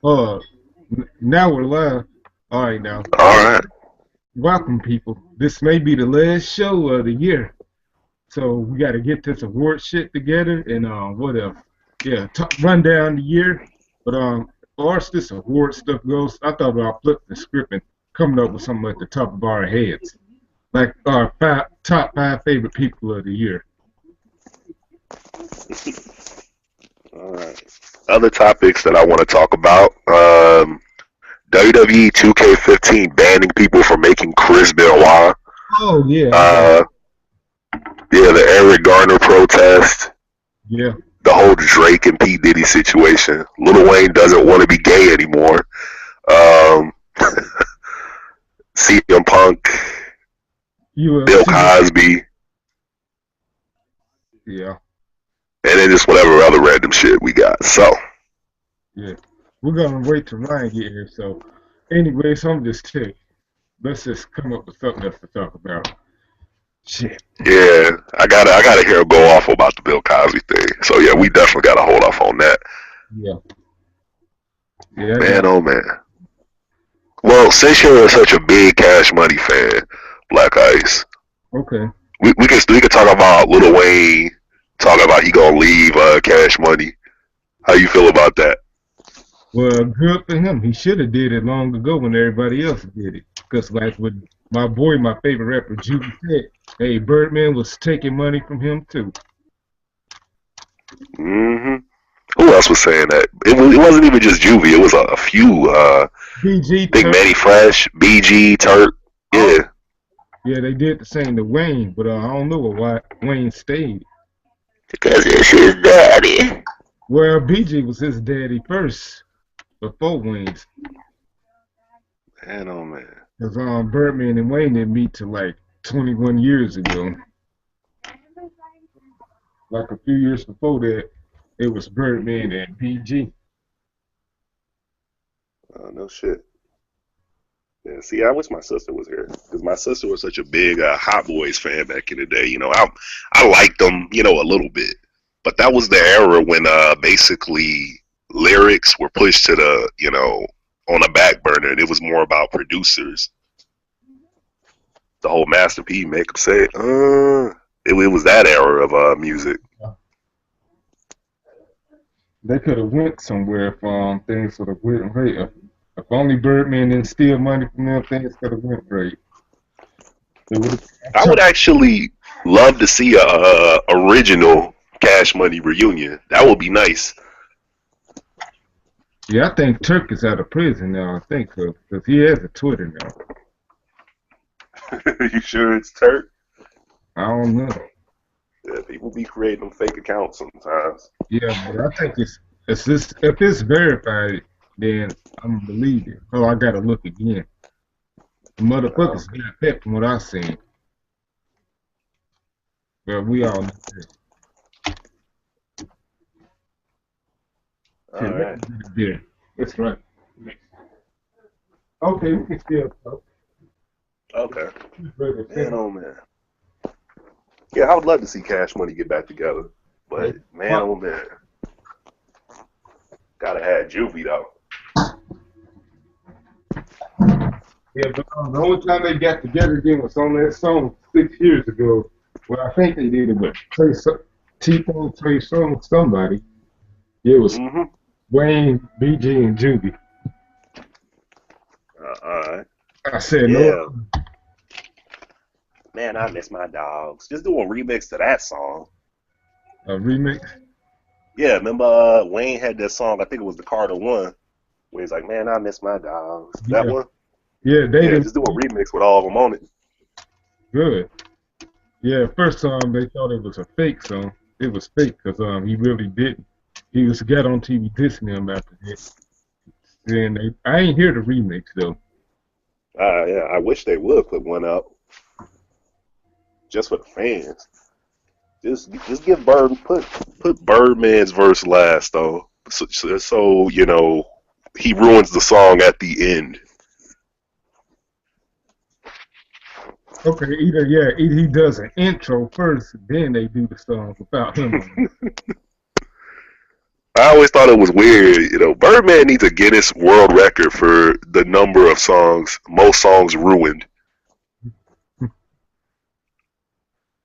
Uh, Now we're live. All right, now. All right. Welcome, people. This may be the last show of the year, so we got to get this award shit together and what else? Yeah, run down the year. But as far as this award stuff goes, I thought about flipping the script and coming up with something at the top of our heads, like our top five favorite people of the year. All right. Other topics that I want to talk about. WWE 2K15 banning people from making Chris Benoit. Oh yeah, I got Uh, yeah, the Eric Garner protest. yeah. The whole Drake and P Diddy situation. Lil Wayne doesn't want to be gay anymore. Um, CM Punk, Bill UFC. Cosby, Yeah, and then just whatever other random shit we got. So, yeah. We're gonna wait till Ryan get here. So, anyways, I'm just telling. Let's just come up with something else to talk about. Shit. yeah, I gotta hear him go off about the Bill Cosby thing. So yeah, we definitely gotta hold off on that. Yeah. Yeah, I Man, got oh man. Well, since you're such a big Cash Money fan, Black Ice, okay. we can talk about Lil Wayne, talk about he gonna leave Cash Money. How you feel about that? Well, good for him. He should have did it long ago when everybody else did it. Because like with my boy, my favorite rapper, Juvie said, hey, Birdman was taking money from him too. hmm Who else was saying that? It wasn't even just Juvie. It was a few. BG I think Turk. Manny Fresh, BG, Turk. Oh, Yeah, yeah, they did the same to Wayne, but I don't know why Wayne stayed. because it's his daddy. Well, BG was his daddy first before Wayne's. Man, oh man. Because Birdman and Wayne didn't meet till like 21 years ago. Like a few years before that, it was Birdman and BG. Oh no shit. Yeah, see, I wish my sister was here because my sister was such a big Hot Boys fan back in the day. I liked them, a little bit, but that was the era when basically lyrics were pushed to the, on a back burner, and it was more about producers. The whole Master P make 'em say, it was that era of music. They could have went somewhere if things would have went right. If only Birdman didn't steal money from them, things could have went right. They would I have. would actually love to see a original Cash Money reunion. That would be nice. Yeah, I think Turk is out of prison now. I think so because he has a Twitter now. You sure it's Turk? I don't know. Yeah, people be creating them fake accounts sometimes. Yeah, but I think it's this. If it's verified, then I'm gonna believe it. Oh, I gotta look again. The motherfuckers Okay. got that from what I seen. But we all know that. All Shit, let me right. get a beer. That's right. Okay, we can still talk. Okay. Brother Man, Sam. oh man. Yeah, I would love to see Cash Money get back together. But man, oh man. Gotta have Juvie though. Yeah, but the only time they got together again was on that song 6 years ago. Well, I think they did it with T-Bone, Trey Songz, somebody. Yeah, it was Mm-hmm. Wayne, BG, and Judy. All right. I said no Yeah. Man, I miss my dogs. Just do a remix to that song. remix. Yeah, remember Wayne had that song, I think it was the Carter One, where he's like, man, I miss my dogs. That Yeah, one? yeah, they Yeah, didn't just do a remix with all of them on it. good. Yeah, first song they thought it was a fake song. It was fake because he really didn't. He was got on TV dissing them after that. Then I ain't hear the remix though. Yeah, I wish they would put one out just for the fans. Just give put Birdman's verse last though, so he ruins the song at the end. Okay, either he does an intro first, then they do the song without him on I always thought it was weird. You know, Birdman needs a Guinness World Record for the number of songs, most songs ruined.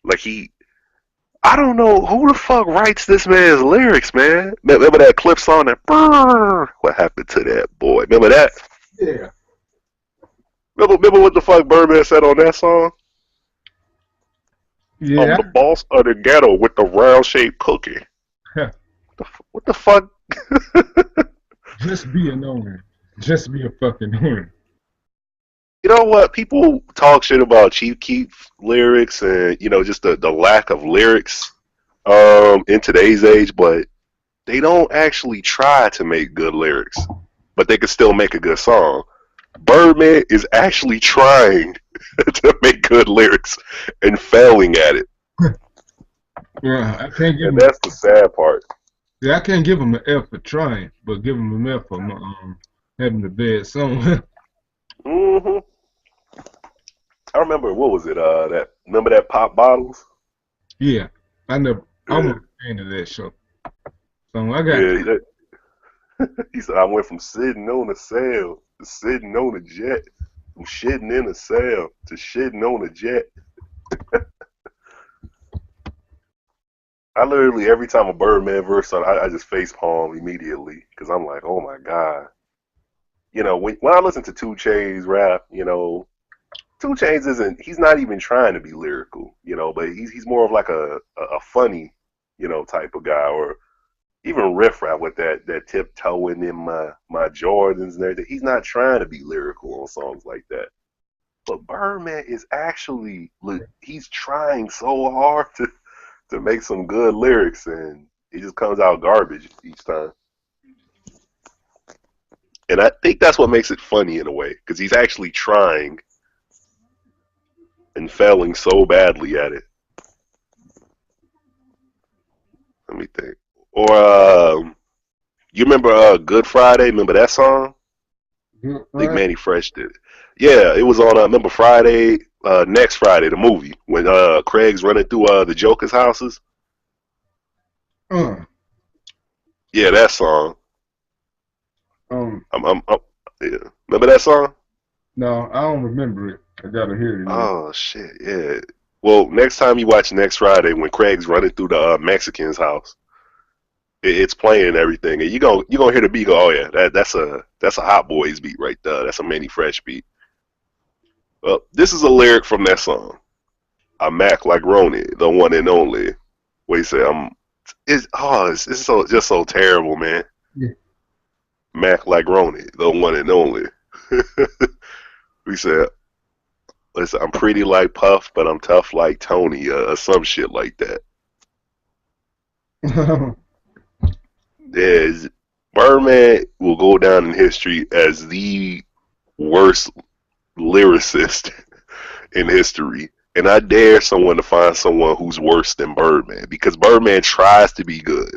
Like I don't know who the fuck writes this man's lyrics, man. Remember that clip song that brrr, what happened to that boy? Remember that? Yeah. Remember what the fuck Birdman said on that song? I'm Yeah. the boss of the ghetto with the round shaped cookie. What the fuck? Just be an owner. Just be a fucking owner. You know what? People talk shit about Chief Keef lyrics and just the lack of lyrics in today's age, but they don't actually try to make good lyrics, but they can still make a good song. Birdman is actually trying to make good lyrics and failing at it, Yeah, I can't give and him. that's the sad part. Yeah, I can't give him an F for trying, but give him an F for having the bad song. hmm I remember what was it? Remember that Pop Bottles? Yeah, I never. I'm Yeah, a fan of that show. So I got. yeah. He said I went from sitting on a sail to sitting on a jet, from shitting in a sail to shitting on a jet. I literally every time a Birdman verse on, I just face palm immediately because I'm like, oh my god. When I listen to Two Chainz rap, Two Chainz isn't. He's not even trying to be lyrical, but he's more of like a funny, type of guy, or even Riff Rap with that tiptoeing in my Jordans and everything. He's not trying to be lyrical on songs like that. But Birdman is actually he's trying so hard to make some good lyrics, and it just comes out garbage each time. And I think that's what makes it funny in a way, because he's actually trying and failing so badly at it. Let me think. Or you remember Good Friday? Remember that song? Good I think Friday. Manny Fresh did. Yeah, it was on. Remember Friday, next Friday, the movie when Craig's running through the Joker's houses. Uh, Yeah, that song. um, Yeah. Remember that song? no, I don't remember it. I gotta hear it again. Oh shit, yeah. Well, next time you watch Next Friday when Craig's running through the Mexican's house, it's playing and everything, and you gonna hear the beat go, oh yeah, that's a Hot Boys beat right there. That's a Manny Fresh beat. Well, this is a lyric from that song. I'm Mac like Ronnie, the one and only. Where he said, it's so just so terrible, man. Yeah. Mac like Ronnie, the one and only. We said, listen, I'm pretty like Puff, but I'm tough like Tony, or some shit like that. There's Birdman will go down in history as the worst lyricist in history. And I dare someone to find someone who's worse than Birdman, because Birdman tries to be good.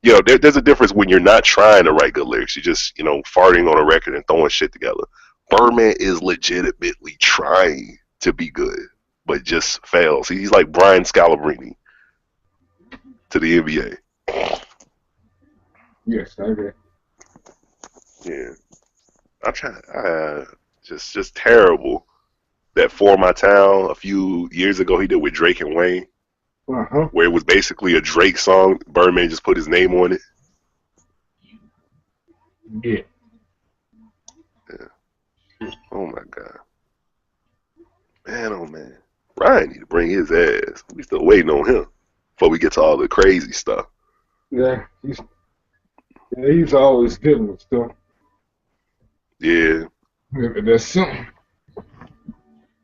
There's a difference when you're not trying to write good lyrics. You're just, farting on a record and throwing shit together. Birdman is legitimately trying to be good, but just fails. He's like Brian Scalabrine to the NBA. Yes, I agree. Yeah, I'm trying. Just terrible. That For My Town a few years ago he did with Drake and Wayne, Uh-huh. where it was basically a Drake song. Birdman just put his name on it. Yeah. Oh my god, man! Oh man, Ryan need to bring his ass. We still waiting on him before we get to all the crazy stuff. Yeah. He's always dealing with stuff. Yeah, That's something.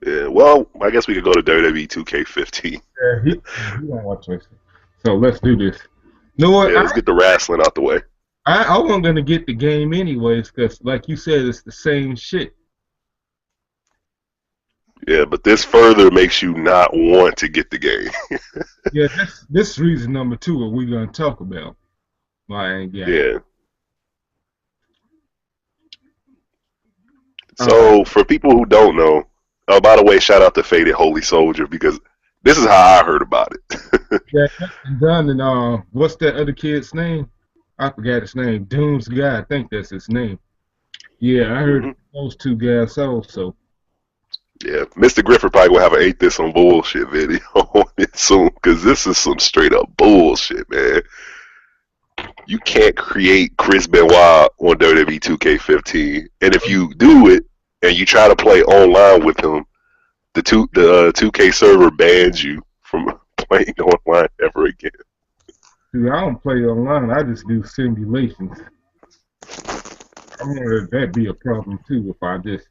yeah. Well, I guess we could go to WWE 2K15. Yeah, he don't watch wrestling. So let's do this. You know what? Yeah, let's get the wrestling out the way. I wasn't gonna get the game anyways, cause like you said, it's the same shit. Yeah, but this further makes you not want to get the game. Yeah, this reason number two what we're gonna talk about. Why I ain't got it. Yeah. All right. So for people who don't know, by the way, shout out to Faded Holy Soldier, because this is how I heard about it. Yeah, Justin Dunn and what's that other kid's name? I forgot his name. Doom's guy, I think that's his name. Yeah, I heard Hmm. those two guys also. Yeah, Mr. Griffith probably will have an "Ain't This Some Bullshit" video on it soon, because this is some straight up bullshit, man. You can't create Chris Benoit on WWE 2K15, and if you do it and you try to play online with him, the 2K server bans you from playing online ever again. Dude, I don't play online. I just do simulations. I wonder if that'd be a problem too if I just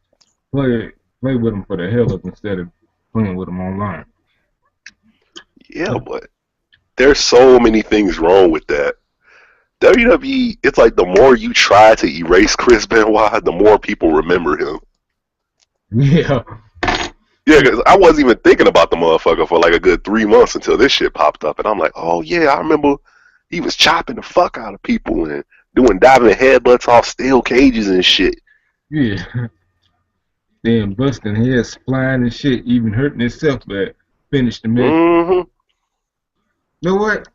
play with them for the hell of it instead of playing with them online. Yeah, but there's so many things wrong with that. WWE, it's like the more you try to erase Chris Benoit, the more people remember him. Yeah, Yeah, because I wasn't even thinking about the motherfucker for like a good 3 months until this shit popped up, and I'm like, oh yeah, I remember he was chopping the fuck out of people and doing diving headbutts off steel cages and shit. yeah. Then busting heads, flying and shit, even hurting himself, but finished the match. Hmm. You know what?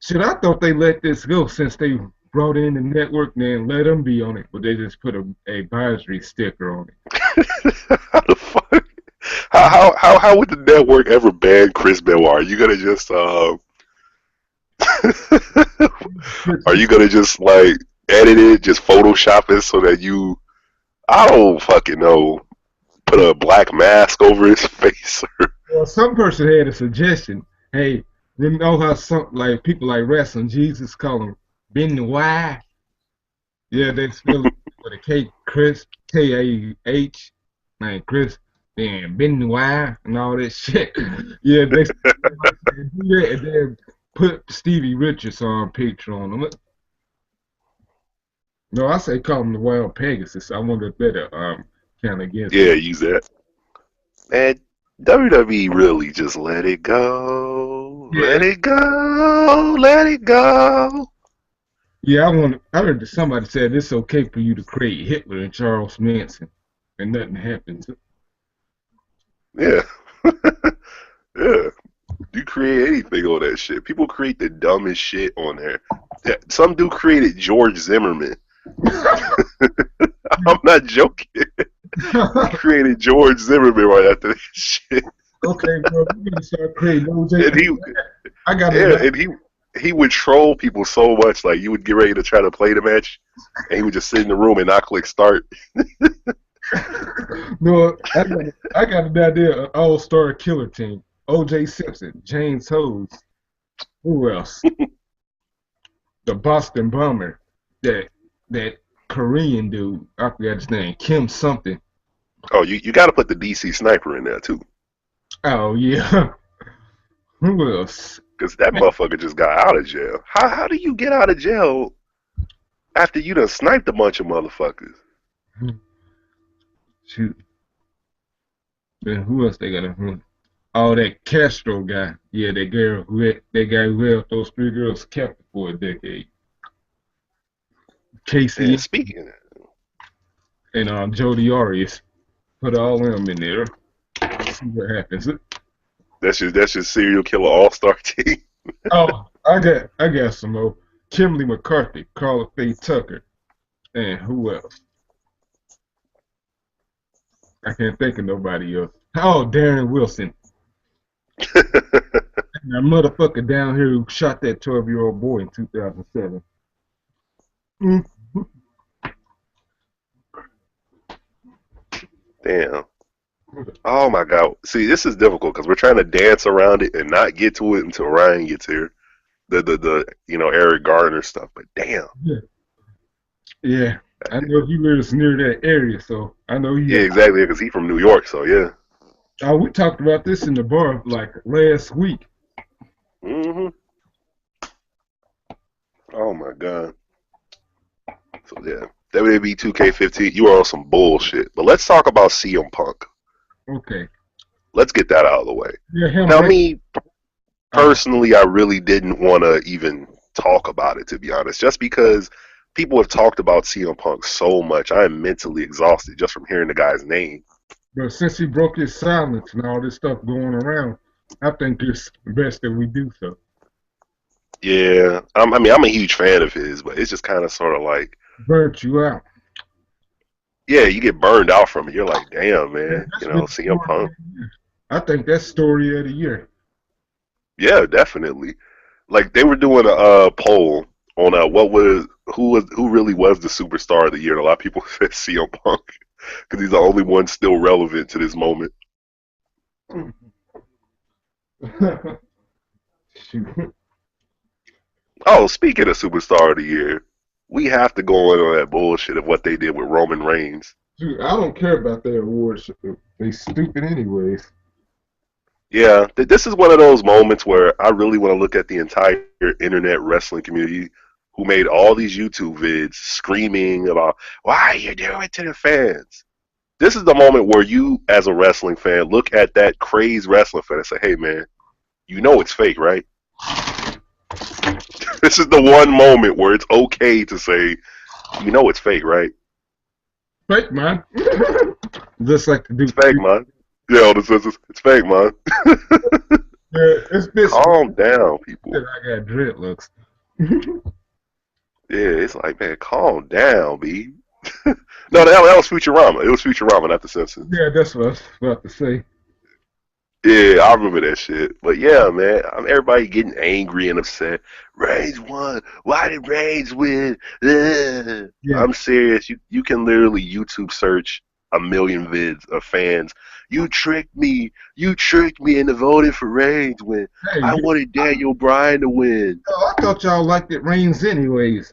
Shit, I thought they let this go since they brought in the network and then let them be on it, but they just put a advisory sticker on How the fuck? How would the network ever ban Chris Benoit? Are you gonna just are you it. gonna just like edit it, just Photoshop it so that you, I don't fucking know, put a black mask over his face? Well, some person had a suggestion. Hey, you know how some like people like wrestling Jesus call him Benoit? Yeah, they spell it with a K, Chris K-A-H, like Chris, then Benoit and all that shit. Yeah, they do that and then put Stevie Richards on picture on them. No, I say call him the Wild Pegasus. I wonder if that count against Yeah, him. use that. Man, WWE really just let it go, Yeah, let it go, let it go. yeah. I heard that somebody said it's okay for you to create Hitler and Charles Manson, and nothing happens. Yeah, yeah. You create anything on that shit. People create the dumbest shit on there. Yeah, some dude created George Zimmerman. I'm not joking. He created George Zimmerman right after this shit. Okay, bro, we're gonna start creating And OJ. he, I got yeah, it. and he would troll people so much. Like you would get ready to try to play the match, and he would just sit in the room and not click start. No, I got an idea. An all-star killer team. OJ Simpson, James Hose. Who else? The Boston Bomber. That Korean dude. I forgot his name. Kim something. Oh, you got to put the DC Sniper in there too, Oh yeah. Who else? because that motherfucker just got out of jail. How do you get out of jail after you done sniped a bunch of motherfuckers? Shoot. Then who else they got? Oh, that Castro guy. Yeah, that guy who held those three girls captive for a decade. And Casey speaking, and Jody Arias. Put all them in there. See what happens. that's your serial killer all star team. Oh, I got some more. Kimberly McCarthy, Carla Faye Tucker, and who else? I can't think of nobody else. Oh, Darren Wilson. That motherfucker down here who shot that 12-year-old boy in 2007. Mm. Damn. Oh my God. See, this is difficult because we're trying to dance around it and not get to it until Ryan gets here. The Eric Garner stuff. But damn. Yeah. Yeah. I know he lives near that area, so I know he Yeah, had. exactly. Because he's from New York, so yeah. We talked about this in the bar like last week. Hmm. Oh my God. So yeah. WWE 2K15, you are on some bullshit. But let's talk about CM Punk. Okay. Let's get that out of the way. Yeah, him. Now, Right. me personally, I really didn't want to even talk about it, to be honest, just because people have talked about CM Punk so much. I am mentally exhausted just from hearing the guy's name. But since he broke his silence and all this stuff going around, I think it's best that we do so. Yeah, I mean, I'm a huge fan of his, but it's just kind of sort of like, Burnt you out. yeah, you get burned out from it. You're like, damn, Yeah, man, that's been the CM story Punk. of the year. I think that's story of the year. Yeah, definitely. Like they were doing a poll on who really was the superstar of the year. And a lot of people said CM Punk because he's the only one still relevant to this moment. Shoot. Oh, speaking of superstar of the year, we have to go in on that bullshit of what they did with Roman Reigns. Shoot, I don't care about their awards. They stupid anyways. Yeah, this is one of those moments where I really want to look at the entire internet wrestling community who made all these YouTube vids screaming about why you do it to the fans. This is the moment where you, as a wrestling fan, look at that crazed wrestling fan and say, "Hey, man, you know it's fake, right?" This is the one moment where it's okay to say, "You know it's fake, right?" Fake man. Just like the It's Duke. fake, man. Yeah, it's fake, man. Yeah, it's bitch. Calm down, people. I got dreadlocks. Yeah, it's like, man, calm down, B. No, that was Futurama. It was Futurama, not The Simpsons. Yeah, that's what I was about to say. Yeah, I remember that shit. But yeah, man, everybody getting angry and upset. Reigns won. Why did Reigns win? Ugh. Yeah. I'm serious. You can literally YouTube search a million vids of fans. You tricked me. You tricked me into voting for Reigns when Hey, I wanted Daniel Bryan to win. I thought y'all liked it rains anyways.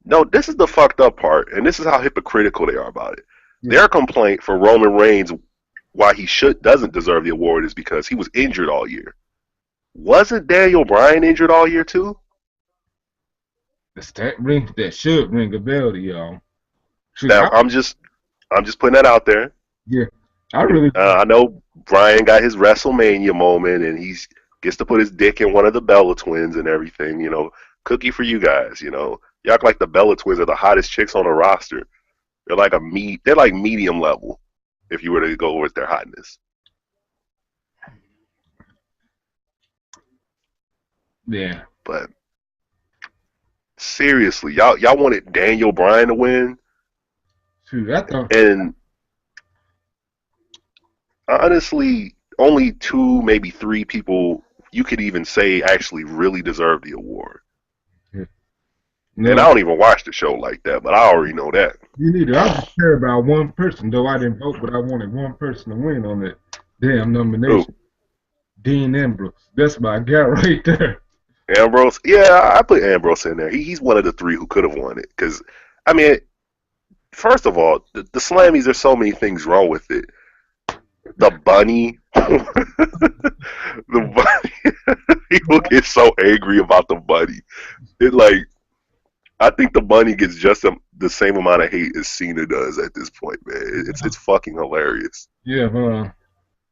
No, this is the fucked up part, and this is how hypocritical they are about it. Yeah. Their complaint for Roman Reigns why he doesn't deserve the award is because he was injured all year. Wasn't Daniel Bryan injured all year too? That should ring a bell to y'all. Shoot, Now I'm just putting that out there. yeah, I really I know Bryan got his WrestleMania moment, and he gets to put his dick in one of the Bella twins and everything. Cookie for you guys. You act like the Bella twins are the hottest chicks on the roster. They're like medium level if you were to go with their hotness. yeah. But seriously, y'all wanted Daniel Bryan to win, Shoot, I thought and honestly, only two, maybe three people you could even say actually really deserve the award. And I no, don't even watch the show like that, but I already know that. you neither. I just care about one person, though I didn't vote, but I wanted one person to win on that damn Who? nomination. Dean Ambrose. That's my guy right there. Ambrose? Yeah, I put Ambrose in there. He's one of the three who could have won it. Because, I mean, first of all, the Slammies, there's so many things wrong with it. The bunny. The bunny. People get so angry about the bunny. I think the bunny gets just the same amount of hate as Cena does at this point, man. It's fucking hilarious. Yeah,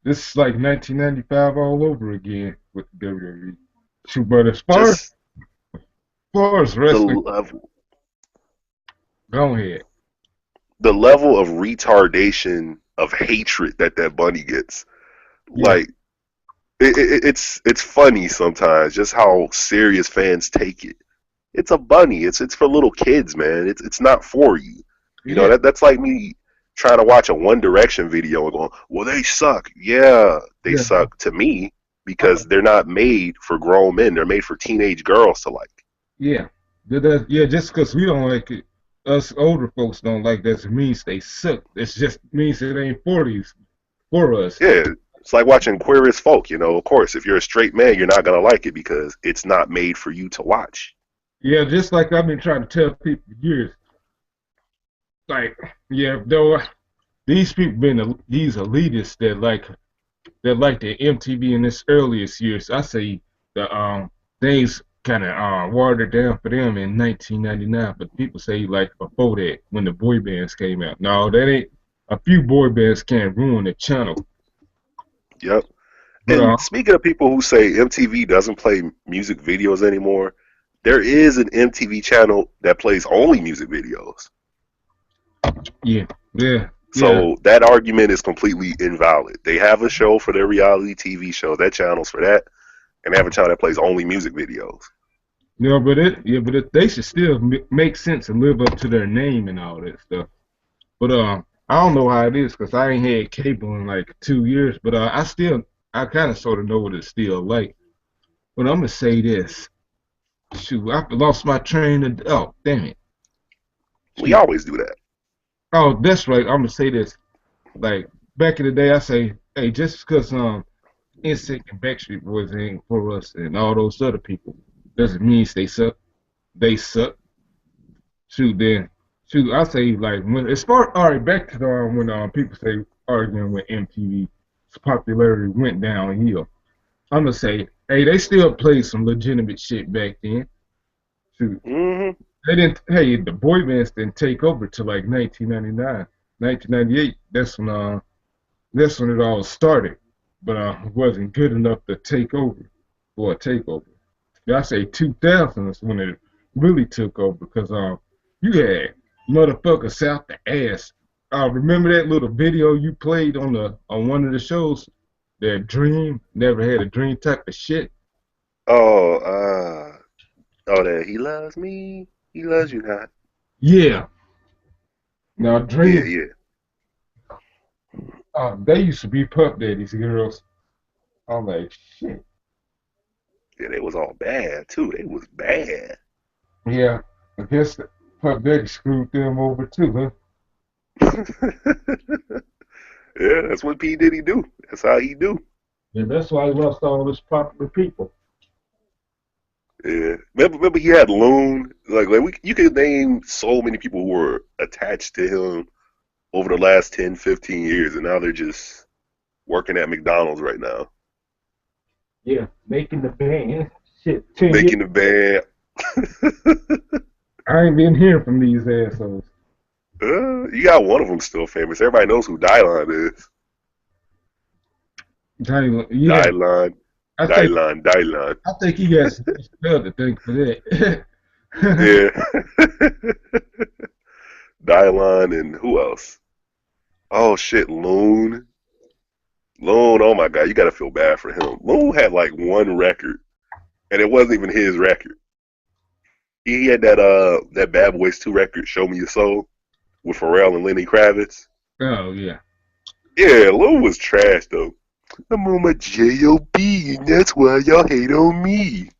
this is like 1995 all over again with the WWE. Shoot, but Just far as the wrestling, level, go ahead. the level of retardation of hatred that bunny gets. Yeah, Like it's funny sometimes just how serious fans take it. It's a bunny. It's for little kids, man. It's not for you. yeah, That's like me trying to watch a One Direction video and going, well, they suck. Yeah, they yeah, suck to me because they're not made for grown men. They're made for teenage girls to like. yeah. Yeah, just because we don't like it, us older folks don't like that means they suck. It just means it ain't for us. Yeah, it's like watching Queer as Folk. Of course, if you're a straight man, you're not gonna like it because it's not made for you to watch. Yeah, just like I've been trying to tell people for years. Like, yeah, though these people been these elitists that like the MTV in its earliest years. I say the things kind of watered down for them in 1999, but people say like before that when the boy bands came out. No, that ain't. A few boy bands can't ruin the channel, Yep. but And speaking of people who say MTV doesn't play music videos anymore, there is an MTV channel that plays only music videos. yeah, yeah, yeah, So that argument is completely invalid. They have a show for their reality TV show. That channel's for that. And they have a channel that plays only music videos. Yeah, they should still make sense and live up to their name and all that stuff. But I don't know how it is because I ain't had cable in like 2 years. But I kind of sort of know what it's still like. But I'm gonna say this. Shoot, I lost my train of. Oh, damn it. We Shoot. always do that. Oh, that's right. I'm gonna say this. Like back in the day, I say, hey, just because NSYNC and Backstreet Boys ain't for us and all those other people doesn't mean they suck. They suck. Shoot, then shoot. I say like when as far all right back to the when people say arguing with MTV's popularity went downhill. I'm gonna say, hey, they still played some legitimate shit back then. Shoot, Hmm. they didn't. Hey, the boy bands didn't take over till like 1999, 1998. That's when it all started. But it wasn't good enough to take over for a takeover. Yeah, I say 2000 is when it really took over because you had motherfuckers out the ass. Remember that little video you played on one of the shows? That dream never had a dream type of shit. Oh, that he loves me, he loves you not. Yeah. Now Yeah, dream. yeah, They used to be Puff Daddy's girls. I'm like shit. yeah. They was all bad too. They was bad. Yeah. I guess Puff Daddy screwed them over too, huh? Yeah, that's what P Diddy do. That's how he do. Yeah, that's why he lost all his popular people. Yeah. Remember he had Loon. You could name so many people who were attached to him over the last 10, 15 years, and now they're just working at McDonald's right now, Yeah, making the band. Shit, 10 years. making the band. I ain't been hearing from these assholes. You got one of them still famous. Everybody knows who Dylon is. Yeah, Dylon, I think Dylon, Dylon. I think he got some other thing for that. Yeah. Dylon and who else? Oh shit, Loon. Loon, oh my god, you gotta feel bad for him. Loon had like one record, and it wasn't even his record. He had that Bad Boys 2 record, Show Me Your Soul, with Pharrell and Lenny Kravitz. Oh yeah. Yeah, Loon was trash though. I'm on my J.O.B. and that's why y'all hate on me.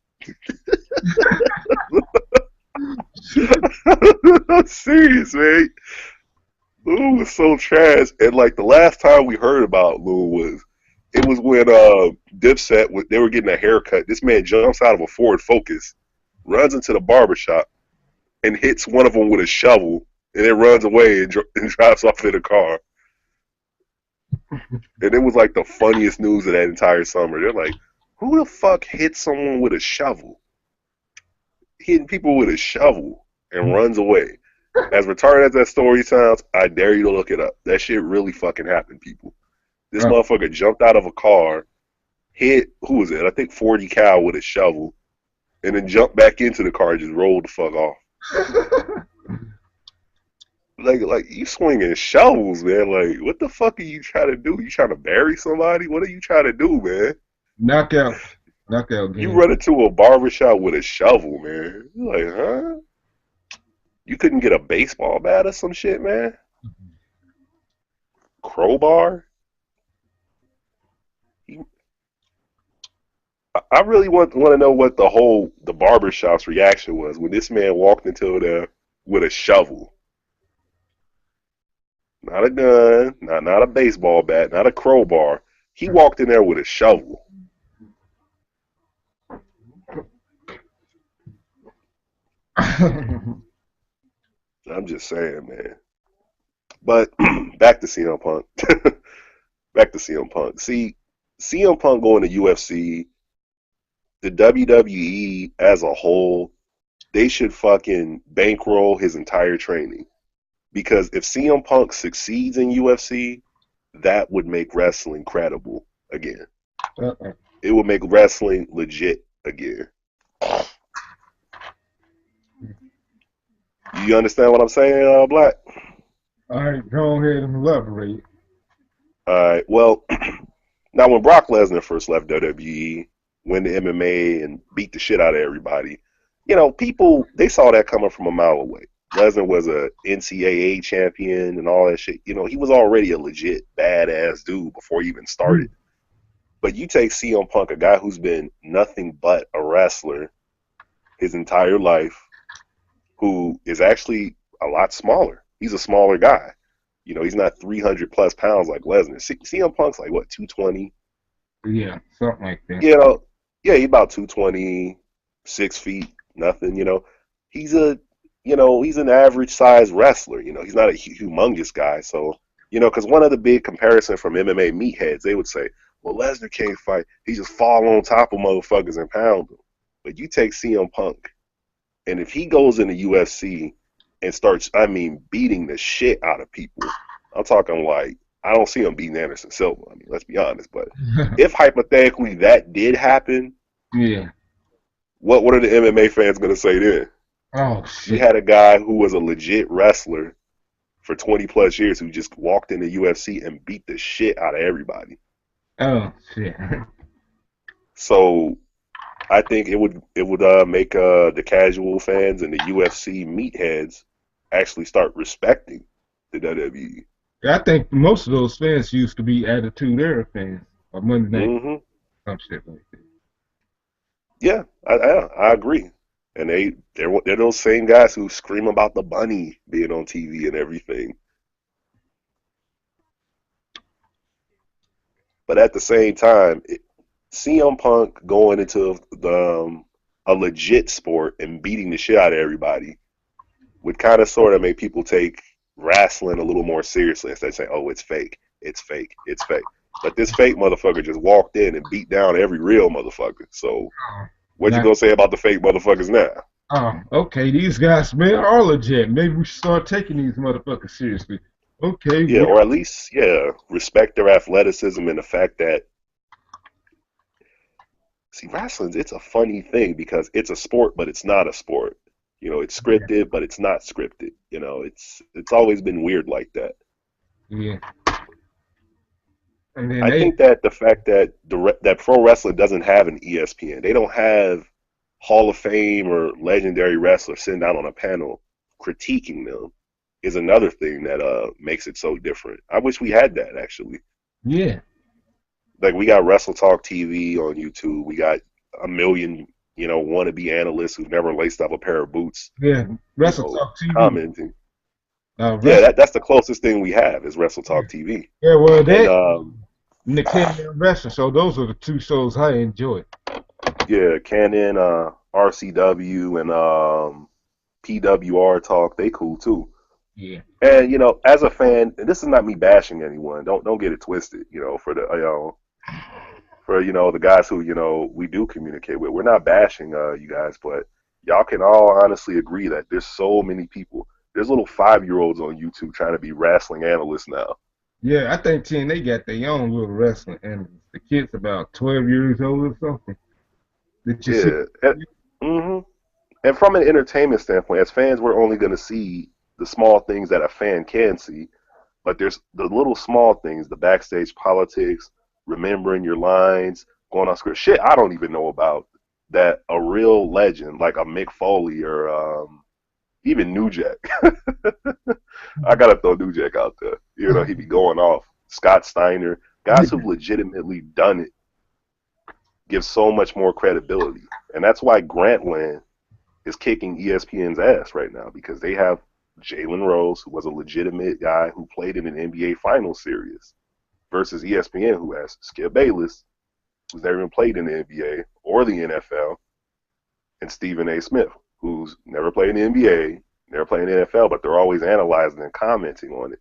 I'm serious, man. Loon was so trash. And like the last time we heard about Loon it was when Dipset they were getting a haircut. This man jumps out of a Ford Focus, runs into the barbershop, and hits one of them with a shovel, and then runs away and drives off in a car. And it was like the funniest news of that entire summer. They're like, who the fuck hits someone with a shovel? Hitting people with a shovel and runs away. As retarded as that story sounds, I dare you to look it up. That shit really fucking happened, people. This Oh. motherfucker jumped out of a car, hit, who was it? I think 40 Cal with a shovel, and then jumped back into the car and just rolled the fuck off. Like you swinging shovels, man. Like, what the fuck are you trying to do? You trying to bury somebody? What are you trying to do, man? Knockout. Knockout You game. run into a barbershop with a shovel, man. You're like, huh? You couldn't get a baseball bat or some shit, man? Crowbar? I really want to know what the barbershop's reaction was when this man walked into there with a shovel. Not a gun, not a baseball bat, not a crowbar. He walked in there with a shovel. I'm just saying, man. But back to CM Punk. Back to CM Punk. See, CM Punk going to UFC, the WWE as a whole, they should fucking bankroll his entire training. Because if CM Punk succeeds in UFC, that would make wrestling credible again. Uh-uh. It would make wrestling legit again. You understand what I'm saying, Black? All right, go ahead and elaborate. Alright, well, now when Brock Lesnar first left WWE, went to MMA and beat the shit out of everybody, people, they saw that coming from a mile away. Lesnar was a NCAA champion and all that shit. He was already a legit badass dude before he even started. But you take CM Punk, a guy who's been nothing but a wrestler his entire life, who is actually a lot smaller. He's a smaller guy. He's not 300 plus pounds like Lesnar. CM Punk's like, what, 220? Yeah, something like that. Yeah, he's about 220, 6 feet, nothing. He's he's an average size wrestler. He's not a humongous guy. So, because one of the big comparisons from MMA meatheads, they would say, well, Lesnar can't fight. He just fall on top of motherfuckers and pound them. But you take CM Punk, and if he goes in the UFC and starts, beating the shit out of people, I'm talking like, I don't see him beating Anderson Silva. Let's be honest. But if hypothetically that did happen, yeah, what are the MMA fans going to say then? Oh, shit. You had a guy who was a legit wrestler for 20 plus years who just walked in the UFC and beat the shit out of everybody. Oh, shit. So I think it would make the casual fans and the UFC meatheads actually start respecting the WWE. I think most of those fans used to be Attitude Era fans or Monday Night, some shit like that. Yeah, I agree. And they're those same guys who scream about the bunny being on TV and everything. But at the same time, CM Punk going into a legit sport and beating the shit out of everybody would kind of sort of make people take wrestling a little more seriously instead of saying, oh, it's fake, it's fake, it's fake. But this fake motherfucker just walked in and beat down every real motherfucker. So what you gonna say about the fake motherfuckers now? Oh, okay, these guys, man, are legit. Maybe we should start taking these motherfuckers seriously. Okay. Yeah, or at least, respect their athleticism and the fact that, see, wrestling, it's a funny thing because it's a sport, but it's not a sport. It's scripted, but it's not scripted. It's always been weird like that. Yeah. I think that the fact that that pro wrestling doesn't have an ESPN, they don't have Hall of Fame or legendary wrestlers sitting down on a panel critiquing them, is another thing that makes it so different. I wish we had that, actually. Yeah. Like, we got Wrestle Talk TV on YouTube. We got a million, wannabe analysts who've never laced up a pair of boots. Yeah, Wrestle Talk TV. Commenting. That's the closest thing we have is Wrestle Talk TV. Yeah, well, and the Canon Wrestling Show, those are the two shows I enjoy. Yeah, Canon, RCW, and PWR Talk, they cool too. Yeah. And as a fan, and this is not me bashing anyone. Don't get it twisted. For the the guys who we do communicate with. We're not bashing you guys, but y'all can all honestly agree that there's so many people. There's little 5-year-olds on YouTube trying to be wrestling analysts now. Yeah, I think they got their own little wrestling analysts. The kid's about 12 years old or something. And from an entertainment standpoint, as fans, we're only going to see the small things that a fan can see, but there's the little small things, the backstage politics, remembering your lines, going on script, shit I don't even know about, that a real legend like a Mick Foley or even New Jack, I gotta throw New Jack out there, he'd be going off, Scott Steiner, guys who've legitimately done it, give so much more credibility. And that's why Grantland is kicking ESPN's ass right now, because they have Jalen Rose, who was a legitimate guy who played in an NBA Finals series, versus ESPN, who has Skip Bayless, who's never even played in the NBA or the NFL, and Stephen A. Smith, who's never played in the NBA, never played in the NFL, but they're always analyzing and commenting on it.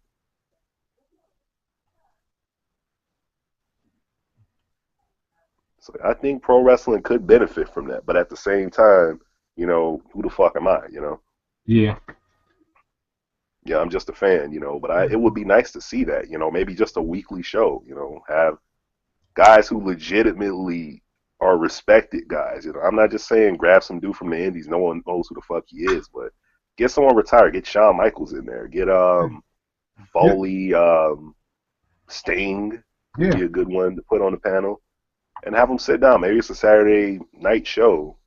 So I think pro wrestling could benefit from that, but at the same time, who the fuck am I, Yeah. Yeah, I'm just a fan, but it would be nice to see that, maybe just a weekly show, have guys who legitimately are respected guys. I'm not just saying grab some dude from the indies, no one knows who the fuck he is, but get someone retired, get Shawn Michaels in there, get Foley, Sting would be a good one to put on the panel, and have them sit down. Maybe it's a Saturday night show,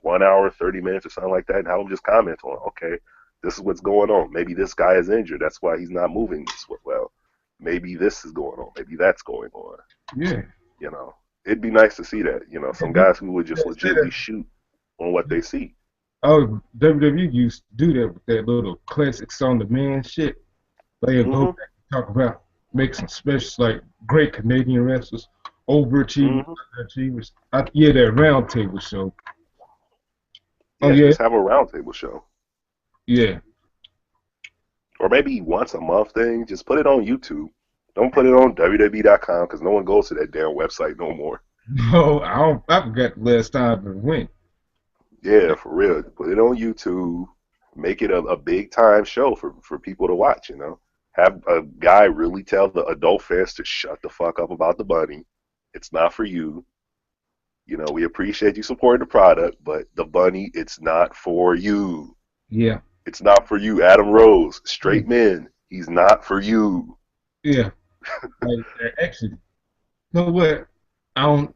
1 hour, 30 minutes or something like that, and have them just comment on, okay, this is what's going on. Maybe this guy is injured. That's why he's not moving this well. Maybe this is going on. Maybe that's going on. Yeah. You know, it'd be nice to see that. You know, some guys who would just legitimately shoot on what they see. Oh, WWE used to do that with that little classics on demand shit. They would go back and talk about make some specials like great Canadian wrestlers, overachievers, underachievers. Yeah, that roundtable show. Yeah, just have a roundtable show. Yeah. Or maybe once a month thing. Just put it on YouTube. Don't put it on WWE.com because no one goes to that damn website no more. No, I forgot the last time I went. Yeah, for real. Put it on YouTube. Make it a big time show for people to watch, you know. Have a guy really tell the adult fans to shut the fuck up about the bunny. It's not for you. You know, we appreciate you supporting the product, but the bunny, it's not for you. Yeah. It's not for you. Adam Rose, straight men, he's not for you. Yeah. Actually, you know what? I'm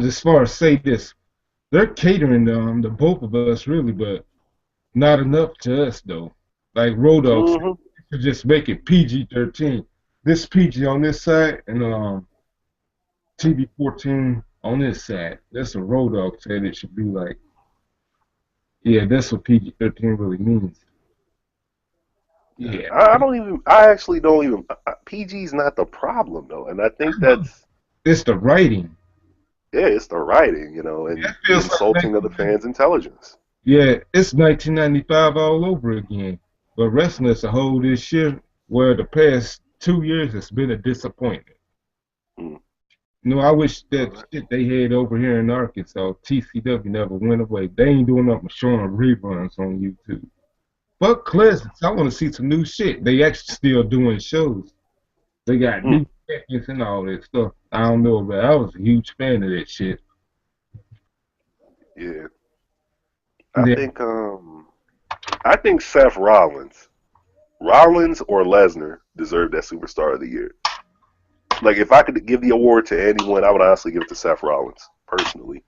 just far as say this. They're catering to both of us really, but not enough to us though. Like Road Dogg said, just make it PG-13. This PG on this side and TV-14 on this side. That's what Road Dogg said it should be like. Yeah, that's what PG-13 really means. Yeah. I actually don't even, PG's not the problem though. And I think that's. It's the writing. Yeah, it's the writing, you know, and the insulting of the fans' intelligence. Yeah, it's 1995 all over again. But wrestling as a whole this year, where the past 2 years has been a disappointment. No, I wish that shit they had over here in Arkansas, TCW never went away. They ain't doing nothing but showing reruns on YouTube. Fuck Classics, I want to see some new shit. They actually still doing shows. They got new champions and all that stuff. I don't know, but I was a huge fan of that shit. Yeah. I think Seth Rollins or Lesnar deserve that Superstar of the Year. Like, if I could give the award to anyone, I would honestly give it to Seth Rollins, personally.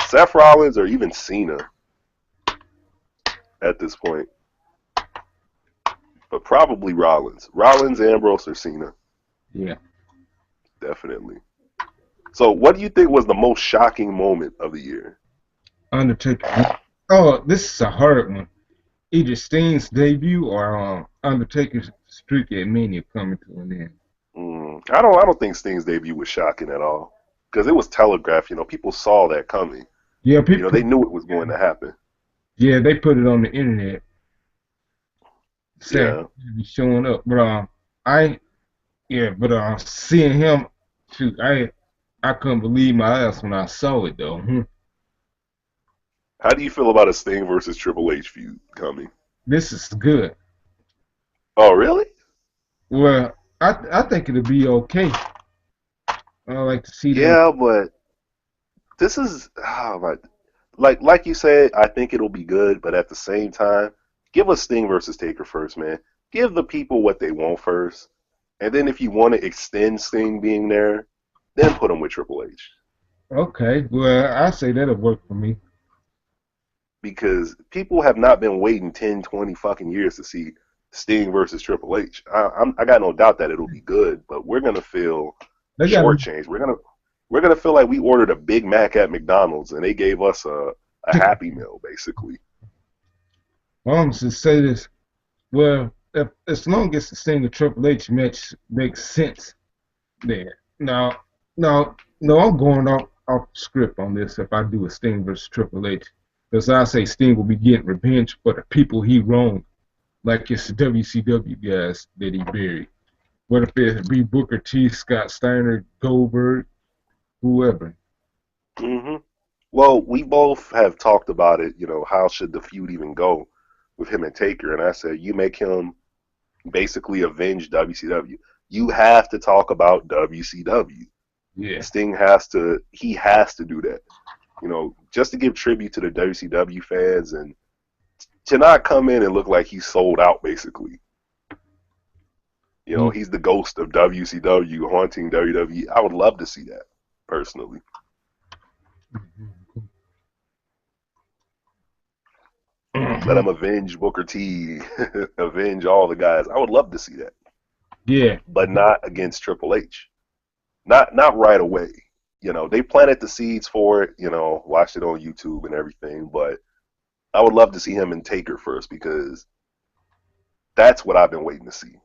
Seth Rollins or even Cena at this point. But probably Rollins. Rollins, Ambrose, or Cena. Yeah. Definitely. So, what do you think was the most shocking moment of the year? Undertaker. Oh, this is a hard one. Either Sting's debut or Undertaker's streak at Mania coming to an end. I don't think Sting's debut was shocking at all because it was telegraphed. You know, people saw that coming. Yeah, people. You know, they knew it was going to happen. Yeah, they put it on the internet. Saying he'd be showing up, but seeing him, shoot, I couldn't believe my eyes when I saw it though. How do you feel about a Sting versus Triple H feud coming? This is good. Oh, really? Well, I think it'll be okay. I like to see that. Yeah, but this is like you said. I think it'll be good, but at the same time, give us Sting versus Taker first, man. Give the people what they want first, and then if you want to extend Sting being there, then put him with Triple H. Okay, well, I say that'll work for me. Because people have not been waiting 10, 20 fucking years to see Sting versus Triple H. I got no doubt that it'll be good, but we're gonna feel shortchanged. We're gonna feel like we ordered a Big Mac at McDonald's and they gave us a Happy Meal, basically. Well, I'm just say this. Well, as long as the Sting and Triple H match makes sense, there. No, I'm going off script on this. If I do a Sting versus Triple H, because I say Sting will be getting revenge for the people he wronged. Like it's the WCW guys that he buried. What if it be Booker T, Scott Steiner, Goldberg, whoever? Well, we both have talked about it. You know, how should the feud even go with him and Taker? And I said, you make him basically avenge WCW. You have to talk about WCW. Yeah. Sting has to do that. You know, just to give tribute to the WCW fans and to not come in and look like he's sold out, basically. You know, he's the ghost of WCW haunting WWE. I would love to see that, personally. Let him avenge Booker T, avenge all the guys. I would love to see that, Yeah. but not against Triple H. Not right away. You know, they planted the seeds for it. You know, watched it on YouTube and everything, but I would love to see him and Taker first because that's what I've been waiting to see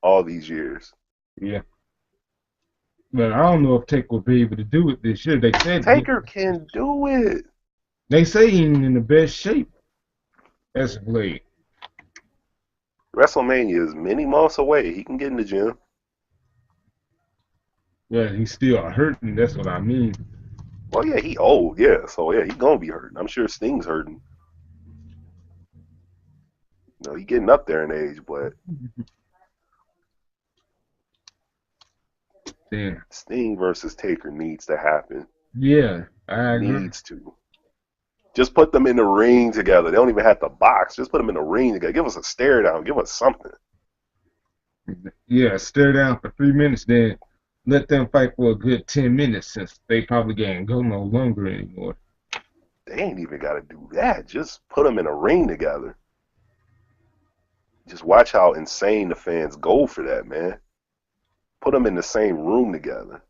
all these years. Yeah. But I don't know if Taker will be able to do it this year. They said Taker can do it. They say he's in the best shape as of late. WrestleMania is many months away. He can get in the gym. Yeah, he's still hurting. That's what I mean. Well, yeah, he old. Yeah, so yeah, he's gonna be hurting. I'm sure Sting's hurting. No, he getting up there in age, but Yeah. Sting versus Taker needs to happen. Yeah, I agree. Needs to. Just put them in the ring together. They don't even have to box. Just put them in the ring together. Give us a stare down. Give us something. Yeah, stare down for 3 minutes, then let them fight for a good 10 minutes since they probably can't go no longer anymore. They ain't even got to do that. Just put them in a ring together. Just watch how insane the fans go for that, man. Put them in the same room together.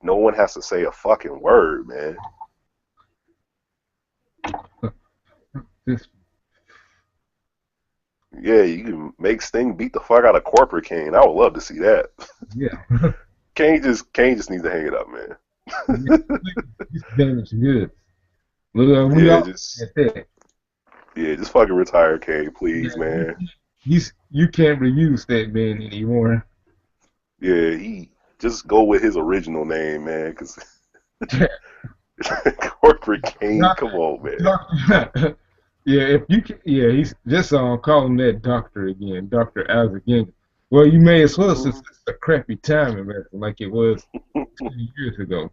No one has to say a fucking word, man. Yeah, you can make Sting beat the fuck out of Corporate Kane. I would love to see that. Yeah. Kane just needs to hang it up, man. He's damaged good. Look, we all just at that. Yeah, just fucking retire, Kane, please, Yeah, man. You can't reuse that man anymore. Yeah, he just go with his original name, man, because Corporate Kane, come on, man. Yeah, if you can, yeah, he's just call him that doctor again, Dr. Isaac Jenkins. Well, you may as well since it's a crappy time in wrestling like it was 20 years ago.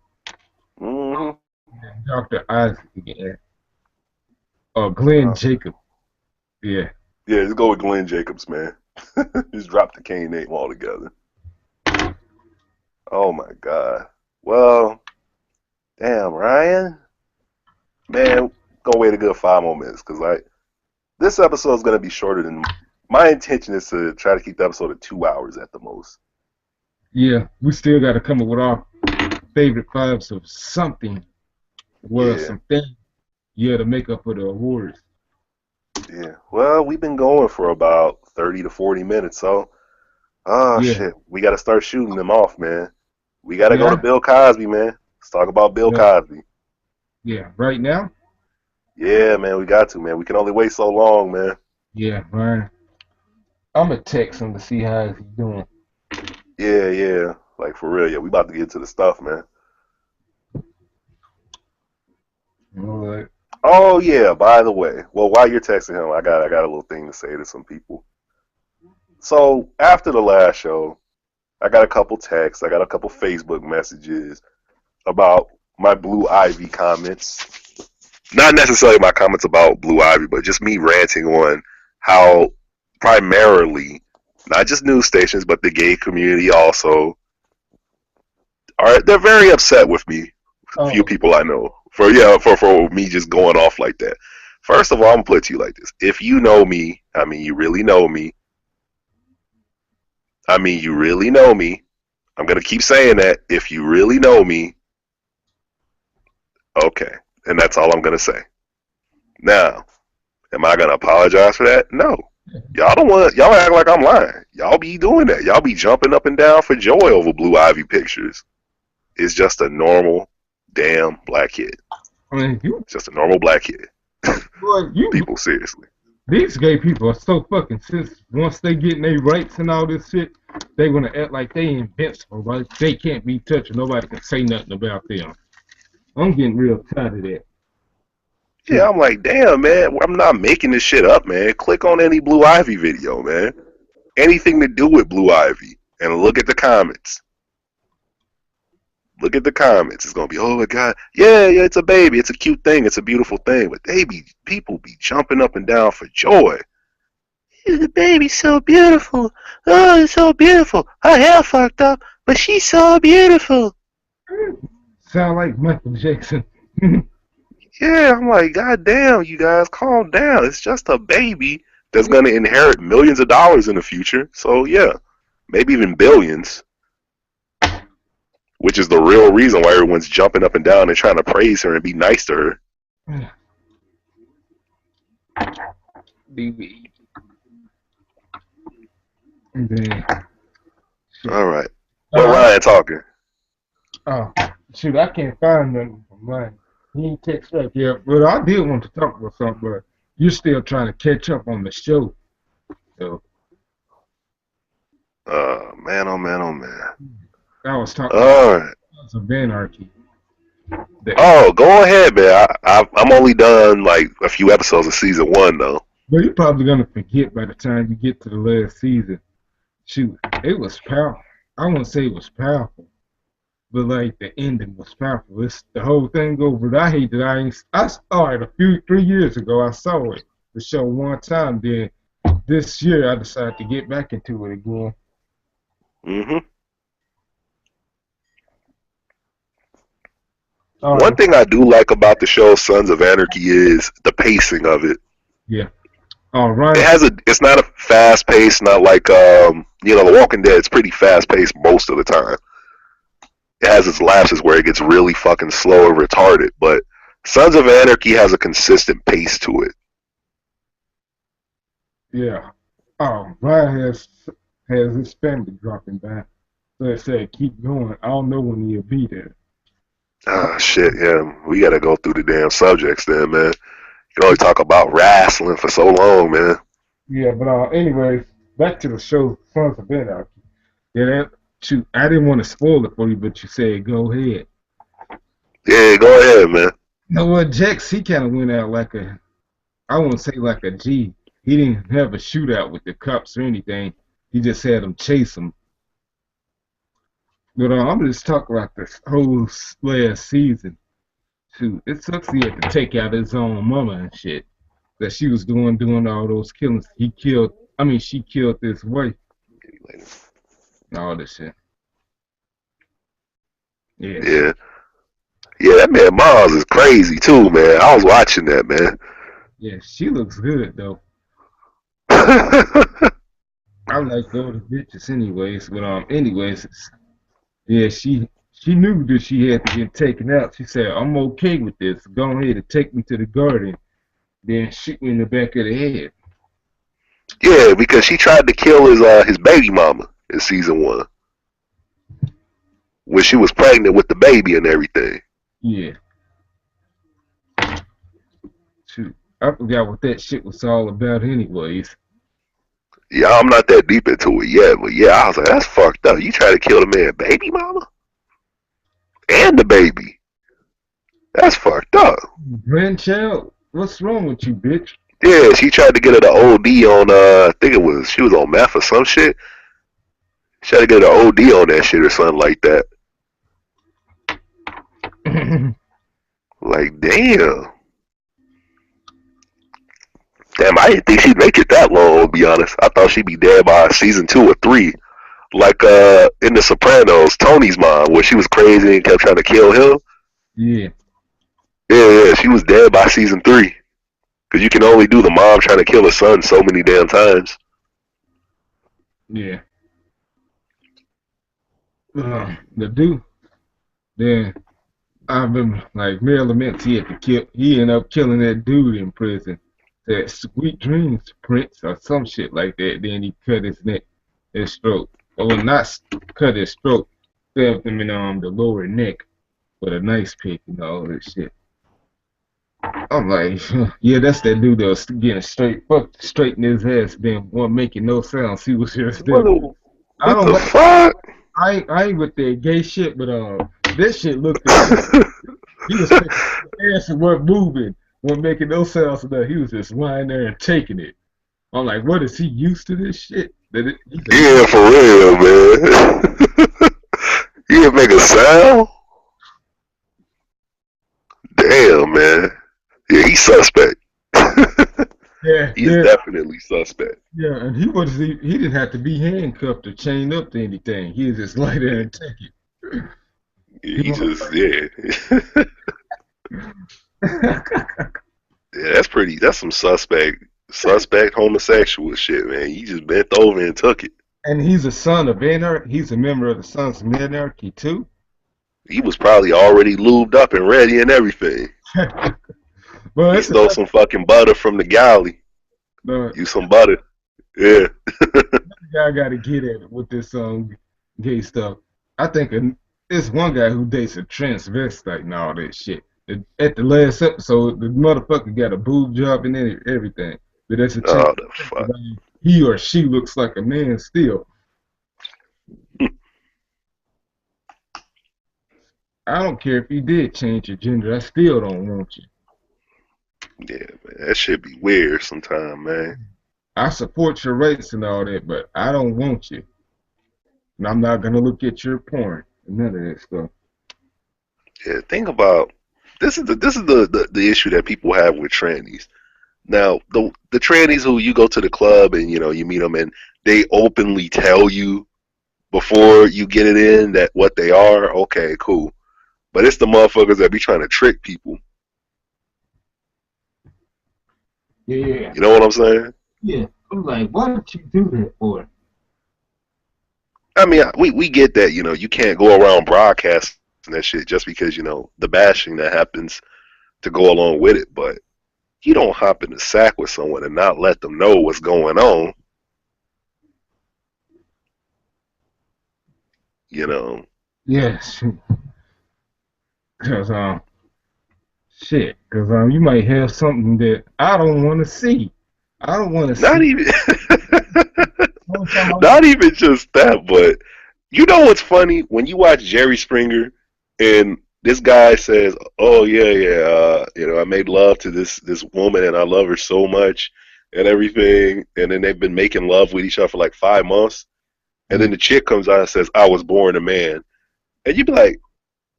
Dr. Isaac again. Or Glenn Jacobs. Yeah. Yeah, just go with Glenn Jacobs, man. Just drop the Kane name altogether. Oh my God. Well, damn, Ryan. Man, gonna wait a good 5 more minutes because this episode is gonna be shorter than my intention is to try to keep the episode at 2 hours at the most. Yeah, we still got to come up with our favorite fives of something. Well, something. Yeah, to make up for the awards. Yeah. Well, we've been going for about 30 to 40 minutes, so shit, we got to start shooting them off, man. We got to go to Bill Cosby, man. Let's talk about Bill Cosby. Yeah, right now? Yeah, man, we got to, man. We can only wait so long, man. Yeah, Ryan. I'm going to text him to see how he's doing. Yeah. Like, for real, yeah. We about to get to the stuff, man. All right. Oh, yeah, by the way. Well, while you're texting him, I got a little thing to say to some people. So, after the last show, I got a couple texts. I got a couple Facebook messages about my Blue Ivy comments. Not necessarily my comments about Blue Ivy, but just me ranting on how primarily, not just news stations, but the gay community also, they're very upset with me. A few people I know. For me just going off like that. First of all, I'm going to put it to you like this. If you know me, I mean, you really know me. I'm going to keep saying that. If you really know me, okay. And that's all I'm going to say. Now, am I going to apologize for that? No. Y'all act like I'm lying. Y'all be doing that. Y'all be jumping up and down for joy over Blue Ivy pictures. It's just a normal damn black kid. I mean, just a normal black kid. Boy, people, seriously. These gay people are so fucking sensitive. Once they get their rights and all this shit, they want to act like they invincible, right? They can't be touched. Nobody can say nothing about them. I'm getting real tired of that. Yeah, I'm like, damn, man. I'm not making this shit up, man. Click on any Blue Ivy video, man. Anything to do with Blue Ivy. And look at the comments. Look at the comments. It's going to be, oh my God. Yeah, it's a baby. It's a cute thing. It's a beautiful thing. But people be jumping up and down for joy. The baby's so beautiful. Oh, it's so beautiful. Her hair fucked up, but she's so beautiful. Sound like Michael Jackson. Yeah, I'm like, God damn, you guys, calm down. It's just a baby that's gonna inherit millions of dollars in the future. So yeah, maybe even billions, which is the real reason why everyone's jumping up and down and trying to praise her and be nice to her. BB. And then, All right. Well, Ryan talking. oh, shoot, I can't find nothing from mine. He ain't text back yet. But I did want to talk about something, but you're still trying to catch up on the show. So, Man, oh man, oh man. I was talking All right. about Sons of Anarchy. Oh, go ahead, man. I'm only done like a few episodes of season 1 though. But you're probably going to forget by the time you get to the last season. Shoot, it was powerful. I won't say it was powerful, but like the ending was powerful. It's the whole thing over. I hate that I saw it 3 years ago. I saw it the show one time. Then this year I decided to get back into it again. Mm-hmm. Right. One thing I do like about the show Sons of Anarchy is the pacing of it. Yeah. All right. It's not a fast pace, not like The Walking Dead. It's pretty fast paced most of the time. It has its lapses where it gets really fucking slow and retarded, but Sons of Anarchy has a consistent pace to it. Yeah. Ryan has his family dropping by. So it said keep going. I don't know when he'll be there. Ah, shit, yeah. We gotta go through the damn subjects then, man. You can only talk about wrestling for so long, man. Yeah, but anyways, back to the show, Sons of Anarchy. Yeah, shoot, I didn't want to spoil it for you, but you said go ahead. Yeah, go ahead, man. You know what, Jax, he kind of went out like I won't say like a G. He didn't have a shootout with the cops or anything. He just had them chase him. But I'm just talking about this whole last season. Shoot, it sucks he had to take out his own mama and shit. That she was doing all those killings. She killed this wife. And all this shit. Yeah. Yeah. Yeah, that man Miles is crazy too, man. I was watching that, man. Yeah, she looks good though. I like those bitches anyways, but yeah, she knew that she had to get taken out. She said, I'm okay with this. Go ahead and take me to the garden. Then shoot me in the back of the head. Yeah, because she tried to kill his baby mama in season 1. When she was pregnant with the baby and everything. Yeah. Shoot. I forgot what that shit was all about anyways. Yeah, I'm not that deep into it yet, but yeah, I was like, that's fucked up. You try to kill the man baby mama? And the baby. That's fucked up. Grandchild, what's wrong with you, bitch? Yeah, she tried to get her the OD on, I think she was on meth or some shit. She tried to get her OD on that shit or something like that. Like, damn. Damn, I didn't think she'd make it that long, to be honest. I thought she'd be dead by season 2 or 3. Like, in The Sopranos, Tony's mom, where she was crazy and kept trying to kill him. Yeah. Yeah, she was dead by season 3. Because you can only do the mom trying to kill her son so many damn times. Yeah. The dude, then I remember, like, Marilyn Manson, he ended up killing that dude in prison. That Sweet Dreams Prince or some shit like that. Then he cut his neck, his throat. Or not cut his throat, stabbed him in the lower neck with a nice pick and all that shit. I'm like, yeah, that's that dude that was getting straight in his ass, then wasn't making no sounds. He was just there. What the fuck? I ain't with that gay shit, but this shit looked like he was taking his ass and wasn't moving, wasn't making no sounds of that. He was just lying there and taking it. I'm like, what is he used to this shit? Yeah, for real, man. He didn't make a sound? Damn, man. Yeah, he's suspect. Yeah, he's definitely suspect. Yeah, and he didn't have to be handcuffed or chained up to anything. He was just lie there and take it. Yeah. Yeah, that's some suspect homosexual shit, man. You just bent over and took it. And he's a son of Anarchy. He's a member of the Sons of Anarchy too. He was probably already lubed up and ready and everything. Well, He it's stole another, some fucking butter from the galley. the Use some butter. Yeah. guy got to get at it with this gay stuff. I think it's one guy who dates a transvestite and all that shit. At the last episode, the motherfucker got a boob job and everything, but that's a change. Oh, the fuck. He or she looks like a man still. I don't care if you did change your gender. I still don't want you. Yeah, man. That shit be weird sometime, man. I support your rights and all that, but I don't want you. And I'm not gonna look at your porn and none of that stuff. Yeah, think about this is the issue that people have with trannies. Now, the trannies who you go to the club and you meet them and they openly tell you before you get it in that what they are, okay, cool. But it's the motherfuckers that be trying to trick people. Yeah, You know what I'm saying? yeah. I'm like, why did you do that for? I mean, we get that, you can't go around broadcasting that shit just because, the bashing that happens to go along with it. But you don't hop in the sack with someone and not let them know what's going on, you know. Yes, because shit, because you might have something that I don't want to see. I don't want to Not see. even Only time I want. not even just that, but you know what's funny? When you watch Jerry Springer and this guy says, "Oh yeah, yeah, I made love to this woman and I love her so much and everything," and then they've been making love with each other for like 5 months, and Yeah, then the chick comes out and says, "I was born a man," and you be like, yeah.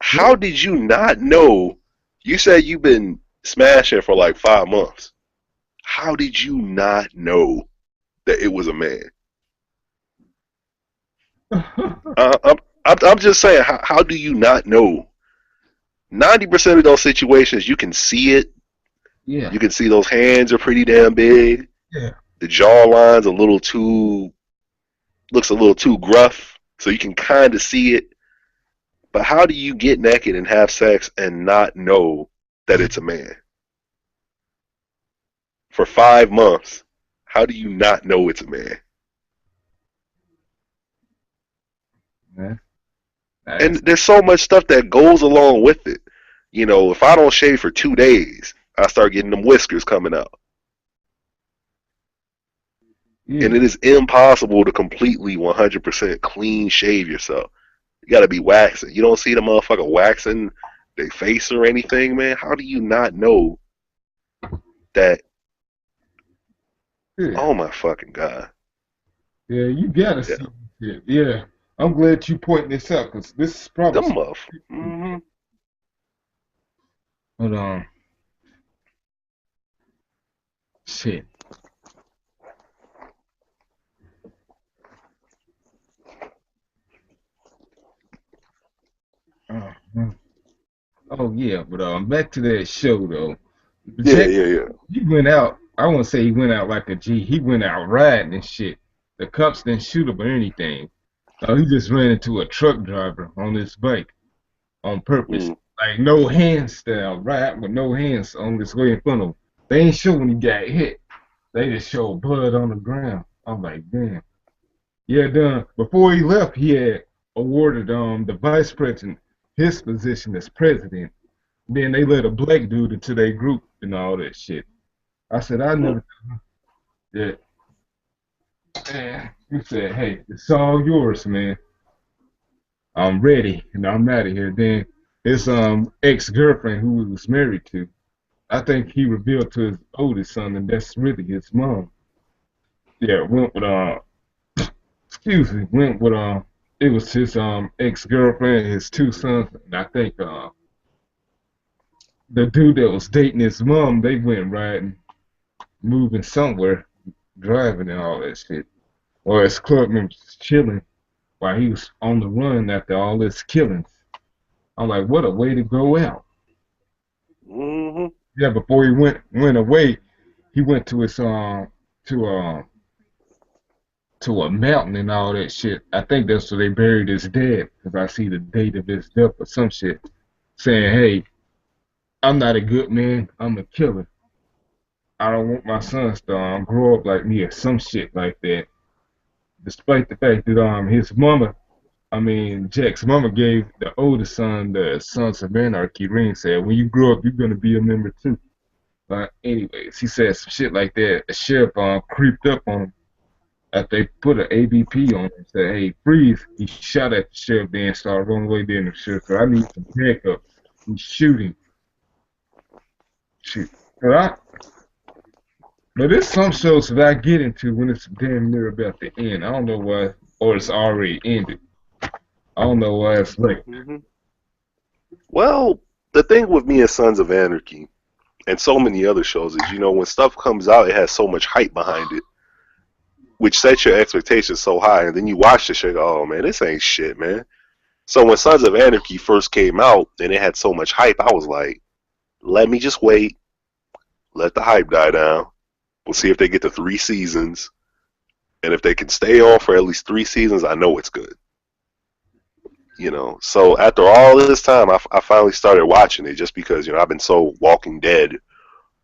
"How did you not know? You said you've been smashing for like 5 months. How did you not know that it was a man?" Uh, I'm, I'm just saying, how do you not know? 90% of those situations, you can see it. Yeah, You can see those hands are pretty damn big. yeah. The jawline's looks a little too gruff, so you can kind of see it. But how do you get naked and have sex and not know that it's a man? For 5 months, how do you not know it's a man? Man, And that's there's so much stuff that goes along with it. If I don't shave for 2 days, I start getting them whiskers coming out. And yeah. it is impossible to completely 100% clean shave yourself. You got to be waxing. You don't see the motherfucker waxing their face or anything, man. How do you not know that? Yeah, Oh my fucking god! yeah, you gotta Yeah, see it. Yeah, I'm glad you pointing this out because this is probably them some. muff. Mm-hmm. But shit. Uh, oh yeah, but back to that show though. Yeah, Jack, yeah, yeah. he went out. I won't say he went out like a G. He went out riding and shit. The cops didn't shoot him or anything. He just ran into a truck driver on his bike on purpose. Mm. Like no hands style, right? With no hands on this way in front of him. They ain't show when he got hit. They just showed blood on the ground. I'm like, damn. Yeah, done. Before he left, he had awarded the vice president his position as president. Then they let a black dude into their group and all that shit. I said, I Mm. never did. And he said, hey, it's all yours, man. I'm ready and I'm out of here. Then his ex girlfriend who he was married to, I think he revealed to his oldest son, and that's really his mom. Yeah, went with excuse me, went with it was his ex girlfriend, his two sons, and I think the dude that was dating his mom, they went riding, moving somewhere, driving and all that shit. Or his club members chilling while he was on the run after all this killings. I'm like, what a way to go out. Hmm. Yeah, before he went away, he went to to a mountain and all that shit. I think that's where they buried his dad because I see the date of his death or some shit saying, "Hey, I'm not a good man. I'm a killer. I don't want my sons to grow up like me or some shit like that." Despite the fact that his mama, I mean Jack's mama gave the oldest son the Sons of Anarchy ring, said, "When you grow up, you're gonna be a member too." But anyways, he said some shit like that. The sheriff creeped up on him after they put an ABP on him and said, "Hey, freeze." He shot at the sheriff, then started running away. Then the sheriff said, "I need some backup." He's shooting. Shoot. But but there's some shows that I get into when it's damn near about the end. I don't know why, or it's already ended. I don't know why it's like, Hmm. Well, the thing with me and Sons of Anarchy and so many other shows is, when stuff comes out, it has so much hype behind it, which sets your expectations so high, and then you watch the shit, oh man, this ain't shit, man. So when Sons of Anarchy first came out and it had so much hype, I was like, let me just wait, let the hype die down. We'll see if they get to 3 seasons, and if they can stay on for at least 3 seasons, I know it's good. So after all this time, I finally started watching it just because I've been so Walking Dead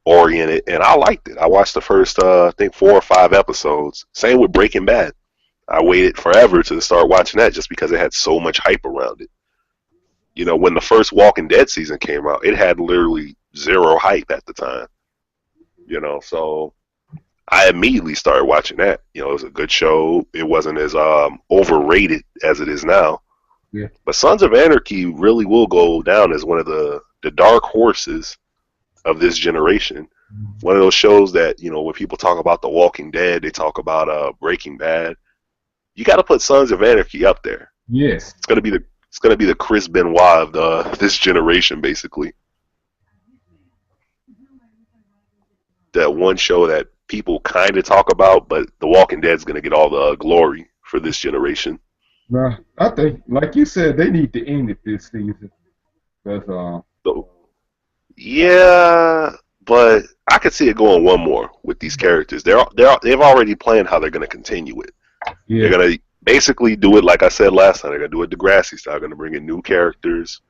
oriented, and I liked it. I watched the first I think 4 or 5 episodes. Same with Breaking Bad. I waited forever to start watching that just because it had so much hype around it. When the first Walking Dead season came out, it had literally zero hype at the time. So I immediately started watching that. It was a good show. It wasn't as overrated as it is now. yeah, But Sons of Anarchy really will go down as one of the dark horses of this generation. One of those shows that, when people talk about The Walking Dead, they talk about Breaking Bad. You got to put Sons of Anarchy up there. yes. It's gonna be the Chris Benoit of this generation, basically. That one show that people kind of talk about, but The Walking Dead's gonna get all the glory for this generation. Nah, I think, like you said, they need to end it this season. Cause So yeah, but I could see it going one more with these characters. They've already planned how they're gonna continue it. They're yeah, gonna basically do it like I said last time. They're gonna do it Degrassi style. They're gonna bring in new characters,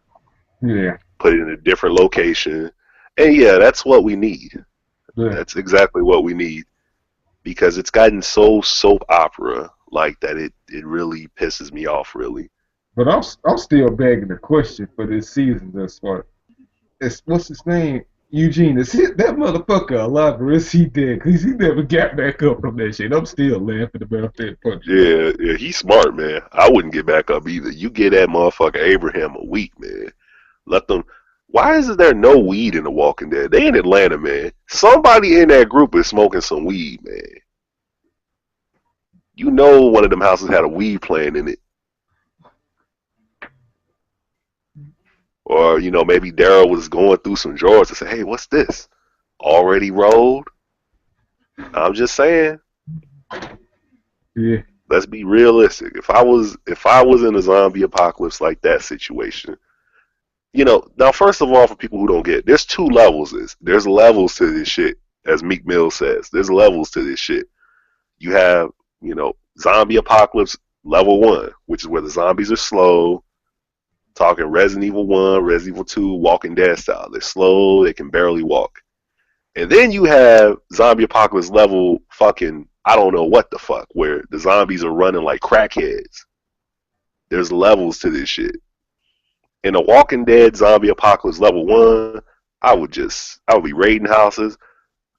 yeah, put it in a different location, and yeah, that's what we need. yeah. That's exactly what we need because it's gotten so soap opera like that. It really pisses me off. Really. But I'm still begging the question for this season thus far. It's what's his name? Eugene. Is that motherfucker alive or is he dead? Cause he never got back up from that shit. I'm still laughing about that punch. Yeah, yeah, he's smart, man. I wouldn't get back up either. You get that motherfucker Abraham a week, man. Let them. Why is there no weed in The Walking Dead? They in Atlanta, man. Somebody in that group is smoking some weed, man. One of them houses had a weed plant in it. Or, maybe Daryl was going through some drawers and said, hey, what's this? Already rolled? I'm just saying. Yeah, Let's be realistic. If I was in a zombie apocalypse like that situation, now first of all, for people who don't get it, there's 2 levels. There's levels to this shit, as Meek Mill says. There's levels to this shit. You have, zombie apocalypse level 1, which is where the zombies are slow. Talking Resident Evil 1, Resident Evil 2, Walking Dead style. They're slow, they can barely walk. And then you have zombie apocalypse level fucking, I don't know what the fuck, where the zombies are running like crackheads. There's levels to this shit. In a Walking Dead zombie apocalypse level 1, I would be raiding houses,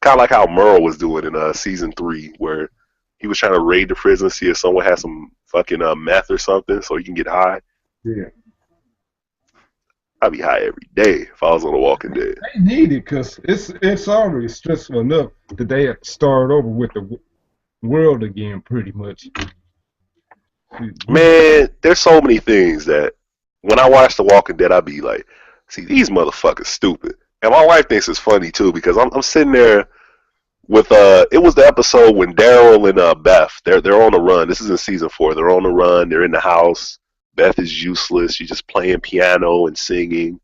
kind of like how Merle was doing in season 3, where he was trying to raid the prison, see if someone had some fucking meth or something, so he can get high. yeah. I'd be high every day if I was on The Walking Dead. They need it because it's already stressful enough that they have to start over with the world again, pretty much. Man, there's so many things that when I watch The Walking Dead, I'd be like, see, these motherfuckers stupid. And my wife thinks it's funny too because I'm sitting there with it was the episode when Daryl and Beth they're on the run. This is in season 4. They're on the run. They're in the house. Beth is useless. She's just playing piano and singing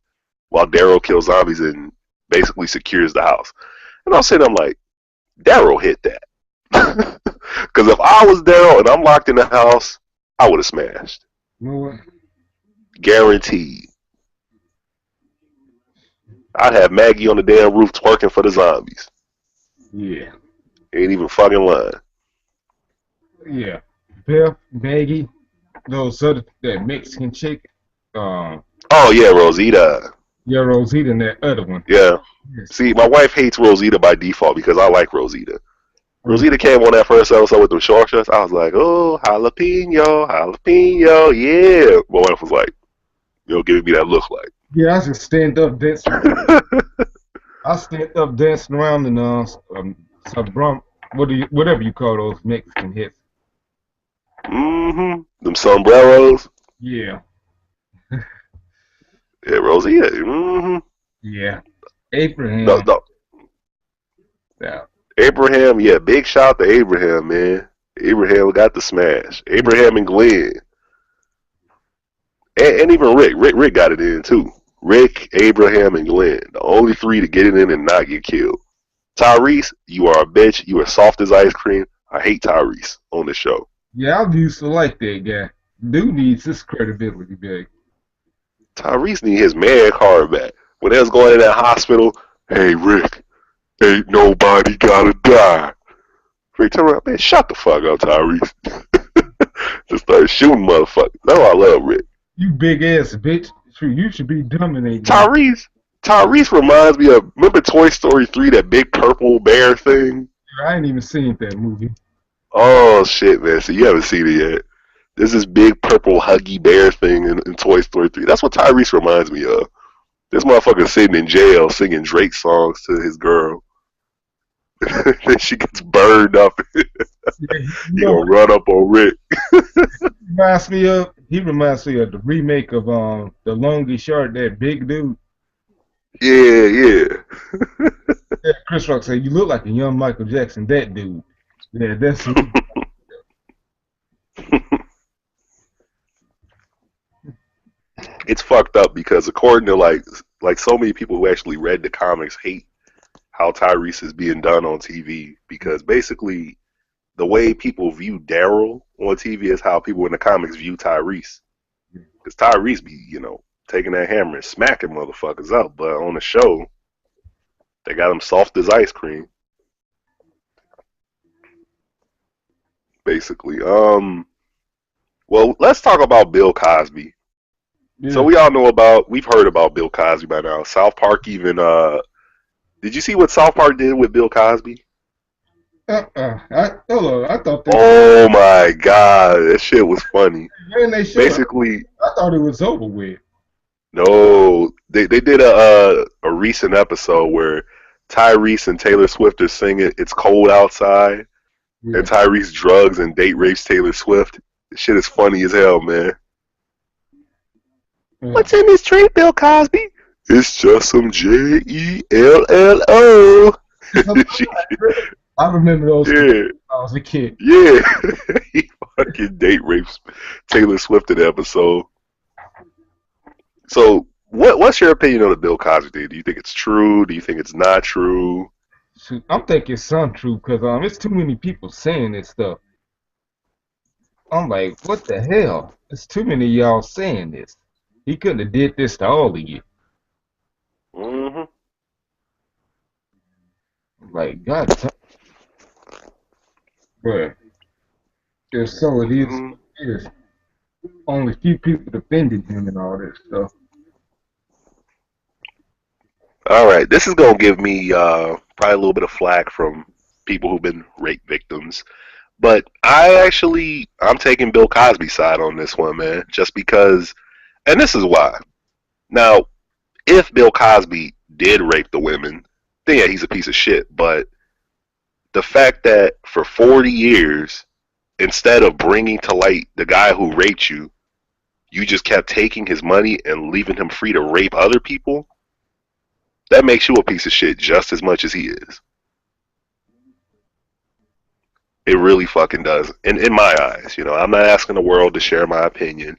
while Daryl kills zombies and basically secures the house. And I'm sitting, I'm like, Daryl hit that. Because if I was Daryl and I'm locked in the house, I would have smashed. You know what? Guaranteed. I'd have Maggie on the damn roof twerking for the zombies. Yeah. Ain't even fucking lying. Yeah. Beth, Maggie, that Mexican chick. Oh yeah, Rosita. Yeah, Rosita and that other one. Yeah. Yes. See, my wife hates Rosita by default because I like Rosita. Rosita came on that first episode with them short shorts. I was like, oh, jalapeno, jalapeno, yeah. My wife was like, giving me that look like. Yeah, I just stand up dancing. I stand up dancing around in whatever you call those Mexican hits. Them sombreros. Yeah. Yeah, Rosita. Yeah. Abraham. No. Yeah. Abraham, yeah, big shout to Abraham, man. Abraham got the smash. Abraham and Glenn. And even Rick. Rick got it in too. Rick, Abraham, and Glenn. The only three to get it in and not get killed. Tyrese, you are a bitch. You are soft as ice cream. I hate Tyrese on the show. Yeah, I used to like that guy. Dude needs his credibility back. Tyrese need his man card back. When they was going in that hospital, hey, Rick, ain't nobody gotta die. Rick turned around, man, shut the fuck up, Tyrese. Just started shooting motherfuckers. That's why I love Rick. You big ass bitch. You should be dominating. Tyrese reminds me of, remember Toy Story 3, that big purple bear thing? I ain't even seen that movie. Oh, shit, man. So you haven't seen it yet. There's this big purple huggy bear thing in Toy Story 3. That's what Tyrese reminds me of. This motherfucker sitting in jail singing Drake songs to his girl. Then she gets burned up. He gonna run up on Rick. He reminds me of the remake of The Longest Short, that big dude. Yeah. Chris Rock said, you look like a young Michael Jackson, that dude. Yeah, that's who. It's fucked up because according to like so many people who actually read the comics hate how Tyrese is being done on TV, because basically the way people view Daryl on TV is how people in the comics view Tyrese. Because Tyrese be, taking that hammer and smacking motherfuckers up, but on the show, they got him soft as ice cream. Basically. Well, let's talk about Bill Cosby. Yeah. So we've heard about Bill Cosby by now. South Park even, did you see what South Park did with Bill Cosby? I thought that. Oh my god, that shit was funny. Basically, I thought it was over with. No, they did a recent episode where Tyrese and Taylor Swift are singing "It's Cold Outside," and Tyrese drugs and date rapes Taylor Swift. This shit is funny as hell, man. What's in this drink, Bill Cosby? It's just some Jello. I remember those when I was a kid. Yeah. He fucking date rapes Taylor Swift in the episode. So, what's your opinion on the Bill Cosby thing? Do you think it's true? Do you think it's not true? I'm thinking it's untrue because it's too many people saying this stuff. I'm like, what the hell? There's too many of y'all saying this. He couldn't have did this to all of you. Mm-hmm. Like, God. But if so, it is. Mm-hmm. It is. Only few people defended him and all that stuff. All right, this is gonna give me probably a little bit of flack from people who've been rape victims, but I'm taking Bill Cosby's side on this one, man. Just because, and this is why. Now, if Bill Cosby did rape the women, then yeah, he's a piece of shit. But the fact that for 40 years, instead of bringing to light the guy who raped you, you just kept taking his money and leaving him free to rape other people, that makes you a piece of shit just as much as he is. It really fucking does. In my eyes, I'm not asking the world to share my opinion,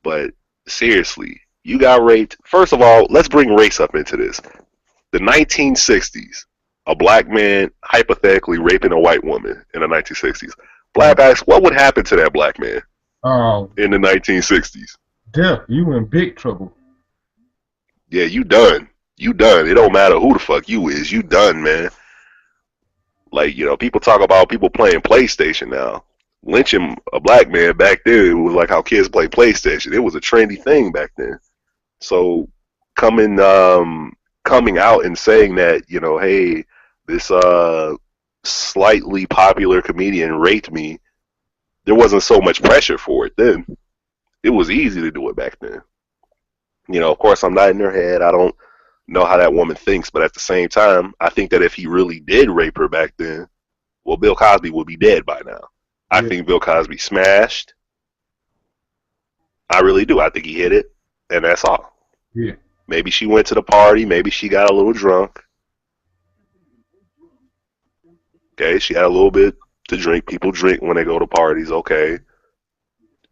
but seriously, you got raped. First of all, let's bring race up into this. The 1960s, a black man hypothetically raping a white woman in the 1960s. Black Ice, what would happen to that black man Oh, in the 1960s? Death, you in big trouble. Yeah, you done. You done. It don't matter who the fuck you is. You done, man. Like, people talk about people playing PlayStation now. Lynching a black man back then, it was like how kids play PlayStation. It was a trendy thing back then. So coming out and saying that, hey, this slightly popular comedian raped me, there wasn't so much pressure for it then. It was easy to do it back then. Of course, I'm not in her head. I don't know how that woman thinks, but at the same time, I think that if he really did rape her back then, well, Bill Cosby would be dead by now. I think Bill Cosby smashed. I really do. I think he hit it, and that's all. Yeah. Maybe she went to the party. Maybe she got a little drunk. Okay, she had a little bit to drink. People drink when they go to parties. Okay.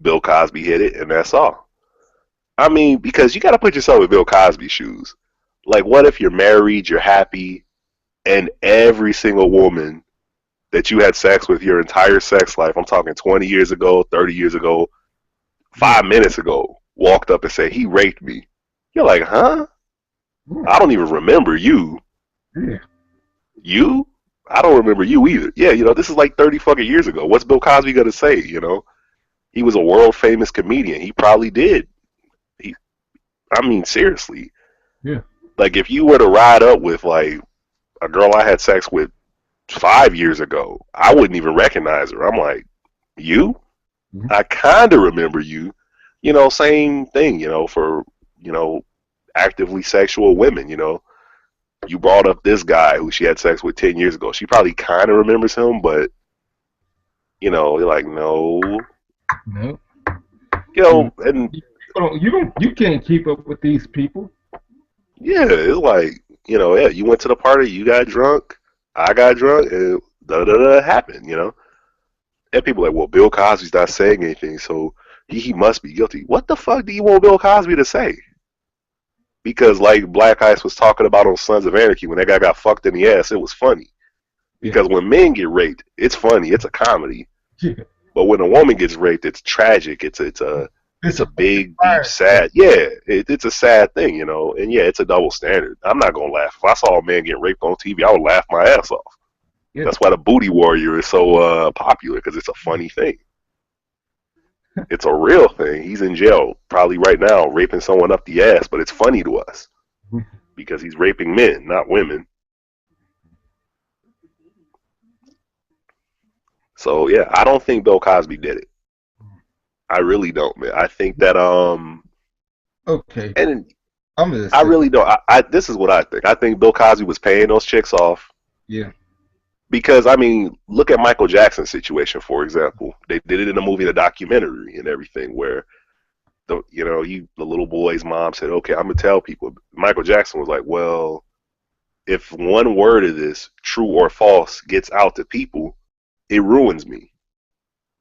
Bill Cosby hit it, and that's all. I mean, because you got to put yourself in Bill Cosby's shoes. Like, what if you're married, you're happy, and every single woman that you had sex with your entire sex life, I'm talking 20 years ago, 30 years ago, 5 minutes ago, walked up and said, he raped me. You're like, huh? I don't even remember you. Yeah. You? I don't remember you either. Yeah, this is like 30 fucking years ago. What's Bill Cosby going to say, He was a world famous comedian. He probably did. Seriously. Yeah. Like, if you were to ride up with, like, a girl I had sex with 5 years ago, I wouldn't even recognize her. I'm like, you? Mm-hmm. I kind of remember you. Same thing, for, actively sexual women, You brought up this guy who she had sex with 10 years ago. She probably kind of remembers him, but, you're like, no. No. And you can't keep up with these people. Yeah, it's like, you went to the party, you got drunk, I got drunk, and da-da-da happened, And people are like, well, Bill Cosby's not saying anything, so he must be guilty. What the fuck do you want Bill Cosby to say? Because like Black Ice was talking about on Sons of Anarchy, when that guy got fucked in the ass, it was funny. Because when men get raped, it's funny, it's a comedy. Yeah. But when a woman gets raped, it's tragic, it's a big, deep, sad. Yeah, it's a sad thing, And yeah, it's a double standard. I'm not gonna laugh. If I saw a man get raped on TV, I would laugh my ass off. Yeah. That's why the Booty Warrior is so popular, because it's a funny thing. It's a real thing. He's in jail probably right now, raping someone up the ass, but it's funny to us because he's raping men, not women. So yeah, I don't think Bill Cosby did it. I really don't, man. I think that okay. And I really don't. This is what I think. I think Bill Cosby was paying those chicks off. Yeah. Because look at Michael Jackson's situation, for example. They did it in a movie, the documentary, and everything, where the little boy's mom said, "Okay, I'm gonna tell people." Michael Jackson was like, "Well, if one word of this, true or false, gets out to people, it ruins me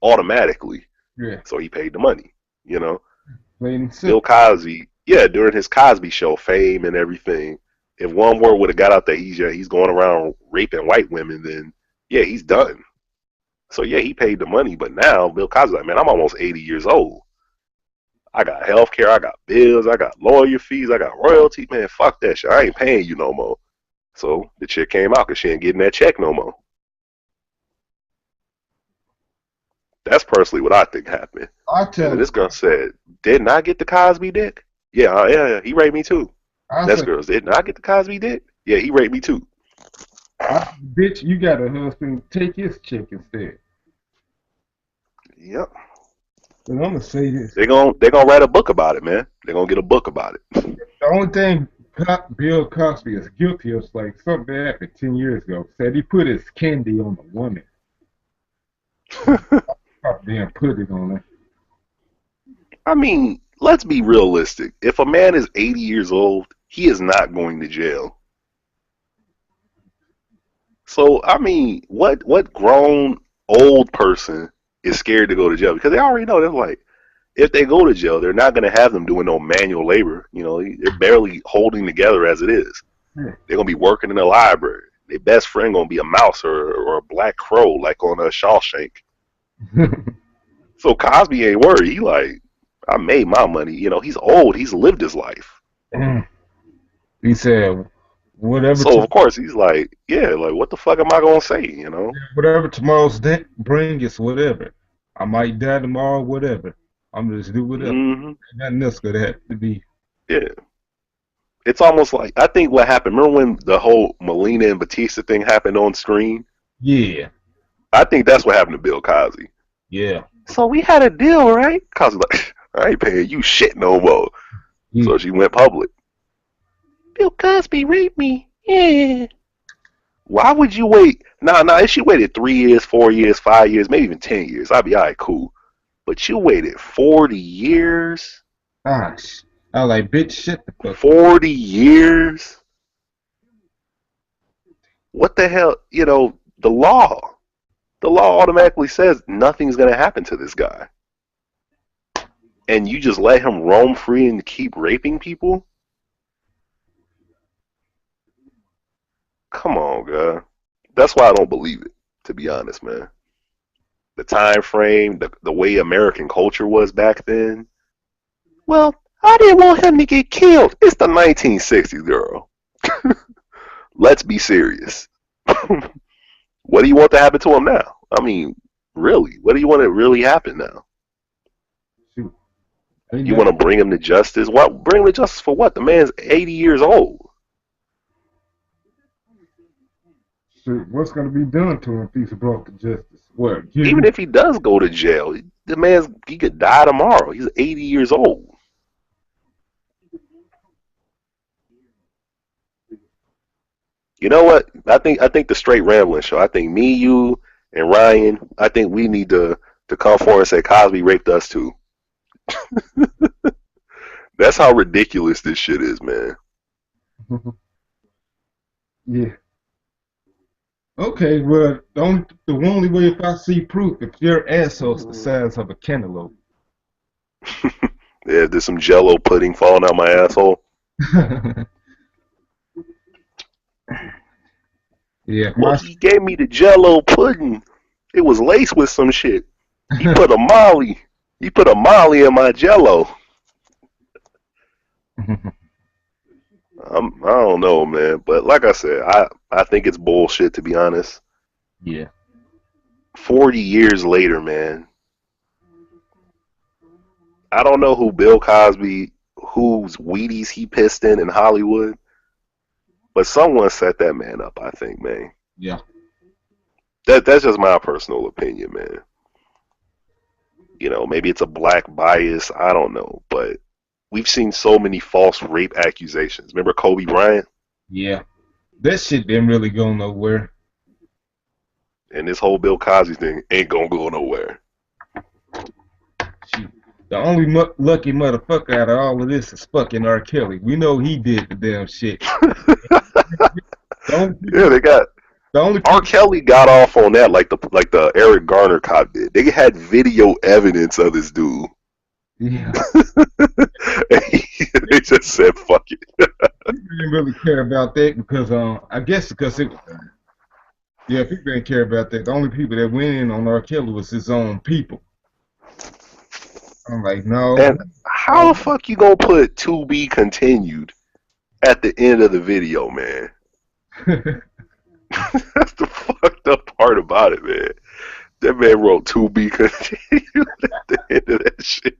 automatically." Yeah. So he paid the money, Bill Cosby, during his Cosby Show fame and everything, if one word would have got out that he's going around raping white women, then yeah, he's done. So yeah, he paid the money, but now Bill Cosby's like, man, I'm almost 80 years old. I got health care, I got bills, I got lawyer fees, I got royalty, man, fuck that shit. I ain't paying you no more. So the chick came out because she ain't getting that check no more. That's personally what I think happened. This girl said, didn't I get the Cosby dick? Yeah, he raped me too. This girl, didn't I get the Cosby dick? Yeah, he raped me too. Bitch, you got a husband, take his chick instead. Yep. And I'm gonna say this. They're gonna write a book about it, man. They're gonna get a book about it. The only thing Bill Cosby is guilty of is like something that happened 10 years ago. Said he put his candy on a woman. Damn, put it on her. I mean, let's be realistic. If a man is 80 years old, he is not going to jail. So, I mean, what grown old person is scared to go to jail? Because they already know, they're like, if they go to jail, they're not going to have them doing no manual labor. They're barely holding together as it is. They're gonna be working in the library. Their best friend gonna be a mouse or a black crow, like on a Shawshank. So Cosby ain't worried. He like, I made my money. You know, he's old. He's lived his life. He said, whatever. So of course he's like, yeah, like what the fuck am I gonna say? You know, whatever tomorrow's day bring is whatever. I might die tomorrow, whatever. I'm just do whatever. Nothing else could have to be. Yeah. It's almost like, I think what happened, remember when the whole Melina and Batista thing happened on screen? Yeah. I think that's what happened to Bill Cosby. Yeah. So we had a deal, right? Cosby like, I ain't paying you shit no more. Yeah. So she went public. Bill Cosby raped me. Yeah. Why would you wait? Nah, if she waited 3 years, 4 years, 5 years, maybe even 10 years, I'd be all right, cool. But you waited 40 years? Gosh. I like, bitch, shit the fuck. 40 years? What the hell? You know, the law automatically says nothing's going to happen to this guy. And you just let him roam free and keep raping people? Come on, God. That's why I don't believe it, to be honest, man. The time frame, the way American culture was back then. Well, I didn't want him to get killed. It's the 1960s, girl. Let's be serious. What do you want to happen to him now? I mean, really, what do you want to really happen now? You want to bring him to justice? What? Bring him to justice for what? The man's 80 years old. What's going to be done to him if he's brought to justice? What? Even if he does go to jail, he could die tomorrow. He's 80 years old. You know what? I think the Straight Rambling Show. I think me, you, and Ryan. I think we need to come forward and say Cosby raped us too. That's how ridiculous this shit is, man. Yeah. Okay, well, the only way if I see proof, if your asshole's the size of a cantaloupe. Yeah, there's some Jello pudding falling out my asshole. Yeah. Well, he gave me the Jello pudding. It was laced with some shit. He put a Molly. He put a Molly in my Jello. I don't know, man. But like I said, I think it's bullshit, to be honest. Yeah. 40 years later, man. I don't know who Bill Cosby, whose Wheaties he pissed in Hollywood. But someone set that man up, I think, man. Yeah. That's just my personal opinion, man. You know, maybe it's a black bias. I don't know. But we've seen so many false rape accusations. Remember Kobe Bryant? Yeah. That shit didn't really go nowhere. And this whole Bill Cosby thing ain't gonna go nowhere. Shoot. The only lucky motherfucker out of all of this is fucking R. Kelly. We know he did the damn shit. Yeah, they got. R. Kelly got off on that like the Eric Garner cop did. They had video evidence of this dude. Yeah. They just said fuck it. He didn't really care about that because I guess because it. Yeah, people didn't care about that. The only people that went in on R. Kelly was his own people. I'm like, no. And how the fuck you gonna put "to be continued" at the end of the video, man? That's the fucked up part about it, man. That man wrote "to be continued" at the end of that shit.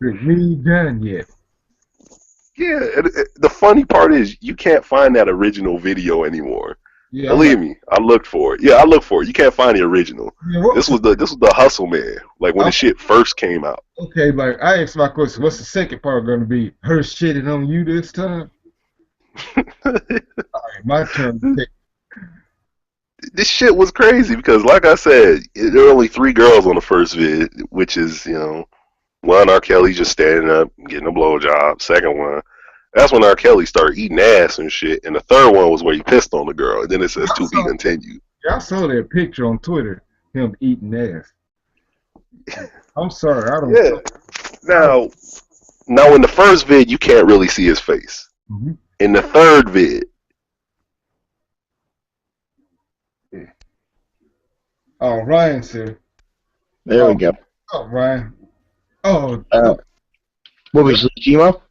We ain't done yet. Yeah, and the funny part is you can't find that original video anymore. Yeah, believe me, I looked for it. Yeah, I looked for it. You can't find the original. Yeah, this was the Hustle Man, like when the shit first came out. Okay, like I asked my question, what's the second part going to be? Her shitting on you this time? All right, my turn to pick. This shit was crazy because, like I said, there were only 3 girls on the first vid, which is, you know, one, R. Kelly just standing up, getting a blowjob. Second one, that's when R. Kelly started eating ass and shit. And the third one was where he pissed on the girl. And then it says "to be continued." Yeah, I saw that picture on Twitter, him eating ass. I'm sorry, I don't know. Now in the first vid, you can't really see his face. Mm-hmm. in the third vid. Yeah. Oh, Ryan said. There we Oh, go. oh, Ryan. Oh, What was Gmo?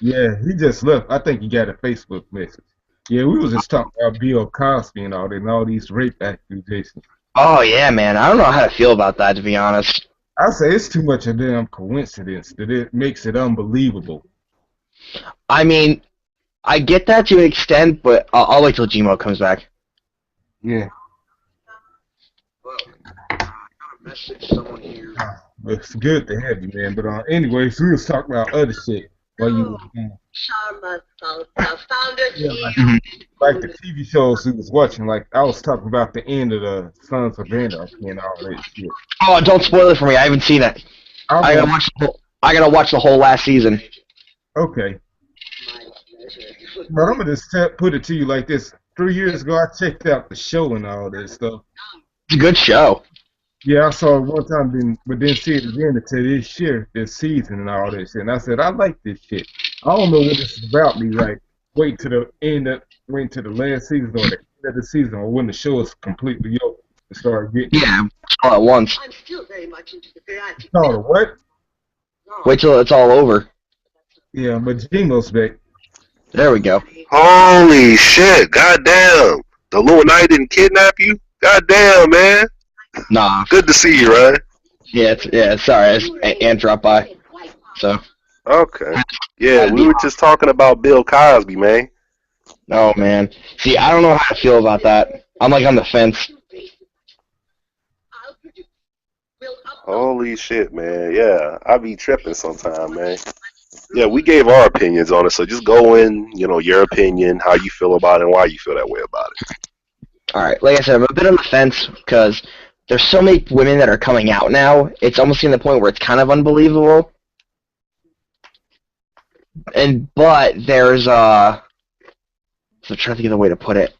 yeah, he just left. I think he got a Facebook message. Yeah, we was just talking about Bill Cosby and all that, and all these rape accusations. Oh yeah, man. I don't know how to feel about that, to be honest. I say it's too much of a damn coincidence that it makes it unbelievable. I mean, I get that to an extent, but I'll wait till Gmo comes back. Yeah. It's good to have you, man. But anyways, we was talking about other shit while you was yeah, like the TV shows we was watching. Like I was talking about the end of the Sons of Anarchy and all that shit. Oh, don't spoil it for me. I haven't seen it. I gotta watch the whole last season. Okay. But I'm gonna just put it to you like this: 3 years ago, I checked out the show and all that stuff. It's a good show. Yeah, I saw it one time, but didn't see it again until this season and all that shit. And I said, I like this shit. I don't know what this is about me. Like, wait to the last season or the end of the season, or when the show is completely over to start getting. Yeah, all at once. I'm still very much into the variety. No, what? Wait till it's all over. Yeah, but Jingo's back. There we go. Holy shit! Goddamn, the Illuminati didn't kidnap you? Goddamn, man. Nah. Good to see you, Ryan. Yeah. Sorry, Ant dropped by. So. Okay. Yeah, we were just talking about Bill Cosby, man. Oh man. See, I don't know how to feel about that. I'm like on the fence. Holy shit, man. Yeah, I be tripping sometime, man. Yeah, we gave our opinions on it, so just go in, your opinion, how you feel about it, and why you feel that way about it. All right, like I said, I'm a bit on the fence because there's so many women that are coming out now. It's almost getting to the point where it's kind of unbelievable. But there's so I'm trying to think of the way to put it.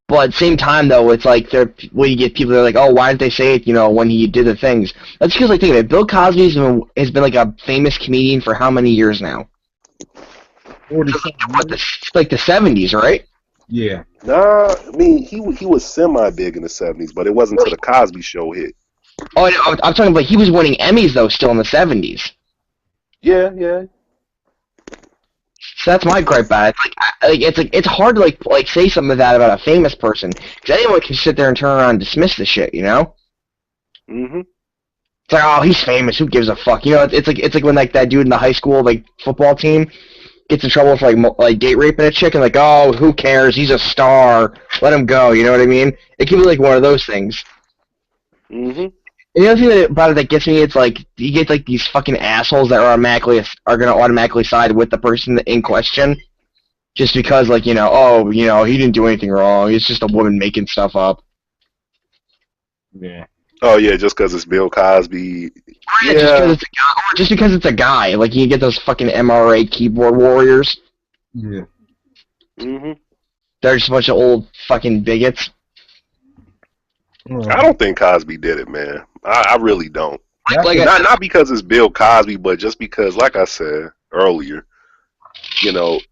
But at the same time, though, it's like when you get people that are like, oh, why didn't they say it, when he did the things? That's because, like, think of it. Bill Cosby has been like a famous comedian for how many years now? Like the 70s, right? Yeah. Nah, I mean, he was semi-big in the 70s, but it wasn't until the Cosby Show hit. Oh, I'm talking about he was winning Emmys, though, still in the 70s. Yeah. So that's my gripe about it. It's hard to like say something like that about a famous person because anyone can sit there and turn around and dismiss the shit, Mhm. It's like, oh, he's famous. Who gives a fuck? It's like when that dude in the high school football team gets in trouble for like date raping a chick and like, oh, who cares? He's a star. Let him go. You know what I mean? It can be like one of those things. Mhm. And the other thing about it that gets me, it's like you get like these fucking assholes that are gonna automatically side with the person in question, just because he didn't do anything wrong. It's just a woman making stuff up. Yeah. Oh yeah, just because it's Bill Cosby. Yeah. Just because it's a guy. Like you get those fucking MRA keyboard warriors. Yeah. Mhm. They're just a bunch of old fucking bigots. I don't think Cosby did it, man. I really don't. Not because it's Bill Cosby, but just because, like I said earlier,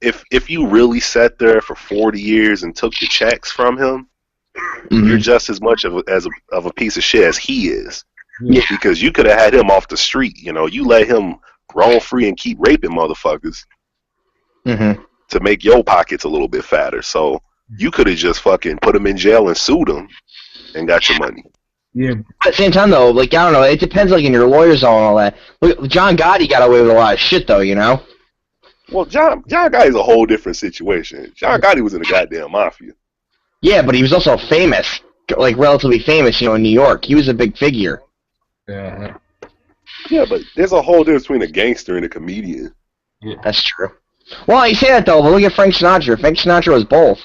if you really sat there for 40 years and took the checks from him, you're just as much of a piece of shit as he is. Yeah. Because you could have had him off the street. You let him roam free and keep raping motherfuckers to make your pockets a little bit fatter. So you could have just fucking put him in jail and sued him and got your money. Yeah. At the same time, though, I don't know. It depends, in your lawyers and all that. Look, John Gotti got away with a lot of shit, though. Well, John Gotti's a whole different situation. John Gotti was in the goddamn mafia. Yeah, but he was also famous, relatively famous, in New York. He was a big figure. Yeah. Yeah, but there's a whole difference between a gangster and a comedian. Yeah. That's true. Well, you say that, though, but look at Frank Sinatra. Frank Sinatra was both.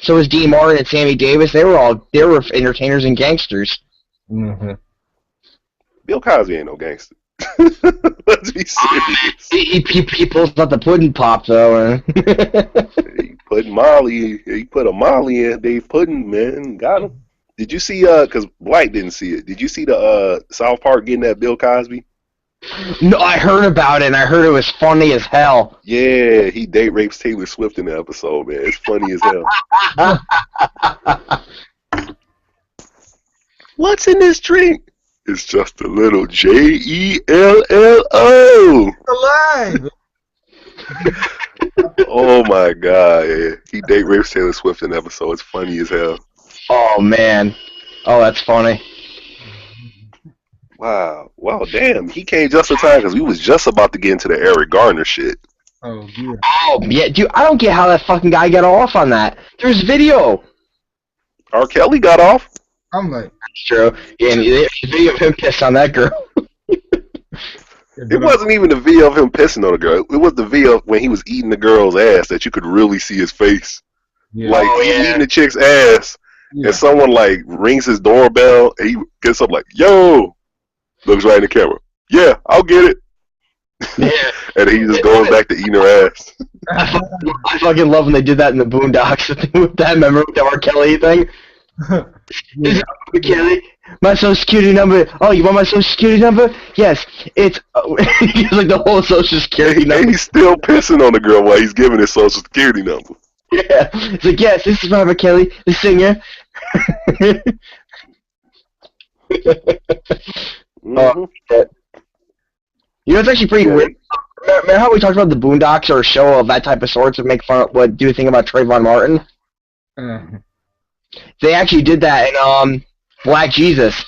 So was Dean Martin and Sammy Davis. They were entertainers and gangsters. Mm-hmm. Bill Cosby ain't no gangster. Let's be serious. He pulls out the pudding pop, though. He put a Molly in Dave Pudding, man. Got him. Did you see, because Blight didn't see it, did you see the South Park getting at Bill Cosby? No, I heard about it, and I heard it was funny as hell. Yeah, he date rapes Taylor Swift in the episode, man. It's funny as hell. What's in this drink? It's just a little JELLO. Alive. Oh my god, yeah. He date rapes Taylor Swift in the episode. It's funny as hell. Oh, man. Oh, that's funny. Wow. Wow, damn. He came just in time because we was just about to get into the Eric Garner shit. Oh yeah. Oh, yeah, dude, I don't get how that fucking guy got off on that. There's video. R. Kelly got off. I'm like, That's true. Yeah, and there's a video of him pissed on that girl. It wasn't even the video of him pissing on the girl. It was the video of when he was eating the girl's ass that you could really see his face. yeah. Like, Oh, he's yeah. eating the chick's ass, yeah. and someone, like, rings his doorbell, and he gets up like, yo! Looks right in the camera. Yeah, I'll get it. Yeah. And he just goes back to eating her ass. I fucking love when they did that in the Boondocks with that. Remember with the R. Kelly thing? Yeah. R. Kelly, my social security number. Oh, you want my social security number? Yes, it's it's like the whole social security And number. he's still pissing on the girl while he's giving his social security number. Yeah, it's like yes, this is Robert Kelly, the singer. Mhm. You know, it's actually pretty Yeah. weird. Remember how we talked about the Boondocks or a show of that type of sorts and make fun of what do you think about Trayvon Martin? They actually did that in Black Jesus.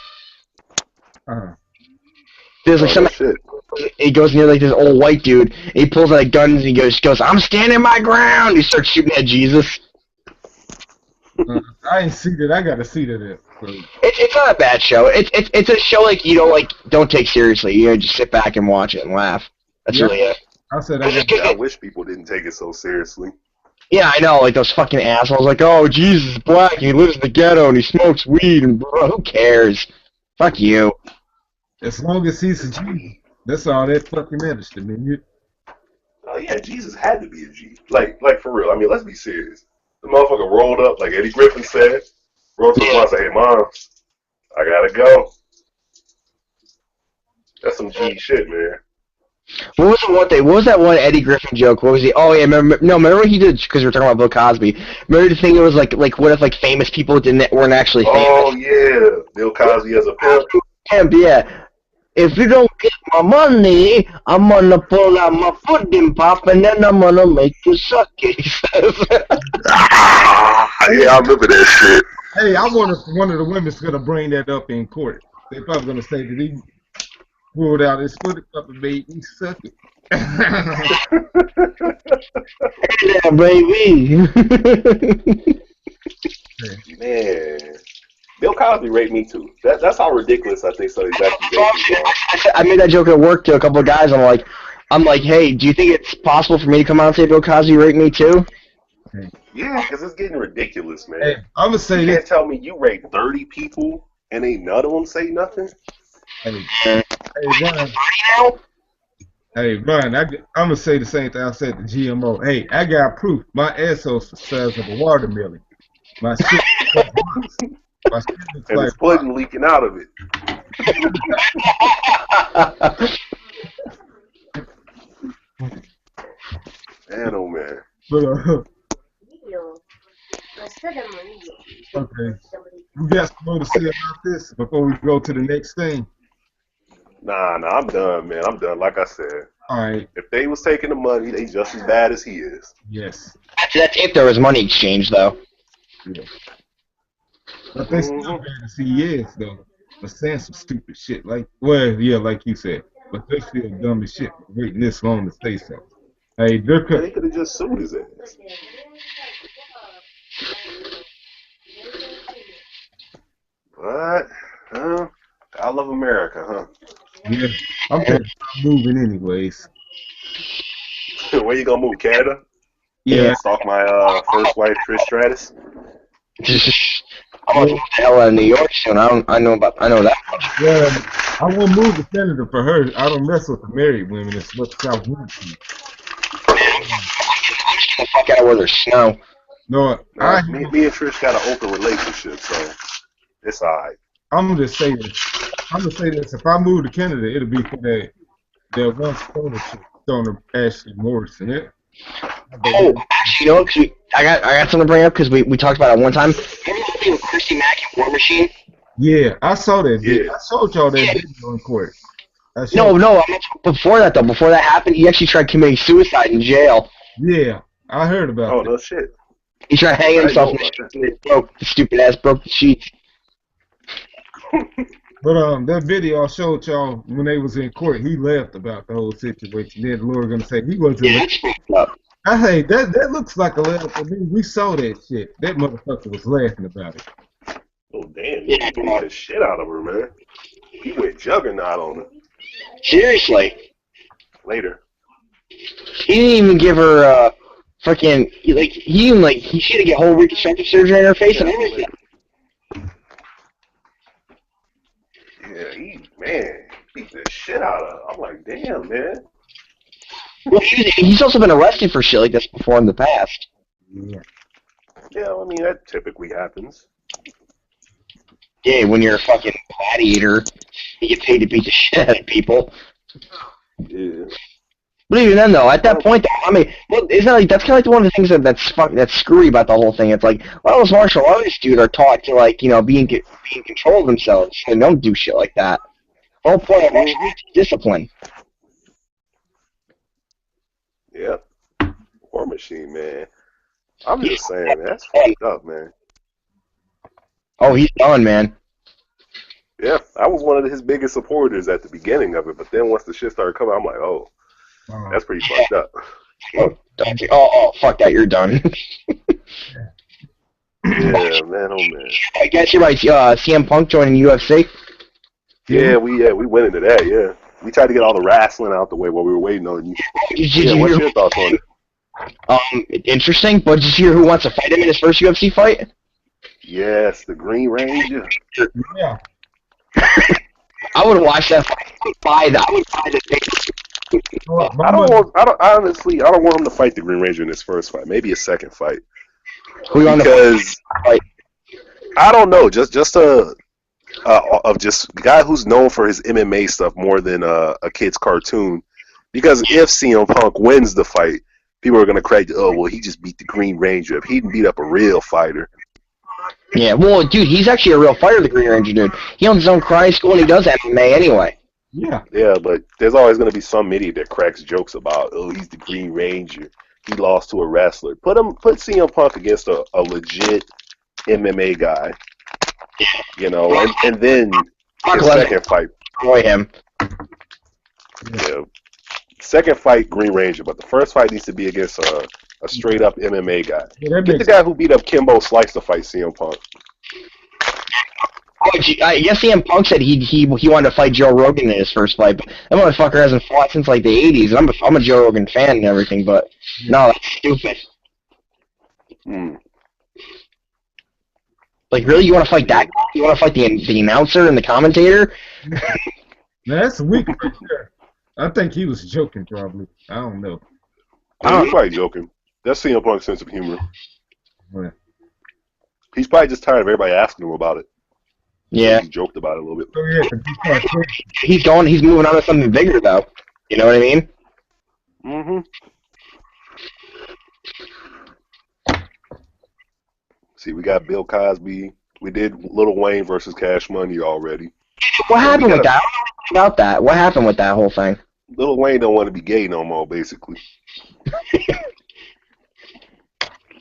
There's like Oh, some shit. he goes near like this old white dude and he pulls out guns and he goes, I'm standing my ground. He starts shooting at Jesus. I ain't see that. I gotta see that. It's not a bad show. It's a show like you don't take seriously. You know, just sit back and watch it and laugh. That's Yeah. really it. I said It's I just got. I good. wish people didn't take it so seriously. Yeah, I know, like those fucking assholes like, oh, Jesus is black and he lives in the ghetto and he smokes weed and bro, who cares? Fuck you. As long as he's a G, that's all that fucking matters to me. Oh yeah, Jesus had to be a G. Like for real. I mean, let's be serious. The motherfucker rolled up, like Eddie Griffin said, rolled to his mom and said, hey mom, I gotta go. That's some G shit, man. What was the one thing? What was that one Eddie Griffin joke? What was he? Oh yeah, remember what he did? Because we were talking about Bill Cosby. Remember the thing? It was like what if like famous people weren't actually famous? Oh yeah, Bill Cosby as a pimp. Pimp, yeah. If you don't get my money, I'm gonna pull out my pudding pop and then I'm gonna make you suck it. He says. Yeah, I remember that shit. Hey, I wonder if one of the women's gonna bring that up in court. They're probably gonna say that he pulled out his foot up and made me suck it. Yeah, baby. Man, Bill Cosby raped me too. That's how ridiculous I think some of these accusations are. I made that joke at work to a couple of guys. I'm like, hey, do you think it's possible for me to come out and say Bill Cosby raped me too? Yeah, because it's getting ridiculous, man. Hey, I'm gonna say You this. can't tell me you raped 30 people and ain't none of them say nothing? Hey, Ron. Now? Hey, Ron. I'm gonna say the same thing I said to GMO. Hey, I got proof. My asshole's the size of a watermelon. My shit. My shit looks And like it's pudding leaking out of it. Man, oh man. But, Video. okay. We got some more to say about this before we go to the next thing. Nah, I'm done, man. I'm done. Like I said, All right. if they was taking the money, they just as bad as he is. Yes. That's if there was money exchange, though. Yeah. But they still bad as he is, though. But saying some stupid shit like, well, yeah, like you said. But they're still dumb as shit for waiting this long to say something. Hey, they're Yeah, they could have just sued his ass. But, I love America, huh? yeah. I'm thinking about moving anyways. Where you gonna move, Canada? Yeah. Stalk my first wife, Trish Stratus. I'm gonna move the hell out of New York soon. I know that much. Well, I won't move to Canada for her. I don't mess with the married women. It's what South wants to. I'm just gonna fuck out where there's snow. No, Me and Trish got an open relationship, so it's alright. I'm gonna say this. If I move to Canada, it'll be for that that one stoner chick, Stoner Ashley Morrison. Oh, actually, you know, 'cause I got something to bring up because we talked about it one time. Remember the thing with Christy Mack and War Machine? Yeah, I saw that video. Yeah. I showed y'all that Yeah. video in court. No, I meant before that though. Before that happened, he actually tried committing suicide in jail. Yeah, I heard about Oh that. no shit. He tried hanging I himself know and about it broke. The stupid ass broke the sheets. But that video I showed y'all when they was in court, he laughed about the whole situation. Then the lawyer gonna say he wasn't. Yeah, that's fucked up. I hey, that looks like a laugh to me. We saw that shit. That motherfucker was laughing about it. Oh damn, you beat the shit out of her, man. He went juggernaut on her. Seriously, Later. he didn't even give her fucking he should have get whole reconstructive surgery in her face and everything. Yeah, he beat the shit out of her. I'm like, damn, man. Well, he's also been arrested for shit like this before in the past. Yeah. Yeah, I mean that typically happens. Yeah, when you're a fucking gladiator, you get paid to beat the shit out of people. Yeah. But even then, though, at that point, I mean, well, isn't that like that's kind of like one of the things that's screwy about the whole thing. It's like, well, those martial artists, dude, are taught to like, you know, be in control of themselves and don't do shit like that. The whole point of martial arts is discipline. Yeah. War Machine, man. I'm just saying, that's fucked up, man. Oh, he's done, man. Yeah, I was one of his biggest supporters at the beginning of it, but then once the shit started coming, I'm like, oh, that's pretty fucked up. Oh, fuck that, you're done. Yeah, man, oh man. I guess you're right. CM Punk joining UFC. Yeah, we went into that. Yeah, we tried to get all the wrestling out the way while we were waiting on you. Did Yeah, you what's hear? your thoughts on it? Interesting. But did you hear who wants to fight him in his first UFC fight? Yes, the Green Ranger. Yeah. I would watch that fight. I would buy the thing. Honestly, I don't want him to fight the Green Ranger in his first fight. Maybe a second fight. Who you want to Because fight? I don't know, just a guy who's known for his MMA stuff more than a kid's cartoon. Because if CM Punk wins the fight, people are gonna crack. Oh well, he just beat the Green Ranger. If he didn't beat up a real fighter. Yeah, well, dude, he's actually a real fighter, the Green Ranger, dude. He owns his own karate school and he does MMA anyway. Yeah. Yeah, but there's always gonna be some idiot that cracks jokes about, oh, he's the Green Ranger. He lost to a wrestler. Put CM Punk against a legit MMA guy. You know, and then his second fight. Destroy him. Yeah. Second fight, Green Ranger, but the first fight needs to be against a straight up MMA guy. Yeah, Get the guy who beat up Kimbo Slice to fight CM Punk. I guess CM Punk said he wanted to fight Joe Rogan in his first fight, but that motherfucker hasn't fought since like the 80s, and I'm a Joe Rogan fan and everything, but no, that's stupid. Like, really, you want to fight that guy? You want to fight the announcer and the commentator? That's weak right there. I think he was joking, probably. I don't know. He's probably joking. That's CM Punk's sense of humor. Right. He's probably just tired of everybody asking him about it. Yeah. He joked about it a little bit. Oh, yeah, 'cause He's moving on to something bigger, though. You know what I mean? Mm-hmm. See, we got Bill Cosby. We did Lil Wayne versus Cash Money already. What happened with that? I don't know about that. What happened with that whole thing? Lil Wayne don't want to be gay no more, basically.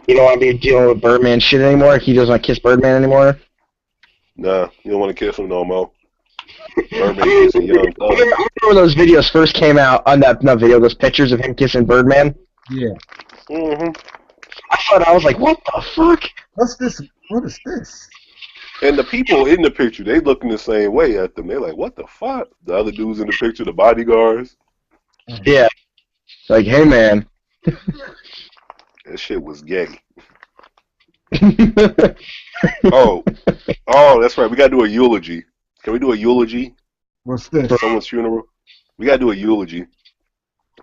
You don't want to be dealing with Birdman shit anymore? He doesn't want to kiss Birdman anymore? Nah, you don't want to kiss him no more. Birdman kissing Young Thug. I remember when those videos first came out on that video, those pictures of him kissing Birdman. Yeah. Mm-hmm. I was like, what the fuck? What's this? What is this? And the people in the picture, they looking the same way at them. They're like, what the fuck? The other dudes in the picture, the bodyguards. Yeah. Like, hey, man. That shit was gay. Oh, that's right. We gotta do a eulogy. Can we do a eulogy? What's this? For someone's funeral? We gotta do a eulogy.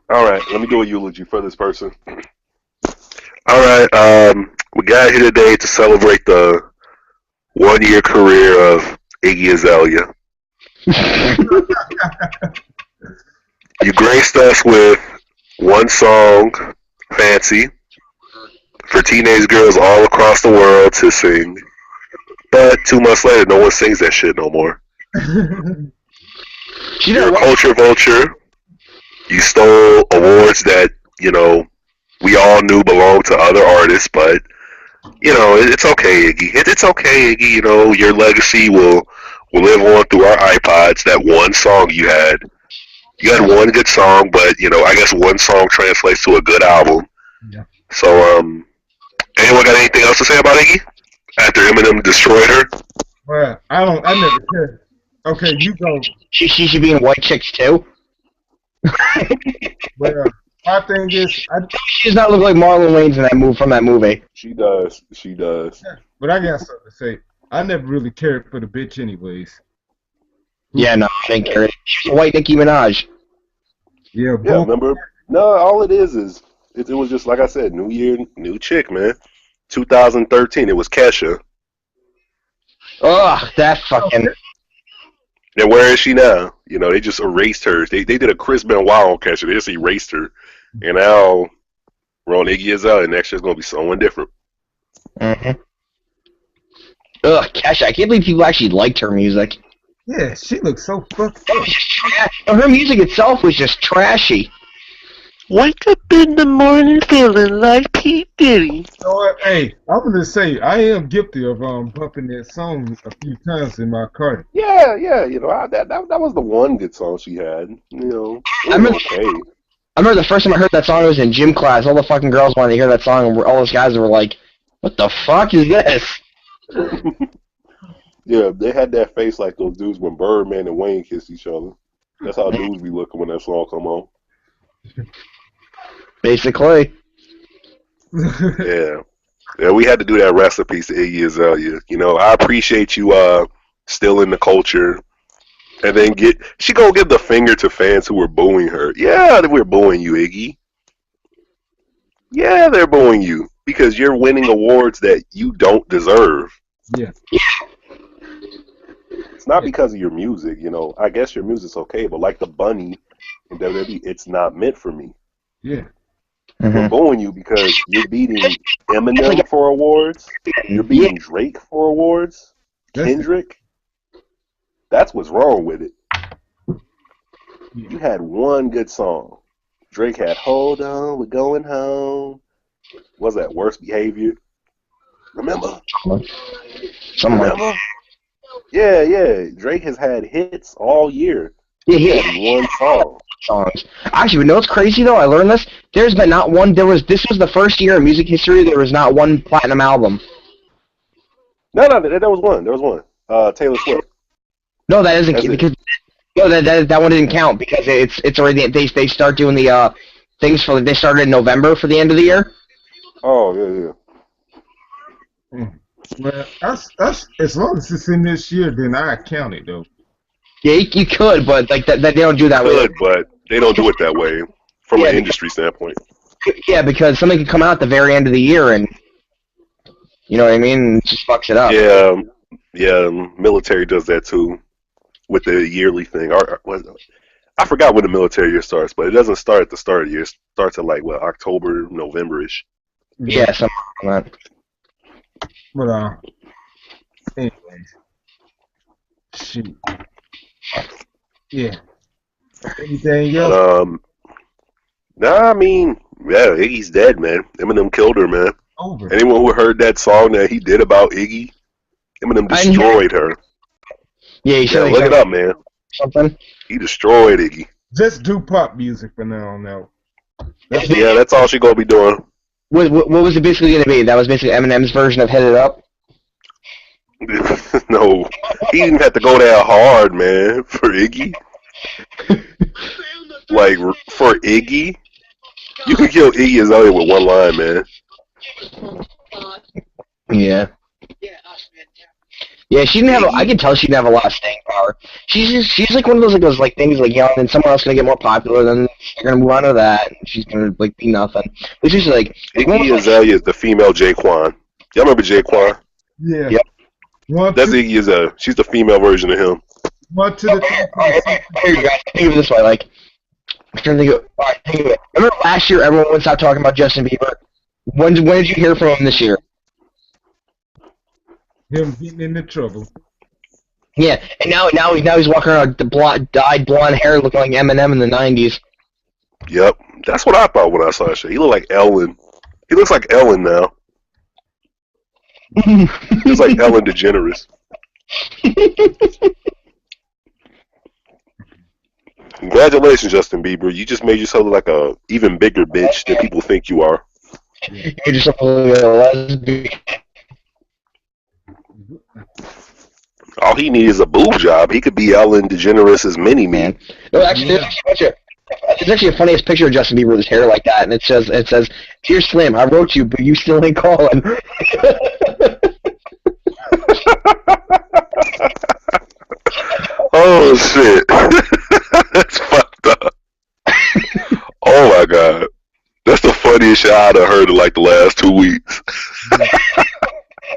All right, let me do a eulogy for this person. All right, we got here today to celebrate the 1-year career of Iggy Azalea. You graced us with one song, Fancy, for teenage girls all across the world to sing. But 2 months later, no one sings that shit no more. You're a culture vulture. You stole awards that, we all knew belonged to other artists, but, it's okay, Iggy. It's okay, Iggy. Your legacy will live on through our iPods. That one song you had one good song, but, I guess one song translates to a good album. Yeah. So, anyone got anything else to say about Iggy after Eminem destroyed her? Well, I never cared. Okay, you go. She should be in White Chicks too. Well, my thing is, she does not look like Marlon Wayans in that movie. She does. But I got something to say. I never really cared for the bitch, anyways. Yeah, no, I didn't care. She was a white Nicki Minaj. Yeah, remember? No, all it is it was just like I said, new year, new chick, man. 2013, it was Kesha. Ugh, that fucking. And where is she now? They just erased her. They did a Chris Benoit on Kesha. They just erased her. And now we're on Iggy Azalea, and next year's going to be someone different. Mm-hmm. Ugh, Kesha. I can't believe people actually liked her music. Yeah, she looks so fucked up. Her music itself was just trashy. Wake up in the morning feeling like P. Diddy. You know what? Hey, I'm going to say, I am guilty of bumping that song a few times in my car. Yeah, that was the one good song she had. I remember the first time I heard that song, it was in gym class. All the fucking girls wanted to hear that song, and all those guys were like, what the fuck is this? Yeah, they had that face like those dudes when Birdman and Wayne kissed each other. That's how dudes be looking when that song come on. Basically. Yeah, we had to do that rest in peace to Iggy Azalea. I appreciate you still in the culture, and then she gonna give the finger to fans who were booing her. Yeah, we're booing you, Iggy. Yeah, they're booing you because you're winning awards that you don't deserve. Yeah. It's not because of your music, I guess your music's okay, but like the bunny in WWE, it's not meant for me. Yeah. Mm-hmm. We're booing you because you're beating Eminem for awards. You're beating Drake for awards. Kendrick. That's what's wrong with it. You had one good song. Drake had Hold On, We're Going Home. What was that? Worst Behavior. Remember? Remember? Yeah. Drake has had hits all year. Yeah, he had one song. Songs. Actually, you know what's crazy though? I learned this. There's been not one. This was the first year in music history there was not one platinum album. No, there was one. There was one. Taylor Swift. No, that isn't because that one didn't count because it's already they start doing the things for they started in November for the end of the year. Oh yeah. Well, that's as long as it's in this year, then I count it though. Yeah, you could, but like that they don't do that way. But they don't do it that way from an industry standpoint. Yeah, because something could come out at the very end of the year, and you know what I mean, it just fucks it up. Yeah, military does that too with the yearly thing. I forgot when the military year starts, but it doesn't start at the start of the year. It starts at October, November-ish. Yeah, something like that. But anyways, shoot. Yeah. Anything else? Nah, I mean, yeah, Iggy's dead, man. Eminem killed her, man. Over. Anyone who heard that song that he did about Iggy, Eminem destroyed her. Yeah, look it up, man. Something. He destroyed Iggy. Just do pop music for now on out. That's all she gonna be doing. What was it basically gonna be? That was basically Eminem's version of "Hit It Up." No, he didn't have to go that hard, man, for Iggy. For Iggy, you can kill Iggy Azalea with one line, man. Yeah. Yeah, she didn't have. I could tell she didn't have a lot of staying power. She's like one of those things like and then someone else gonna get more popular, then they're gonna move on to that, and she's gonna be nothing. But she's Iggy Azalea is the female Jaquan. Y'all remember Jaquan? Yeah. Yep. That's Iggy Azalea. She's the female version of him. One to the Here you go. Think of it this way, I'm trying to think of, all right, think of it. Remember last year everyone would stop talking about Justin Bieber? When did you hear from him this year? Him getting into trouble. Yeah, and now he's walking around with the dyed blonde hair looking like Eminem in the 90s. Yep, that's what I thought when I saw that shit. He looked like Ellen. He looks like Ellen now. He's like Ellen DeGeneres. Congratulations, Justin Bieber. You just made yourself look like a even bigger bitch than people think you are. You're just a lesbian. All he needs is a boob job. He could be Ellen DeGeneres' mini-me. No, actually, there's actually a funniest picture of Justin Bieber with his hair like that, and it says, "Dear Slim, I wrote you, but you still ain't calling." Oh shit, that's fucked up. Oh my god, that's the funniest shit I've heard in like the last 2 weeks.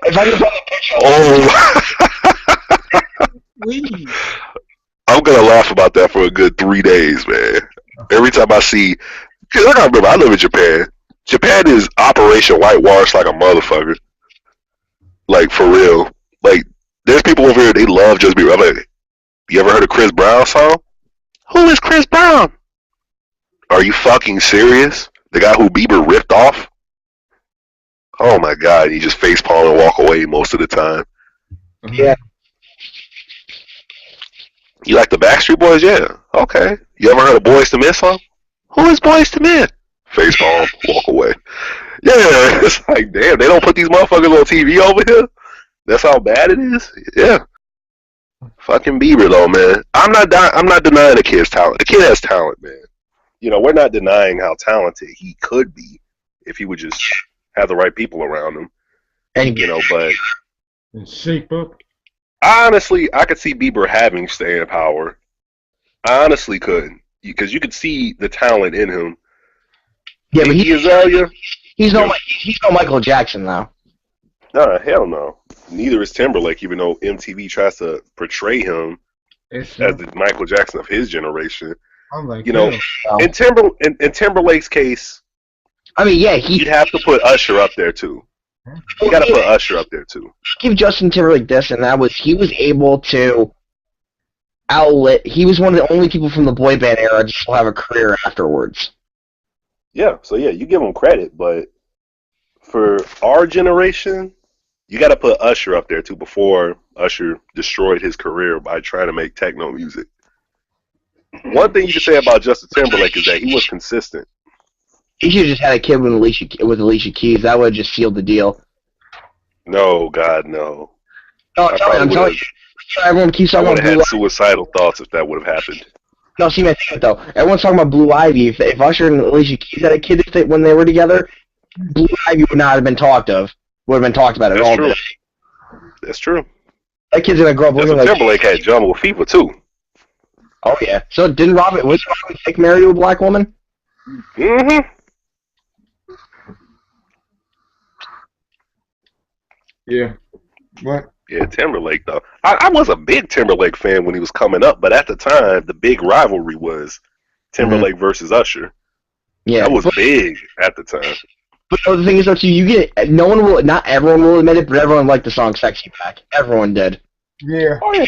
If I can find a picture. I'm gonna laugh about that for a good 3 days, man. Every time I see, cause I gotta remember, I live in Japan. Japan is Operation Whitewash like a motherfucker. Like for real. Like there's people over here they love Justin Bieber. I'm like, you ever heard of Chris Brown's song? Who is Chris Brown? Are you fucking serious? The guy who Bieber ripped off? Oh my god, he just facepalm and walk away most of the time. Yeah. You like the Backstreet Boys? Yeah. Okay. You ever heard of Boyz II Men song? Who is Boyz II Men? Facepalm, walk away. Yeah, it's like, damn, they don't put these motherfuckers on TV over here? That's how bad it is? Yeah. Fucking Bieber, though, man. I'm not denying the kid's talent. The kid has talent, man. You know, we're not denying how talented he could be if he would just have the right people around him. And you know, but And shape up. honestly, I could see Bieber having staying power. I honestly could, because you could see the talent in him. yeah, but Iggy Azalea? he's no Michael Jackson though. Nah, hell no. Neither is Timberlake, even though MTV tries to portray him It's as the Michael Jackson of his generation. I'm like, You know, damn. in Timberlake's case, I mean, yeah, you'd have to put Usher up there too. You gotta put Usher up there too. give Justin Timberlake this, and that was he was able to outlet. He was one of the only people from the boy band era to still have a career afterwards. Yeah, so yeah, you give him credit, but for our generation, you gotta put Usher up there too before Usher destroyed his career by trying to make techno music. One thing you can say about Justin Timberlake is that he was consistent. He should have just had a kid with Alicia Keys. That would have just sealed the deal. No, God, no. No, I I'm probably telling you. Everyone keeps I talking would about have Blue had suicidal thoughts if that would have happened. No, see, man, though. Everyone's talking about Blue Ivy. If Usher and Alicia Keys had a kid when they were together, Blue Ivy would not have been talked of. Would have been talked about at That's all. true. Today. That's true. That kid's gonna grow up looking Justin like. Timberlake had jungle fever too. Oh yeah. So was Robin Thicke married to a black woman? Mm-hmm. Yeah. What? Yeah, Timberlake though. I was a big Timberlake fan when he was coming up, but at the time the big rivalry was Timberlake versus Usher. Yeah. That was big at the time. But the thing is, though, too, you get not everyone will admit it, but everyone liked the song "Sexy Back." Everyone did. Yeah. Oh yeah.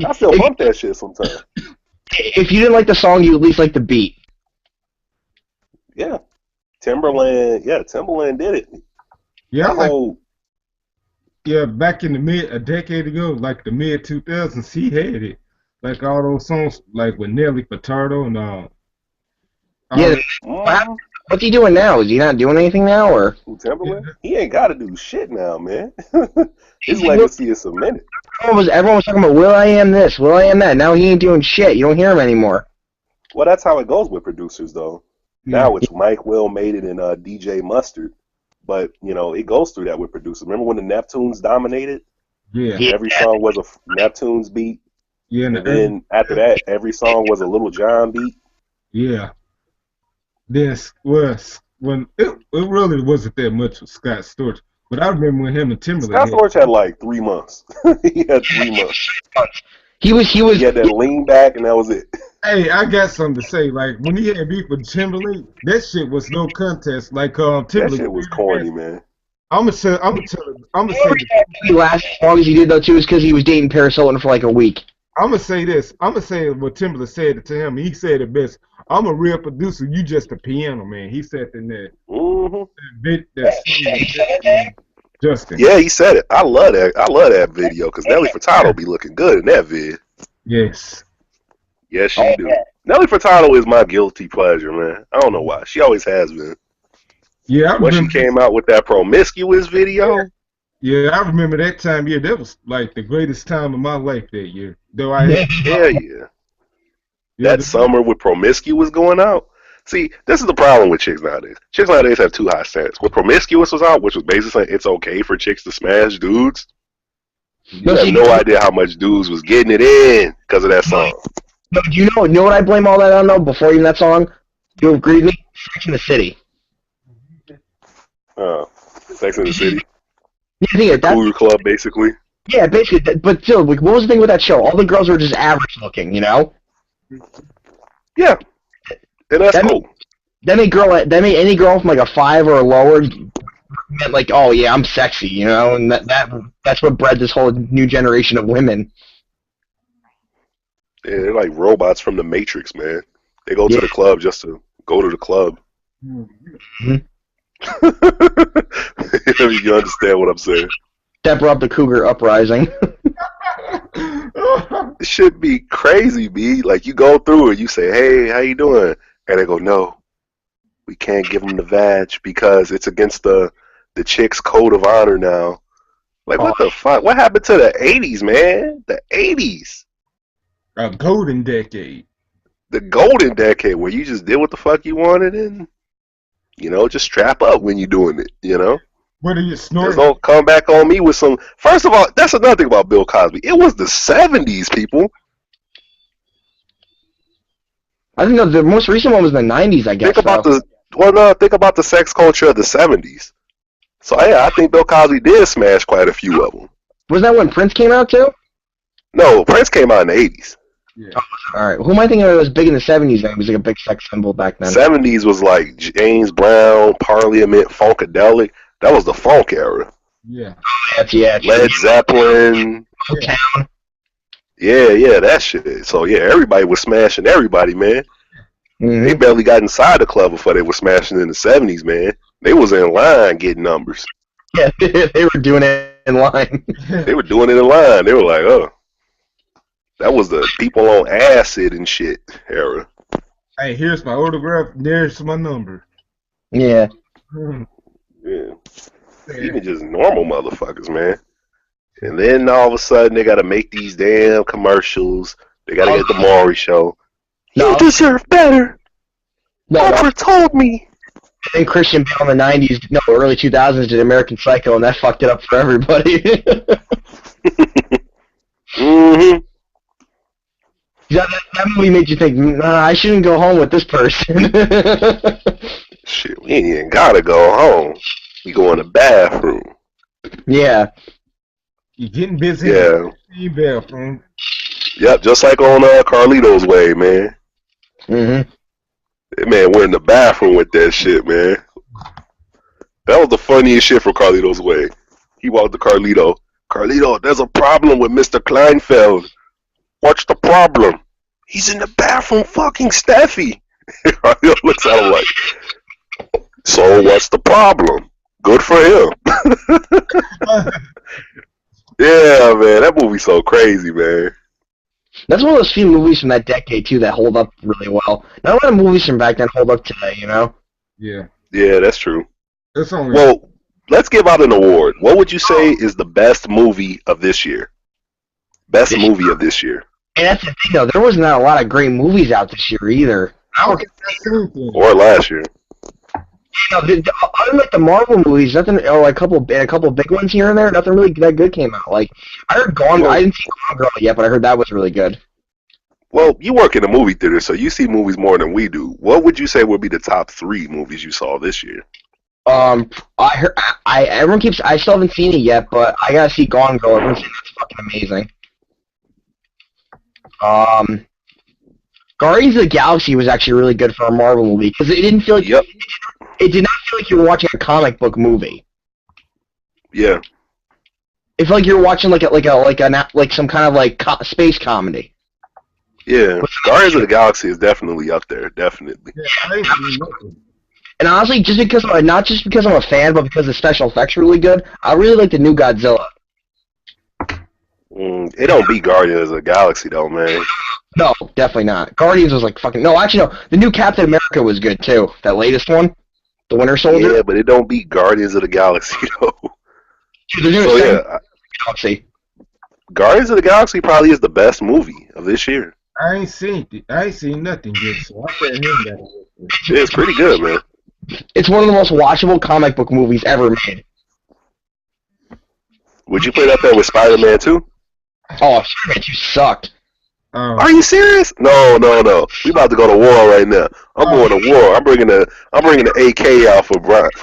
I still bump that shit sometimes. If you didn't like the song, you at least liked the beat. Yeah. Timberland did it. Yeah, That like, whole back in a decade ago, like the mid 2000s, he had it. Like all those songs, like with Nelly Furtado and Yeah. What's he doing now? Is he not doing anything now, or? Timberland? He ain't got to do shit now, man. His legacy is cemented. Everyone was talking about Will I Am this, Will I Am that. Now he ain't doing shit. You don't hear him anymore. Well, that's how it goes with producers, though. Now it's Mike Will made it and DJ Mustard. But, you know, it goes through that with producers. Remember when the Neptunes dominated? Yeah. Every song was a Neptunes beat. Yeah. And then after that, every song was a Little John beat. Yeah. This was when it really wasn't that much with Scott Storch, but I remember when him and Timberlake. Scott Storch had like 3 months. He had 3 months. He was. He had that lean back, and that was it. Hey, I got something to say. Like when he had beef with Timberlake, that shit was no contest. Like That Timberlake, shit was corny, man. I'm gonna say this. He lasted as long as he did though too is because he was dating Paris Hilton for like a week. I'm gonna say this. I'm gonna say what Timberlake said to him. He said it best. I'm a real producer. You just a piano man. He said in that Hmm. bit that Justin. Yeah, he said it. I love that. I love that video because Nelly Furtado be looking good in that vid. Yes. Yes, she do. Nelly Furtado is my guilty pleasure, man. I don't know why. She always has been. Yeah, I When she remember. came out with that promiscuous video, Yeah, I remember that time. Yeah, that was like the greatest time of my life that year. Though I had, yeah. yeah, That summer with promiscuous going out. See, this is the problem with chicks nowadays. Chicks nowadays have too high standards. When promiscuous was out, which was basically saying it's okay for chicks to smash dudes, you have no idea how much dudes was getting it in because of that song. But do you know what I blame all that on though? Before even that song, you agree with me? Sex in the City. Sex in the City, You think that? Cougar Club, basically. Yeah, basically. But still, like, what was the thing with that show? All the girls were just average looking, you know. Yeah, and that's That cool. That made any girl from like a 5 or a lower meant like, oh yeah, I'm sexy, you know, and that's what bred this whole new generation of women. Yeah, they're like robots from the Matrix, man. They go to the club just to go to the club. Mm-hmm. You understand what I'm saying? Step up the cougar uprising. It should be crazy, B. Like, you go through it, you say, hey, how you doing? And they go, no, we can't give them the vag because it's against the chick's code of honor now. Like, what the fuck? What happened to the 80s, man? The 80s. A golden decade. The golden decade where you just did what the fuck you wanted and, you know, just strap up when you're doing it, you know? Whether you Just snort, don't come back on me with some... First of all, that's another thing about Bill Cosby. It was the 70s, people. I think the most recent one was in the 90s, I guess. Think about the sex culture of the 70s. So, yeah, I think Bill Cosby did smash quite a few of them. Was that when Prince came out too? No, Prince came out in the 80s. yeah. All right. Who am I thinking of that was big in the 70s? Then? He was like a big sex symbol back then. 70s was like James Brown, Parliament, Funkadelic. That was the funk era. Yeah. Yeah. Led Zeppelin. Yeah. Yeah, that shit. So, yeah, everybody was smashing everybody, man. Mm-hmm. They barely got inside the club before they were smashing in the 70s, man. They was in line getting numbers. Yeah, they were doing it in line. They were doing it in line. They were like, oh. That was the people on acid and shit era. Hey, here's my autograph. There's my number. Yeah. Yeah. Even just normal motherfuckers, man. And then all of a sudden they gotta make these damn commercials. They gotta get the Maury show. No. You deserve better. Oprah told me. I think Christian Bale in the 90s, no, early 2000s did American Psycho, and that fucked it up for everybody. Mm-hmm. That movie made you think, nah, I shouldn't go home with this person. Shit, we ain't even gotta go home. We go in the bathroom. Yeah. You getting busy? Yeah. In the bathroom. Yep, just like on Carlito's Way, man. Mm-hmm. That man went in the bathroom with that shit, man. That was the funniest shit for Carlito's Way. He walked to Carlito. Carlito, there's a problem with Mr. Kleinfeld. What's the problem? He's in the bathroom fucking Steffi. Carlito looks at him like, so what's the problem? Good for him. Yeah, man, that movie's so crazy, man. That's one of those few movies from that decade, too, that hold up really well. Not a lot of movies from back then hold up today, you know? Yeah. Yeah, that's true. It's only. Well, let's give out an award. What would you say is the best movie of this year? Best movie of this year. And that's the thing, though. There was not a lot of great movies out this year, either. I don't get that thing. Or last year. You know, other than like the Marvel movies, nothing, or like a couple big ones here and there, nothing really that good came out. Like, I heard Gone Girl. I didn't see Gone Girl yet, but I heard that was really good. Well, you work in a movie theater, so you see movies more than we do. What would you say would be the top 3 movies you saw this year? I heard, everyone keeps, I still haven't seen it yet, but I gotta see Gone Girl. Everyone's saying that's fucking amazing. Guardians of the Galaxy was actually really good for a Marvel movie because it didn't feel like Yep. it did not feel like you were watching a comic book movie. Yeah. It felt like you were watching like some kind of like space comedy. Yeah. Guardians of the Galaxy is definitely up there. Definitely. Yeah, I ain't seen nothing. And honestly, just because not just because I'm a fan, but because the special effects are really good, I really like the new Godzilla. It don't beat Guardians of the Galaxy though, man. No, definitely not. Guardians was like fucking no. Actually, no. The new Captain America was good too. That latest one, the Winter Soldier. Yeah, but it don't beat Guardians of the Galaxy though. Dude, they're doing So the same yeah, Galaxy. Guardians of the Galaxy probably is the best movie of this year. I ain't seen nothing good, so I can't hear that. Yeah, it's pretty good, man. It's one of the most watchable comic book movies ever made. Would you put it up there with Spider-Man 2? Oh, shit, you sucked. Are you serious? No. We about to go to war right now. I'm going to war. I'm bringing the AK out for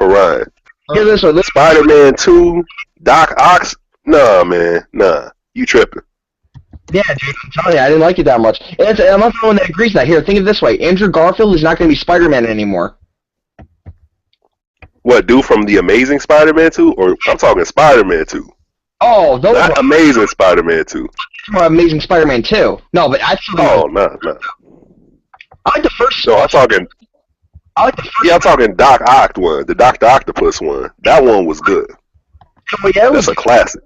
Ryan. Hear this one. Spider-Man 2, Doc Ock. Nah, man. Nah. You tripping. Yeah, dude, I'm telling you, I didn't like it that much. And I'm not the one that agrees with that. Here, think of it this way. Andrew Garfield is not going to be Spider-Man anymore. What, dude from The Amazing Spider-Man 2? Or I'm talking Spider-Man 2. Oh, those Not are Amazing Spider-Man 2. Amazing Spider-Man 2. No, but I still Oh, no. I like the first No, I'm talking Doc Ock one. The Dr. Octopus one. That one was good. Oh, yeah, That's a classic.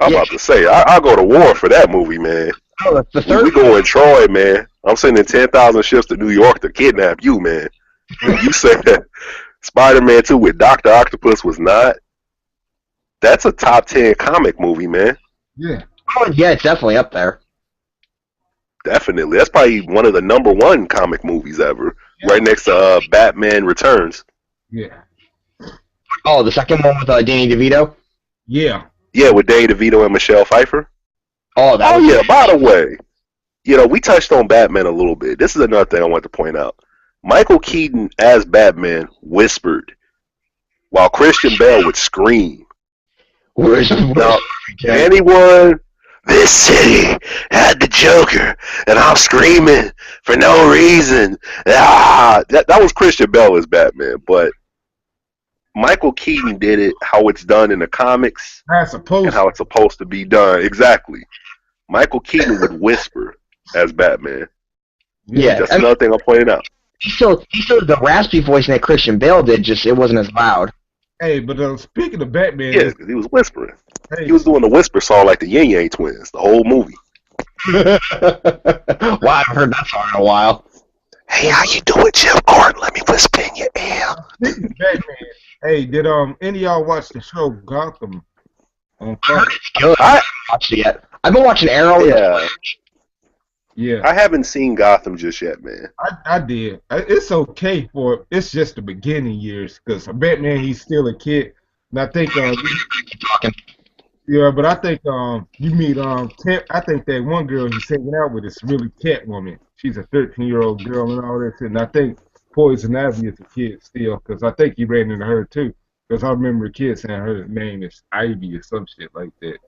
I'm about to say, I'll go to war for that movie, man. the third We going Troy, man. I'm sending 10,000 ships to New York to kidnap you, man. You said Spider-Man 2 with Dr. Octopus was not. That's a top 10 comic movie, man. Yeah. Oh, yeah, it's definitely up there. Definitely. That's probably one of the number one comic movies ever. Yeah. Right next to Batman Returns. Yeah. Oh, the second one with Danny DeVito? Yeah. Yeah, with Danny DeVito and Michelle Pfeiffer. Oh, that Oh, was yeah, by the way, we touched on Batman a little bit. This is another thing I want to point out. Michael Keaton as Batman whispered, while Christian Bale would scream. Now, anyone, this city had the Joker, and I'm screaming for no reason. That was Christian Bale as Batman, but Michael Keaton did it how it's done in the comics and how it's supposed to be done. Exactly. Michael Keaton would whisper as Batman. Yeah, That's another thing I'm pointing out. He still the raspy voice that Christian Bale did, just it wasn't as loud. Hey, but speaking of Batman, Yeah, because he was whispering. hey, He was doing the whisper song like the Yin Yang Twins, the whole movie. Wow, I haven't heard that song in a while. Hey, how you doing, Jim Gordon? Let me whisper in your ear. speaking of Batman, hey, did any of y'all watch the show Gotham on I heard Fox? it's good. I haven't watched it yet. I've been watching Arrow. Yeah, Yeah, I haven't seen Gotham just yet, man. I did. It's okay it's just the beginning years because Batman he's still a kid, and I think Talking. yeah, but I think you meet I think that one girl he's hanging out with is really Catwoman. She's a 13-year-old girl and all that shit. And I think Poison Ivy is a kid still because I think he ran into her too. Because I remember the kid saying her name is Ivy or some shit like that.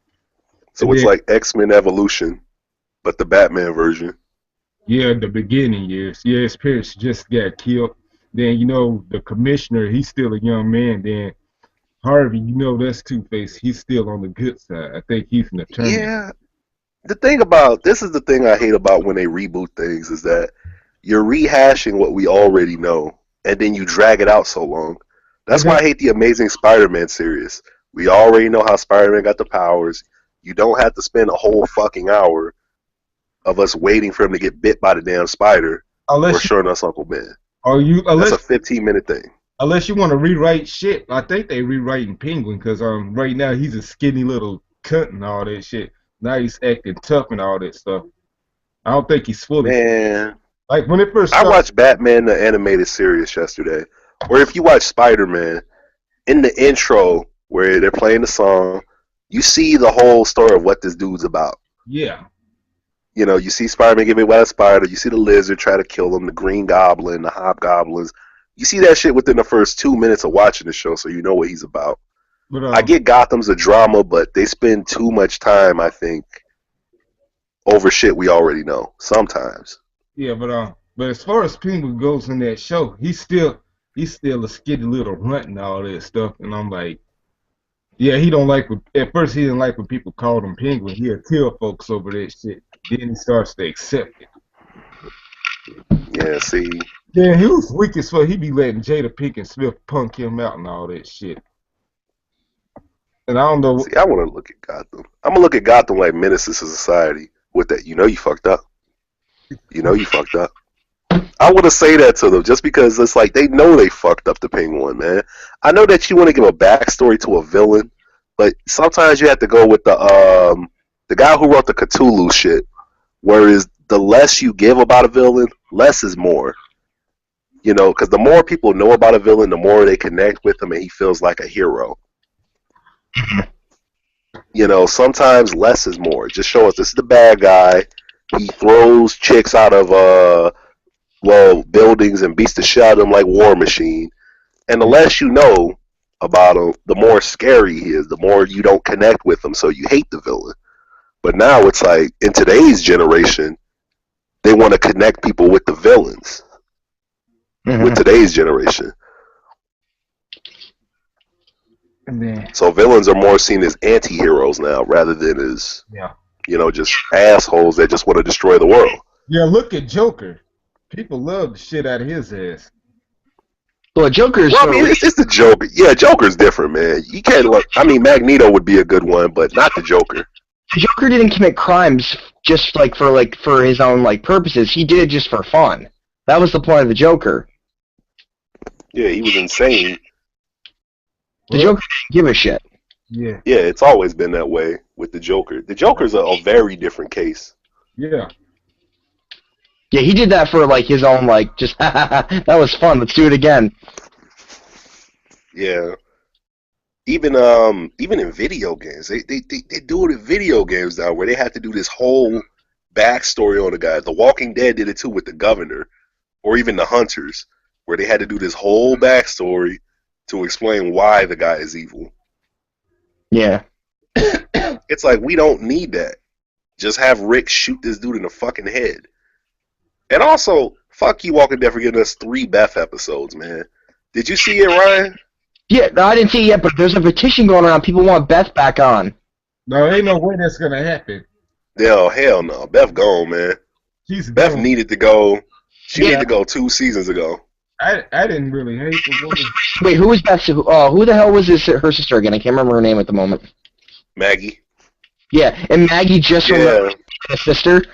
So it's like X-Men Evolution, but the Batman version. Yeah, the beginning years. Yeah, his parents just got killed. Then the commissioner, he's still a young man. Then Harvey, that's Two-Face. He's still on the good side. I think he's an attorney. Yeah. This is the thing I hate about when they reboot things is that you're rehashing what we already know, and then you drag it out so long. That's why I hate the Amazing Spider-Man series. We already know how Spider-Man got the powers. You don't have to spend a whole fucking hour of us waiting for him to get bit by the damn spider or showing us Uncle Ben. That's a 15-minute thing. Unless you want to rewrite shit. I think they rewriting Penguin because right now he's a skinny little cunt and all that shit. Now he's acting tough and all that stuff. I don't think he's fully. Man. Like when it first I watched Batman the animated series yesterday. Or if you watch Spider-Man, in the intro where they're playing the song, you see the whole story of what this dude's about. Yeah. You see Spider-Man get bit by a spider. You see the lizard try to kill him, the Green Goblin, the Hobgoblins. You see that shit within the first 2 minutes of watching the show, so you know what he's about. But, I get Gotham's a drama, but they spend too much time, I think, over shit we already know. Sometimes. Yeah, but as far as Penguin goes in that show, he's still a skitty little runt and all that stuff, and I'm like, yeah, he don't like at first he didn't like when people called him Penguin. He'll kill folks over that shit. Then he starts to accept it. Yeah, see. Yeah, he was weak as fuck. He be letting Jada Pinkett Smith punk him out and all that shit. And I don't know. See, I want to look at Gotham. I'm gonna look at Gotham like Menace to Society with that. You know you fucked up. You know you fucked up. I want to say that to them just because it's like they know they fucked up the Penguin, man. I know that you want to give a backstory to a villain, but sometimes you have to go with the guy who wrote the Cthulhu shit. Whereas the less you give about a villain, less is more. You know, because the more people know about a villain, the more they connect with him, and he feels like a hero. You know, sometimes less is more. Just show us this is the bad guy. He throws chicks out of buildings and beats the shit out of them like War Machine. And the less you know about him, the more scary he is. The more you don't connect with him, so you hate the villain. But now it's like in today's generation, they want to connect people with the villains. With today's generation. And then, so villains are more seen as anti-heroes now rather than as, you know, just assholes that just want to destroy the world. Yeah, look at Joker. People love the shit out of his ass. Well, Joker's... Well, I mean, it's the Joker. Yeah, Joker's different, man. You can't look... I mean, Magneto would be a good one, but not the Joker. The Joker didn't commit crimes just, for his own, purposes. He did it just for fun. That was the point of the Joker. Yeah, he was insane. The Joker didn't give a shit. Yeah. Yeah, it's always been that way with the Joker. The Joker's a very different case. Yeah. Yeah, he did that for, his own, just, that was fun, let's do it again. Yeah. Even in video games, they do it in video games now where they have to do this whole backstory on the guy. The Walking Dead did it too with the governor, or even the Hunters, where they had to do this whole backstory to explain why the guy is evil. Yeah. It's like, we don't need that. Just have Rick shoot this dude in the fucking head. And also, fuck you, Walking Dead, for giving us 3 Beth episodes, man. Did you see it, Ryan? Yeah, no, I didn't see it yet, but there's a petition going around. People want Beth back on. No, ain't no way that's gonna happen. No, hell no. Beth gone, man. Beth needed to go. She needed to go 2 seasons ago. I didn't really hate the woman. Wait, who was Beth? Who the hell was her sister again? I can't remember her name at the moment. Maggie. Yeah, and Maggie just remembered her sister.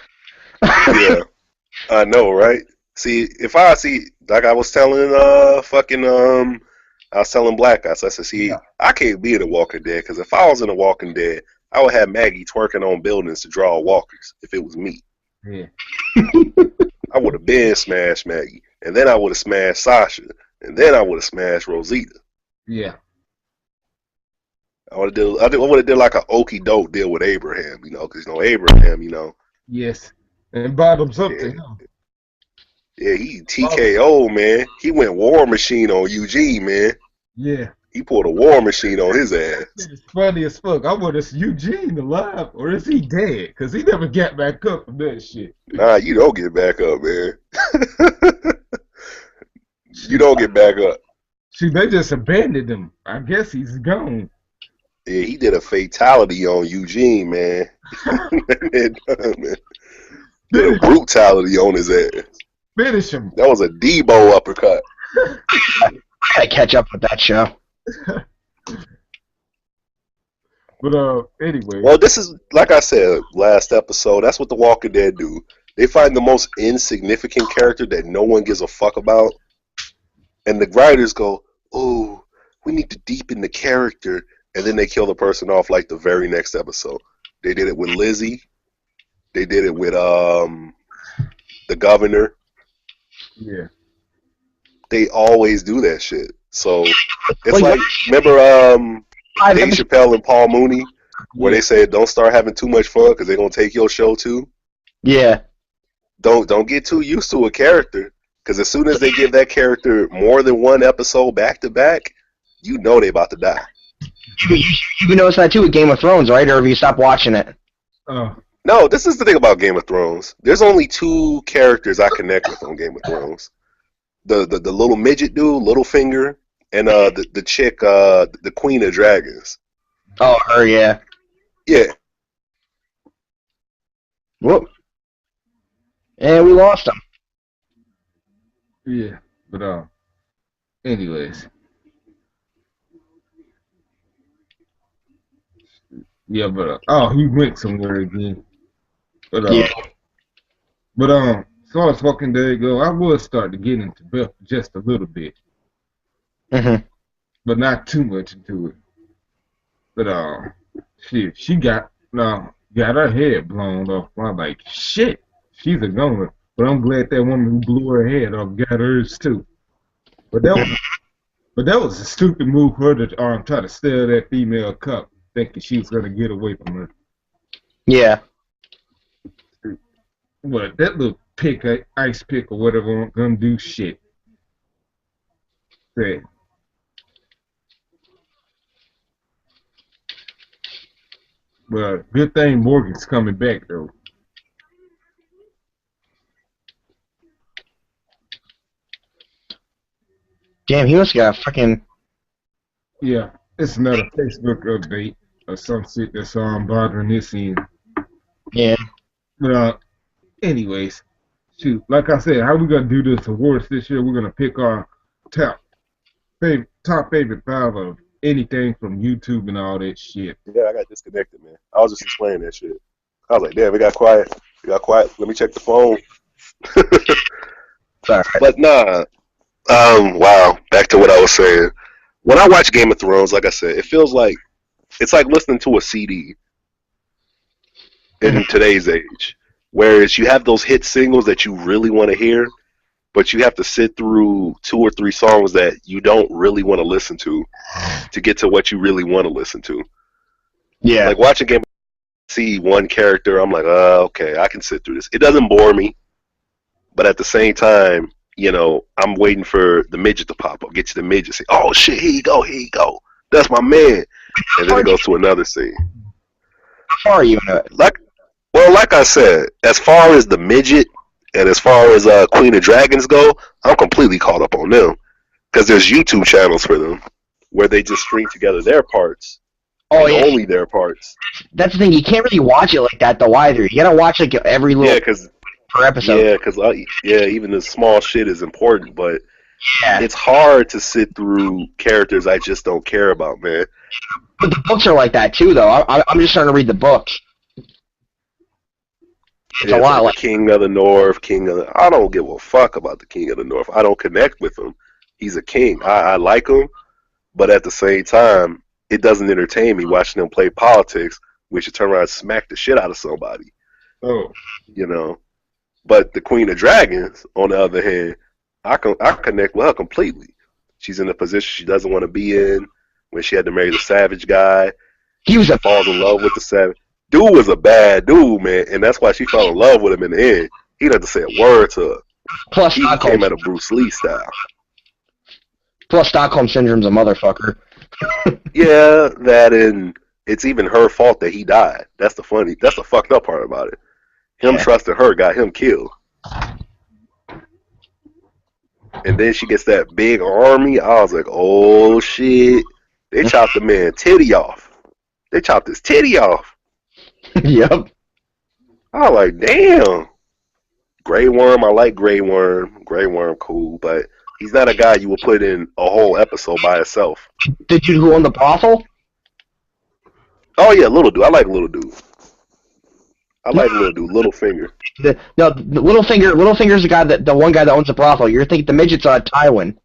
Yeah. I know, right? See, if I see, like I was telling I was telling Black Guys, I said, see, I can't be in The Walking Dead, because if I was in The Walking Dead, I would have Maggie twerking on buildings to draw walkers, if it was me. Yeah. I would have been smashed Maggie, and then I would have smashed Sasha, and then I would have smashed Rosita. Yeah. I would have did like an okey doke deal with Abraham, because Abraham, Yes. And bottoms up to him. Yeah, he TKO, man. He went War Machine on Eugene, man. Yeah. He pulled a War Machine on his ass. It's funny as fuck. I wonder, is Eugene alive or is he dead? Because he never got back up from that shit. Nah, you don't get back up, man. You don't get back up. See, they just abandoned him. I guess he's gone. Yeah, he did a fatality on Eugene, man. Did a brutality on his ass. Finish him. That was a Debo uppercut. I gotta catch up with that show. But anyway. Well, this is, like I said last episode, that's what The Walking Dead do. They find the most insignificant character that no one gives a fuck about, and the writers go, oh, we need to deepen the character, and then they kill the person off like the very next episode. They did it with Lizzie. They did it with the governor. Yeah. They always do that shit. So it's like remember Dave Chappelle and Paul Mooney, where they said don't start having too much fun because they're gonna take your show too. Yeah. Don't get too used to a character, because as soon as they give that character more than one episode back to back, you know they about to die. You notice that too with Game of Thrones, right? Or have you stopped watching it? No, this is the thing about Game of Thrones. There's only two characters I connect with on Game of Thrones. The little midget dude, Littlefinger, and the chick, the Queen of Dragons. Oh, her, yeah. Yeah. Whoop. And we lost him. Yeah, but anyways. Yeah, but he went somewhere again. But Yeah. But as far as Walking Dead go, I would start to get into Beth just a little bit, Mm-hmm. but not too much into it. But she got her head blown off. I'm like, shit, she's a goner. But I'm glad that woman who blew her head off got hers too. But that was a stupid move for her to try to steal that female cup, thinking she was gonna get away from her. Yeah. But that little ice pick or whatever, ain't gonna do shit. Say. But good thing Morgan's coming back though. Damn, he must have got a fucking... Yeah, it's another Facebook update or some shit that's bothering this end. Yeah. But anyways, shoot, like I said, how we gonna do this awards this year? We're gonna pick our top favorite 5 of anything from YouTube and all that shit. Yeah, I got disconnected, man. I was just explaining that shit. I was like, damn, it got quiet. Let me check the phone. Sorry. But nah. Wow. Back to what I was saying. When I watch Game of Thrones, like I said, it feels like it's like listening to a CD in today's age. Whereas you have those hit singles that you really want to hear, but you have to sit through 2 or 3 songs that you don't really want to listen to get to what you really want to listen to. Yeah. Like watching Game of Thrones, see one character, I'm like, okay, I can sit through this. It doesn't bore me, but at the same time, you know, I'm waiting for the midget to pop up. Get you the midget, say, oh shit, here you go. That's my man. And then it goes to another scene. How far are you in it? Like I said, as far as the midget and as far as Queen of Dragons go, I'm completely caught up on them. Because there's YouTube channels for them where they just string together their parts. Oh, yeah. Only their parts. That's the thing. You can't really watch it like that, though, either. You gotta watch, like, every little per episode. Yeah, because even the small shit is important, but yeah. It's hard to sit through characters I just don't care about, man. But the books are like that, too, though. I'm just starting to read the books. It's a lot like King of the North, I don't give a fuck about the King of the North. I don't connect with him. He's a king. I like him, but at the same time, it doesn't entertain me watching him play politics, which should turn around and smack the shit out of somebody. Oh. You know? But the Queen of Dragons, on the other hand, I connect with her completely. She's in a position she doesn't want to be in when she had to marry the savage guy. he was a Falls in love with the savage. Dude was a bad dude, man, and that's why she fell in love with him in the end. He didn't have to say a word to her. plus He Stockholm. came at a Bruce Lee style. Plus Stockholm syndrome's a motherfucker. Yeah, that, and it's even her fault that he died. That's the fucked up part about it. Him trusting her got him killed. And then she gets that big army. I was like, oh shit. They chopped the man titty off. They chopped his titty off. Yep. I was like, damn. Grey Worm, I like Grey Worm. Grey Worm, cool, but he's not a guy you would put in a whole episode by himself. The dude who owned the brothel? Oh yeah, Little Dude. I like Little Dude. I like Little Dude. Littlefinger. The Littlefinger's the one guy that owns the brothel. You're thinking the midget's Tywin.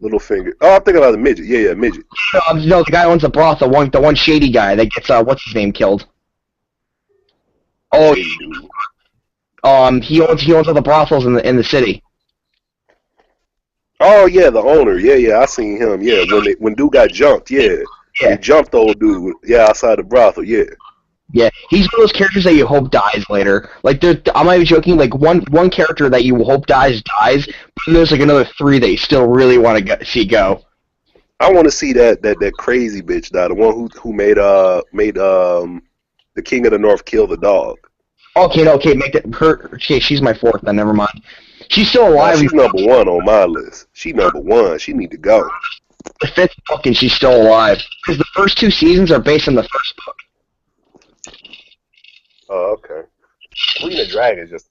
Littlefinger. Oh, I'm thinking about the midget. Yeah, midget. No, the guy who owns the brothel, the one shady guy that gets what's his name killed. Oh, Shady dude. he owns all the brothels in the city. Oh yeah, the owner. Yeah, I seen him. Yeah, when dude got jumped. Yeah, he jumped the old dude. Yeah, outside the brothel. Yeah. Yeah, he's one of those characters that you hope dies later. Like, I'm not even joking. Like, one character that you hope dies, but then there's like another 3 that you still really want to see go. I want to see that crazy bitch die. The one who made The King of the North killed the dog. Okay, make it her. Okay, she's my fourth. Then never mind. She's still No, alive. she's number one on my list. She number one. She need to go. The fifth book, and she's still alive because the first 2 seasons are based on the first book. Oh, okay. Queen of Dragons just.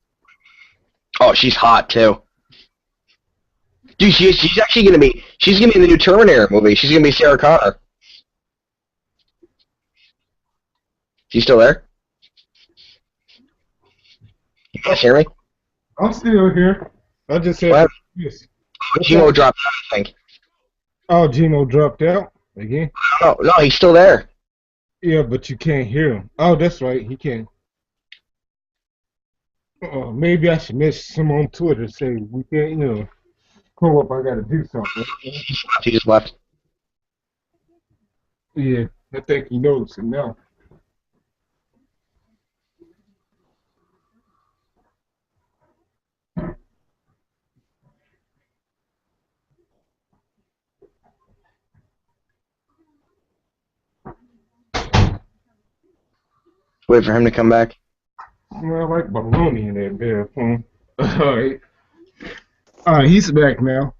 Oh, she's hot too. Dude, she's actually gonna be. She's gonna be in the new Terminator movie. She's gonna be Sarah Connor. She's still there? You guys hear me? I'm still here. I just said What? yes. Gino dropped out, I think. Oh, Gino dropped out again. No, he's still there. Yeah, but you can't hear him. Oh, that's right. He can't. Maybe I should message him on Twitter. Say we can't, come up. I got to do something. He just left. Yeah, I think he knows it now. Wait for him to come back. Well, I like baloney in that bathroom. All right, he's back now.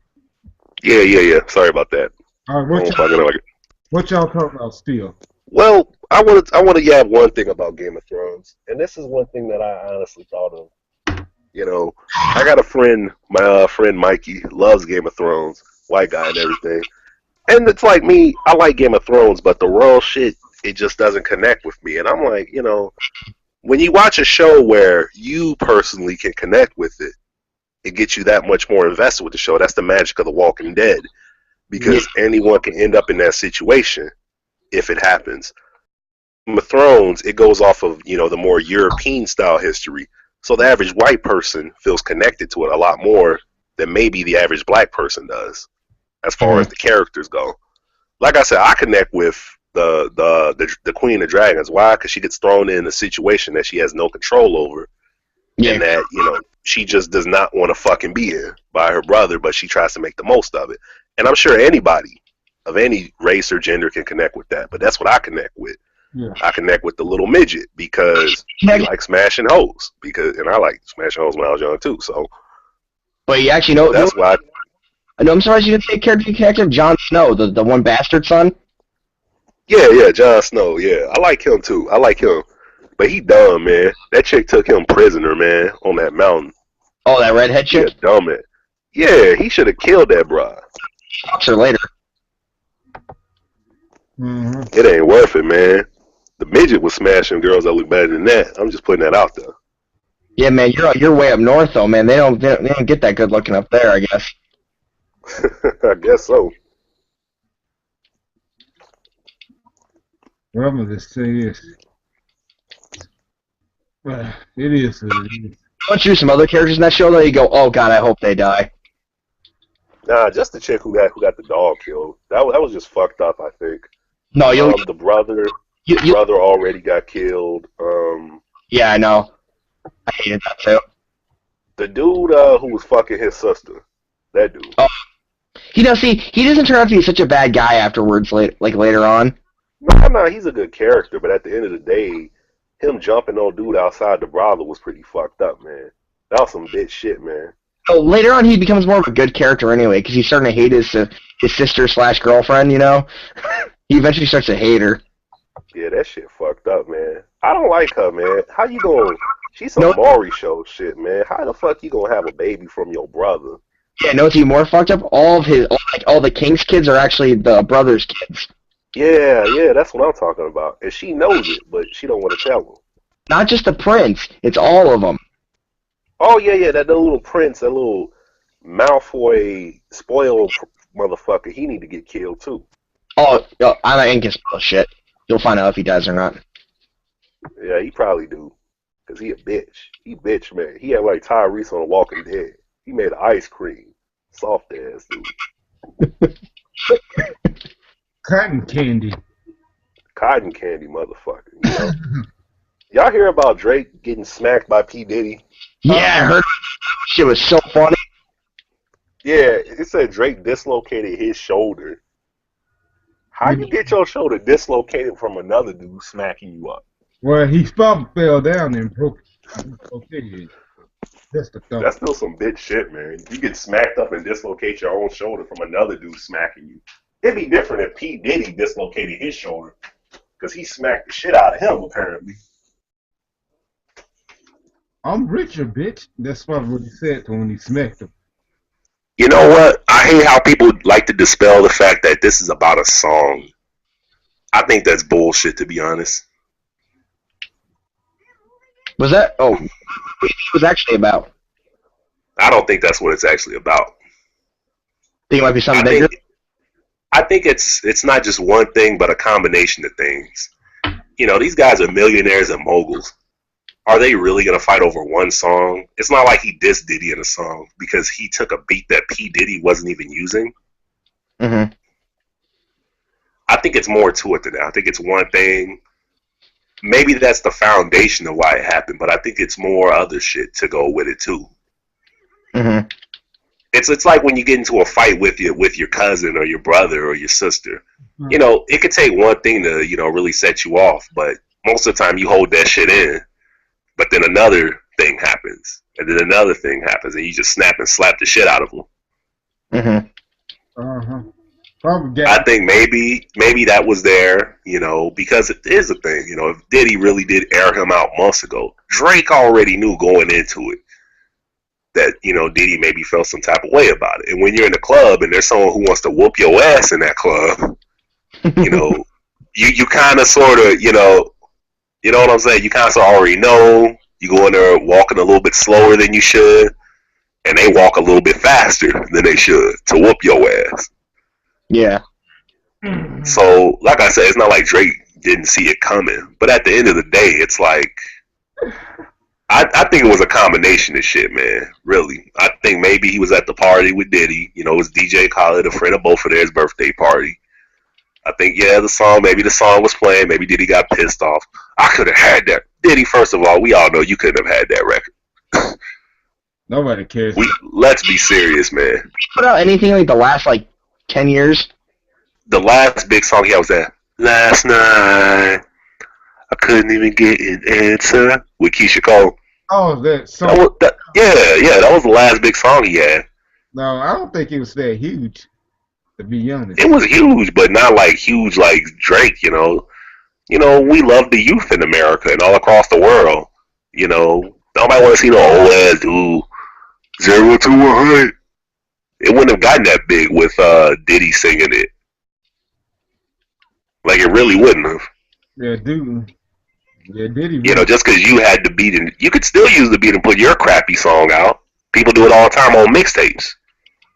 Yeah. Sorry about that. All right, what y'all talking about still? Well, I want to yab one thing about Game of Thrones, and this is one thing that I honestly thought of. I got a friend, my friend Mikey, loves Game of Thrones, white guy and everything. And it's like me, I like Game of Thrones, but the royal shit, it just doesn't connect with me. And I'm like, when you watch a show where you personally can connect with it, it gets you that much more invested with the show. That's the magic of The Walking Dead, because anyone can end up in that situation if it happens. Game of Thrones, it goes off of, the more European style history. So the average white person feels connected to it a lot more than maybe the average black person does, as far as the characters go. Like I said, I connect with the Queen of Dragons. Why? Because she gets thrown in a situation that she has no control over, and that she just does not want to fucking be in by her brother, but she tries to make the most of it. And I'm sure anybody of any race or gender can connect with that, but that's what I connect with. Yeah. I connect with the little midget because he likes smashing hoes, and I like smashing hoes when I was young too. So, but you actually know that's why. I know. I'm surprised you didn't say character you connected. Jon Snow, the one bastard son. Yeah, Jon Snow. Yeah, I like him too. I like him, but he dumb, man. That chick took him prisoner, man, on that mountain. Oh, that redhead chick. Yeah, dumb it. Yeah, he should have killed that broad. Talks her later. Mm-hmm. It ain't worth it, man. The midget was smashing girls that look better than that. I'm just putting that out there. Yeah, man, you're way up north though, man. They don't get that good looking up there, I guess. I guess so. Well, I'm gonna just say this. It is what it is. Don't you some other characters in that show though? You go, oh god, I hope they die. Nah, just the chick who got the dog killed. That was just fucked up, I think. No, the brother already got killed. Yeah, I know. I hated that too. The dude who was fucking his sister. That dude. Oh. He doesn't turn out to be such a bad guy afterwards, later on. No, he's a good character, but at the end of the day, him jumping on dude outside the brothel was pretty fucked up, man. That was some bitch shit, man. Oh, later on, he becomes more of a good character anyway, because he's starting to hate his sister/girlfriend, He eventually starts to hate her. Yeah, that shit fucked up, man. I don't like her, man. How you going? She's some Maury show shit, man. How the fuck you gonna have a baby from your brother? Yeah, no, it's even more fucked up. All the king's kids are actually the brother's kids. Yeah, that's what I'm talking about. And she knows it, but she don't want to tell him. Not just the prince; it's all of them. Oh yeah, that little prince, that little Malfoy spoiled motherfucker. He need to get killed too. Oh, I ain't gonna spoil shit. You'll find out if he does or not. Yeah, he probably do. Cause he a bitch. He bitch, man. He had like Tyrese on The Walking Dead. He made ice cream. Soft ass dude. Cotton candy. Cotton candy, motherfucker. Y'all hear about Drake getting smacked by P. Diddy? Yeah, I heard. Shit was so funny. Yeah, it said Drake dislocated his shoulder. How you get your shoulder dislocated from another dude smacking you up? Well, he probably fell down and broke it. That's the thought. That's still some bitch shit, man. You get smacked up and dislocate your own shoulder from another dude smacking you. It'd be different if P. Diddy dislocated his shoulder, because he smacked the shit out of him, apparently. I'm richer, bitch. That's probably what he said to him when he smacked him. You know what? I hate how people like to dispel the fact that this is about a song. I think that's bullshit, to be honest. Was that? Oh, what it was actually about? I don't think that's what it's actually about. Think it might be something bigger? I think it's not just one thing, but a combination of things. You know, these guys are millionaires and moguls. Are they really going to fight over one song? It's not like he dissed Diddy in a song because he took a beat that P. Diddy wasn't even using. Mm-hmm. I think it's more to it than that. I think it's one thing. Maybe that's the foundation of why it happened, but I think it's more other shit to go with it too. Mm-hmm. It's like when you get into a fight with your cousin or your brother or your sister. You know, it could take one thing to, you know, really set you off, but most of the time you hold that shit in. But then another thing happens, and then another thing happens, and you just snap and slap the shit out of them. Mm-hmm. Probably. I think maybe that was there, you know, because it is a thing. You know, if Diddy really did air him out months ago, Drake already knew going into it that, you know, Diddy maybe felt some type of way about it. And when you're in the club and there's someone who wants to whoop your ass in that club, you know, you kind of sort of, you know what I'm saying? You kind of already know. You go in there walking a little bit slower than you should, and they walk a little bit faster than they should to whoop your ass. Yeah. So, like I said, it's not like Drake didn't see it coming. But at the end of the day, it's like, I think it was a combination of shit, man. Really. I think maybe he was at the party with Diddy. You know, it was DJ Khaled, a friend of both of theirs' birthday party. I think, maybe the song was playing. Maybe Diddy got pissed off. I could have had that. Diddy, first of all, we all know you couldn't have had that record. Nobody cares. Let's be serious, man. Did he put out anything like the last, 10 years? The last big song he had was that, Last Night, I Couldn't Even Get an Answer, with Keisha Cole. Oh, that song. That was the last big song he had. No, I don't think it was that huge, to be honest. It was huge, but not like huge like Drake, you know. You know, we love the youth in America and all across the world. You know, nobody want to see no old ass dude 0 to 100. It wouldn't have gotten that big with Diddy singing it. Like, it really wouldn't have. Yeah, dude. Yeah, Diddy. You know, just because you had the beat, and you could still use the beat and put your crappy song out. People do it all the time on mixtapes.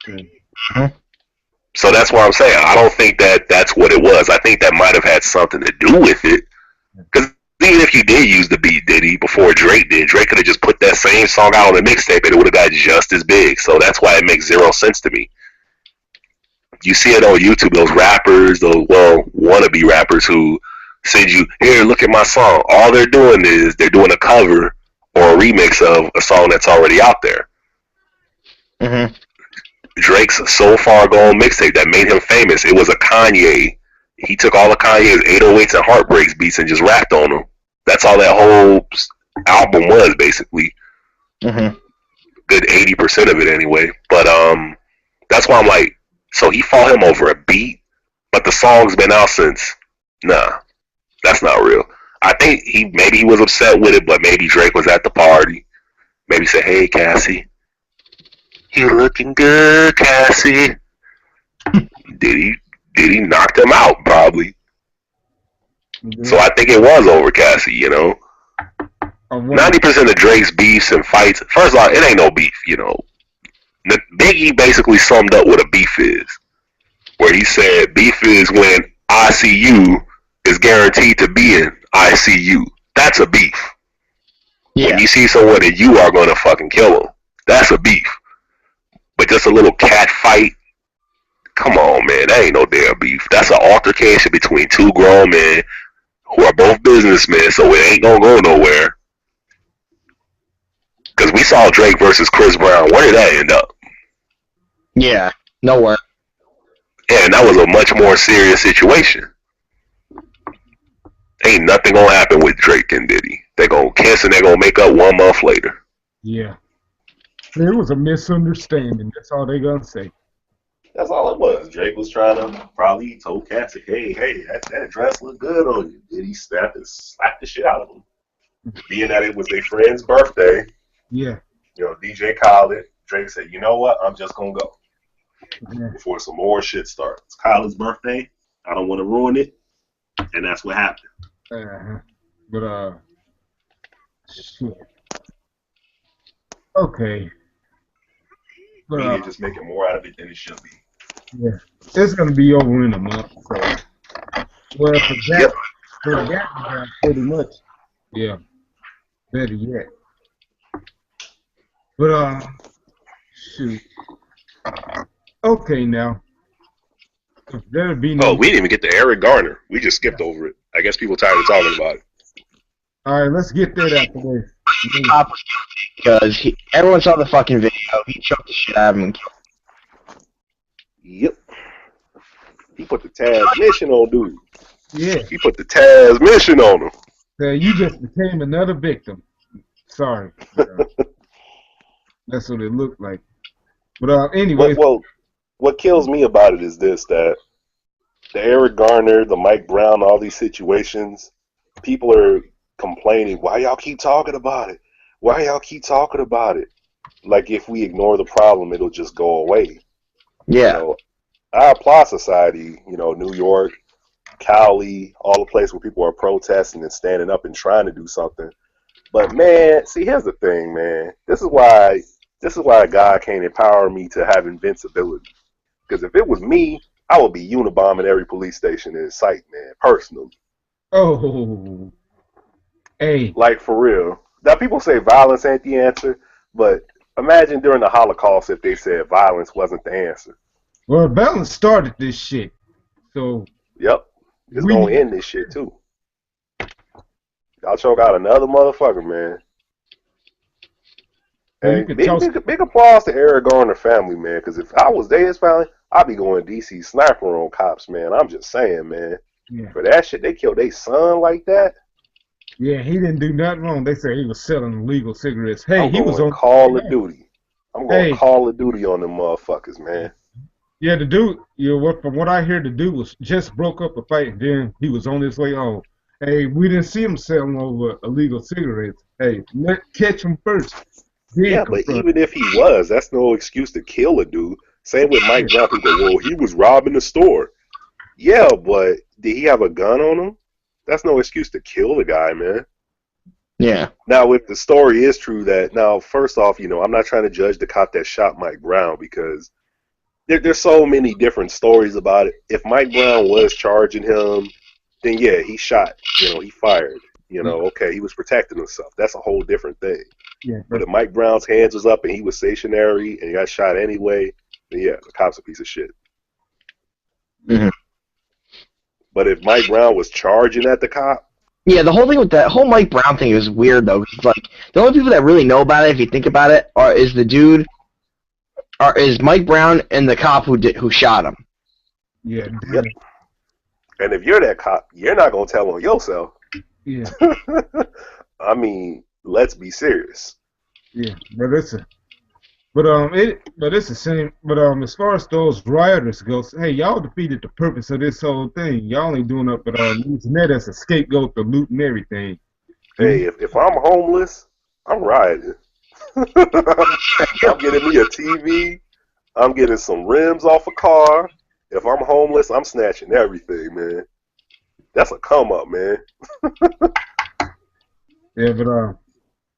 Mm-hmm. So that's what I'm saying. I don't think that's what it was. I think that might have had something to do with it. Because even if you did use the beat Diddy before Drake did, Drake could have just put that same song out on the mixtape and it would have got just as big. So that's why it makes zero sense to me. You see it on YouTube, those rappers, wannabe rappers who send you, here, look at my song. All they're doing is they're doing a cover or a remix of a song that's already out there. Mm-hmm. Drake's So Far Gone mixtape that made him famous, it was a Kanye. He took all of Kanye's 808s and Heartbreaks beats and just rapped on them. That's all that whole album was, basically. Mm-hmm. Good 80% of it anyway. But that's why I'm like, so he fought him over a beat, but the song's been out since. Nah, that's not real. I think maybe he was upset with it, but maybe Drake was at the party. Maybe said, hey, Cassie. You looking good, Cassie. Did he knocked him out, probably. Mm-hmm. So I think it was over Cassie, you know. 90% of Drake's beefs and fights, first of all, it ain't no beef, you know. Biggie basically summed up what a beef is, where he said beef is when ICU is guaranteed to be in ICU. That's a beef. Yeah. When you see someone and you are going to fucking kill them, that's a beef. But just a little cat fight, come on, man, that ain't no damn beef. That's an altercation between two grown men who are both businessmen, so it ain't gonna go nowhere. Because we saw Drake versus Chris Brown. Where did that end up? Yeah, nowhere. Yeah, and that was a much more serious situation. Ain't nothing gonna happen with Drake and Diddy. They're gonna kiss and they're gonna make up 1 month later. Yeah. It was a misunderstanding. That's all they gonna say. That's all it was. Drake was trying to probably told Cassie, hey, that dress look good on you. Diddy slapped the shit out of him. Being that it was their friend's birthday, Yeah. DJ Khaled, Drake said, you know what? I'm just gonna go Yeah. before some more shit starts. It's Khaled's birthday. I don't want to ruin it, and that's what happened. But shit. Okay. But Media just making more out of it than it should be. yeah, it's gonna be over in a month. So, well, for that, pretty much. Yeah. Better yet. But shoot. Okay, now. There'll be no. Oh, we didn't even get to Eric Garner. We just skipped over it. I guess people tired of talking about it. All right, let's get that out the way. Cop was guilty because everyone saw the fucking video. He choked the shit out of him and killed him. Yep. He put the transmission on dude. Yeah. He put the transmission on him. You just became another victim. Sorry. That's what it looked like. But anyway. Well, what kills me about it is this, that the Eric Garner, the Mike Brown, all these situations, people are complaining, why y'all keep talking about it? Why y'all keep talking about it? Like if we ignore the problem, it'll just go away. Yeah. I applaud society, New York, Cali, all the places where people are protesting and standing up and trying to do something. But man, see, here's the thing, man. This is why God can't empower me to have invincibility. Because if it was me, I would be unibombing every police station in sight, man, personally. Oh, hey. Like, for real. Now, people say violence ain't the answer, but imagine during the Holocaust if they said violence wasn't the answer. Well, violence started this shit. So. Yep. It's going to end this shit, too. Y'all choke out another motherfucker, man. Hey, big applause to Eric Garner family, man, because if I was his family, I'd be going DC sniper on cops, man. I'm just saying, man. Yeah. For that shit, they killed their son like that. Yeah, he didn't do nothing wrong. They said he was selling illegal cigarettes. Hey, he was on Call of Duty. I'm going Call of Duty on them motherfuckers, man. Yeah, the dude, from what I hear, the dude was just broke up a fight, and then he was on his way home. Hey, we didn't see him selling over illegal cigarettes. Hey, let's catch him first. Yeah, but even if he was, that's no excuse to kill a dude. Same with Mike Brown. People go, well, he was robbing the store. Yeah, but did he have a gun on him? That's no excuse to kill the guy, man. Yeah. Now, if the story is true now, first off, I'm not trying to judge the cop that shot Mike Brown because there's so many different stories about it. If Mike Brown was charging him, then yeah, he shot, he fired. Okay, he was protecting himself. That's a whole different thing. Yeah. But if Mike Brown's hands was up and he was stationary and he got shot anyway, then yeah, the cop's a piece of shit. Mm-hmm. But if Mike Brown was charging at the cop, yeah, the whole thing with that whole Mike Brown thing is weird though. It's like the only people that really know about it, if you think about it, is Mike Brown and the cop who shot him. Yeah. Yep. And if you're that cop, you're not gonna tell on yourself. Yeah. I mean, let's be serious. Yeah, but it's the same. But as far as those rioters go, hey, y'all defeated the purpose of this whole thing. Y'all ain't doing it, but using that as a scapegoat to loot and everything. Hey, if I'm homeless, I'm rioting. I'm getting me a TV. I'm getting some rims off a car. If I'm homeless, I'm snatching everything, man. That's a come up, man. Yeah, but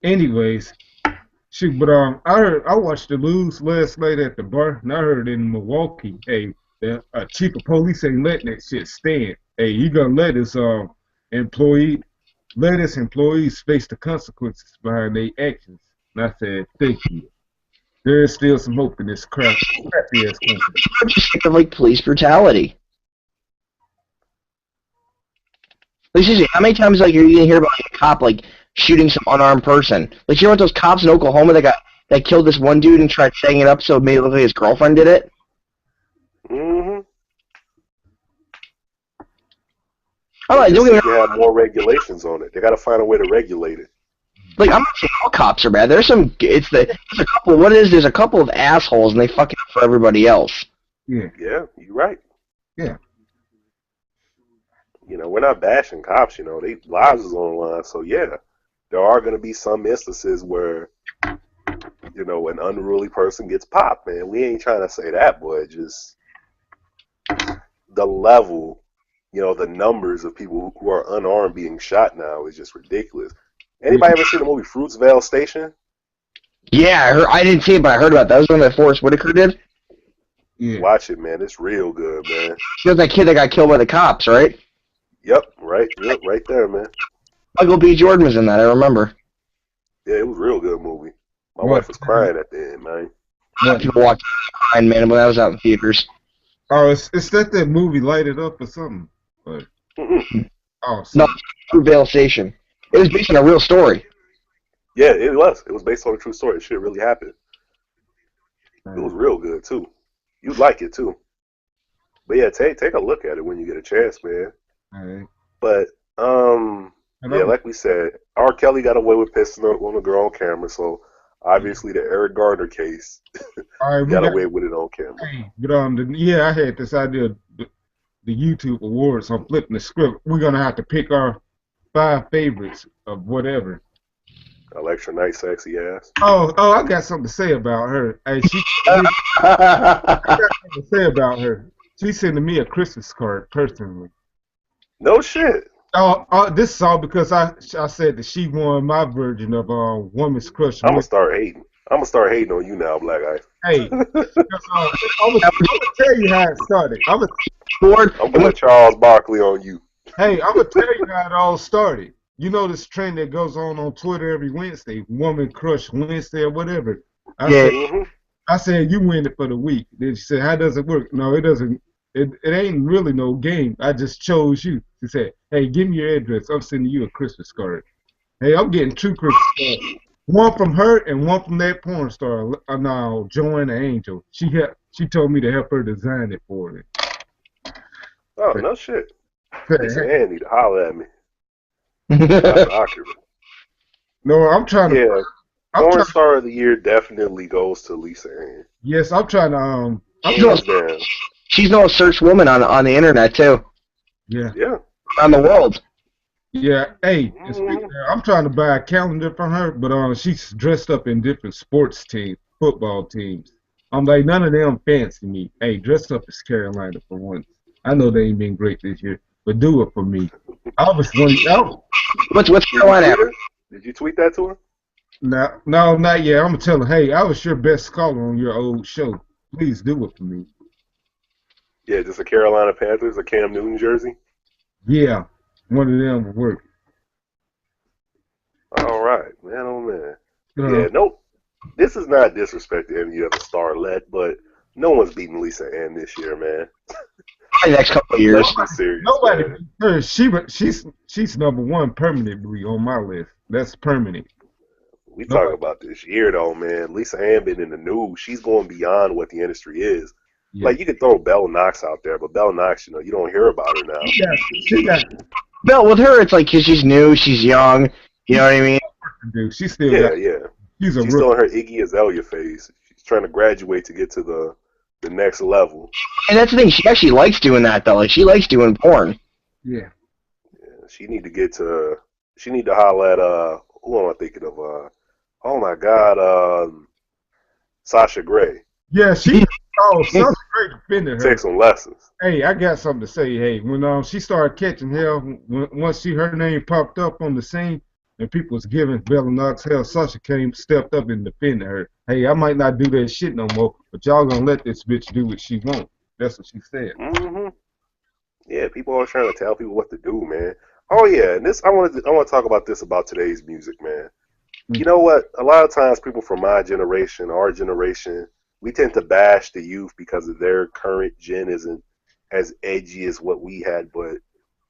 anyways, shoot, but I watched the news last night at the bar, and I heard in Milwaukee, hey, the chief of police ain't letting that shit stand. Hey, he gonna let his employees face the consequences behind their actions. And I said, thank you. There is still some hope in this crappy ass country. Just think of like police brutality. Like seriously, how many times like you're gonna hear about like, a cop like shooting some unarmed person? Like you know what those cops in Oklahoma that killed this one dude and tried setting it up so it made it look like his girlfriend did it? Mm-hmm. I'm like, They don't just get need me to have more regulations on it. They got to find a way to regulate it. like, I'm not saying all cops are bad. There's a couple. What it is? There's a couple of assholes, and they fuck it up for everybody else. Yeah. Yeah, you're right. Yeah. You know, we're not bashing cops. You know, their lives is on the line. So yeah, there are going to be some instances where, you know, an unruly person gets popped. Man, we ain't trying to say that, but just the level, you know, the numbers of people who are unarmed being shot now is just ridiculous. Anybody ever seen the movie Fruitvale Station? Yeah, I didn't see it, but I heard about that. That was one that Forrest Whitaker did. Yeah. Watch it, man. It's real good, man. She was that kid that got killed by the cops, right? Yep, right there, man. Michael B. Jordan was in that. I remember. Yeah, it was a real good movie. My What? wife was crying at the end, man. People watched Iron Man when I was out in theaters. Oh, it's that movie Lighted Up or something. But Mm-mm. oh, No, Fruitvale Station. It was based on a real story. Yeah, it was. It was based on a true story. It shit really happened. It was real good too. You'd like it too. But yeah, take a look at it when you get a chance, man. All right. But yeah, like we said, R. Kelly got away with pissing on a girl on camera, so obviously the Eric Garner case All right, we got got away with it on camera. hey, but yeah, I had this idea, the YouTube awards. I'm flipping the script. We're gonna have to pick our 5 favorites of whatever. Electra Knight, sexy ass. Oh, I got something to say about her. Hey, I got something to say about her. She sending me a Christmas card personally. No shit. This is all because I said that she won my version of Woman's Crush. I'm gonna start hating. I'm gonna start hating on you now, Black Eye. Hey, I'm gonna tell you how it started. I'm gonna let Charles Barkley on you. Hey, I'm gonna tell you how it all started. You know this trend that goes on Twitter every Wednesday, Woman Crush Wednesday or whatever. I said you win it for the week. Then she said, how does it work? No, it doesn't. It ain't really no game. I just chose you. She said, hey, give me your address. I'm sending you a Christmas card. Hey, I'm getting 2 Christmas cards. One from her and one from that porn star, now Joanna Angel. She told me to help her design it for me. Oh, no shit. Lisa Ann need to holler at me. No, I'm trying to. Yeah, porn star of the year definitely goes to Lisa Ann. Yes, I'm trying to. She's no search woman on the internet too. Yeah. Yeah. Around the world. Yeah. Hey, I'm trying to buy a calendar from her, but she's dressed up in different sports teams, football teams. I'm like, none of them fancy me. Hey, dress up as Carolina for once. I know they ain't been great this year, but do it for me. I was wondering. What's Carolina? Did you tweet that to her? No, not yet. I'm gonna tell her, hey, I was your best caller on your old show. Please do it for me. Yeah, just a Carolina Panthers, a Cam Newton jersey. Yeah, one of them would work. All right, man. Oh man. Yeah, nope. This is not disrespect to any other starlet, but no one's beating Lisa Ann this year, man. The next couple of years. Nobody beat her. She's number 1 permanently on my list. That's permanent. We talk about this year though, man. Lisa Ann been in the news. She's going beyond what the industry is. Yeah. Like you could throw Belle Knox out there, but Belle Knox, you know, you don't hear about her now. Yeah. Belle, with her, it's like 'cause she's new, she's young. You know what I mean? Dude, she's still. She's still in her Iggy Azalea phase. She's trying to graduate to get to the next level. And that's the thing. She actually likes doing that though. Like she likes doing porn. Yeah. She need to holler at who am I thinking of? Oh my God, Sasha Grey. Yeah, Sasha Grey defended her. Take some lessons. Hey, I got something to say. Hey, when she started catching hell, once her name popped up on the scene and people was giving Belle Knox hell, Sasha stepped up and defended her. Hey, I might not do that shit no more, but y'all gonna let this bitch do what she wants. That's what she said. Yeah, people are trying to tell people what to do, man. Oh yeah, and I want to talk about this about today's music, man. You know what? A lot of times people from my generation, our generation, we tend to bash the youth because of their current gen isn't as edgy as what we had, but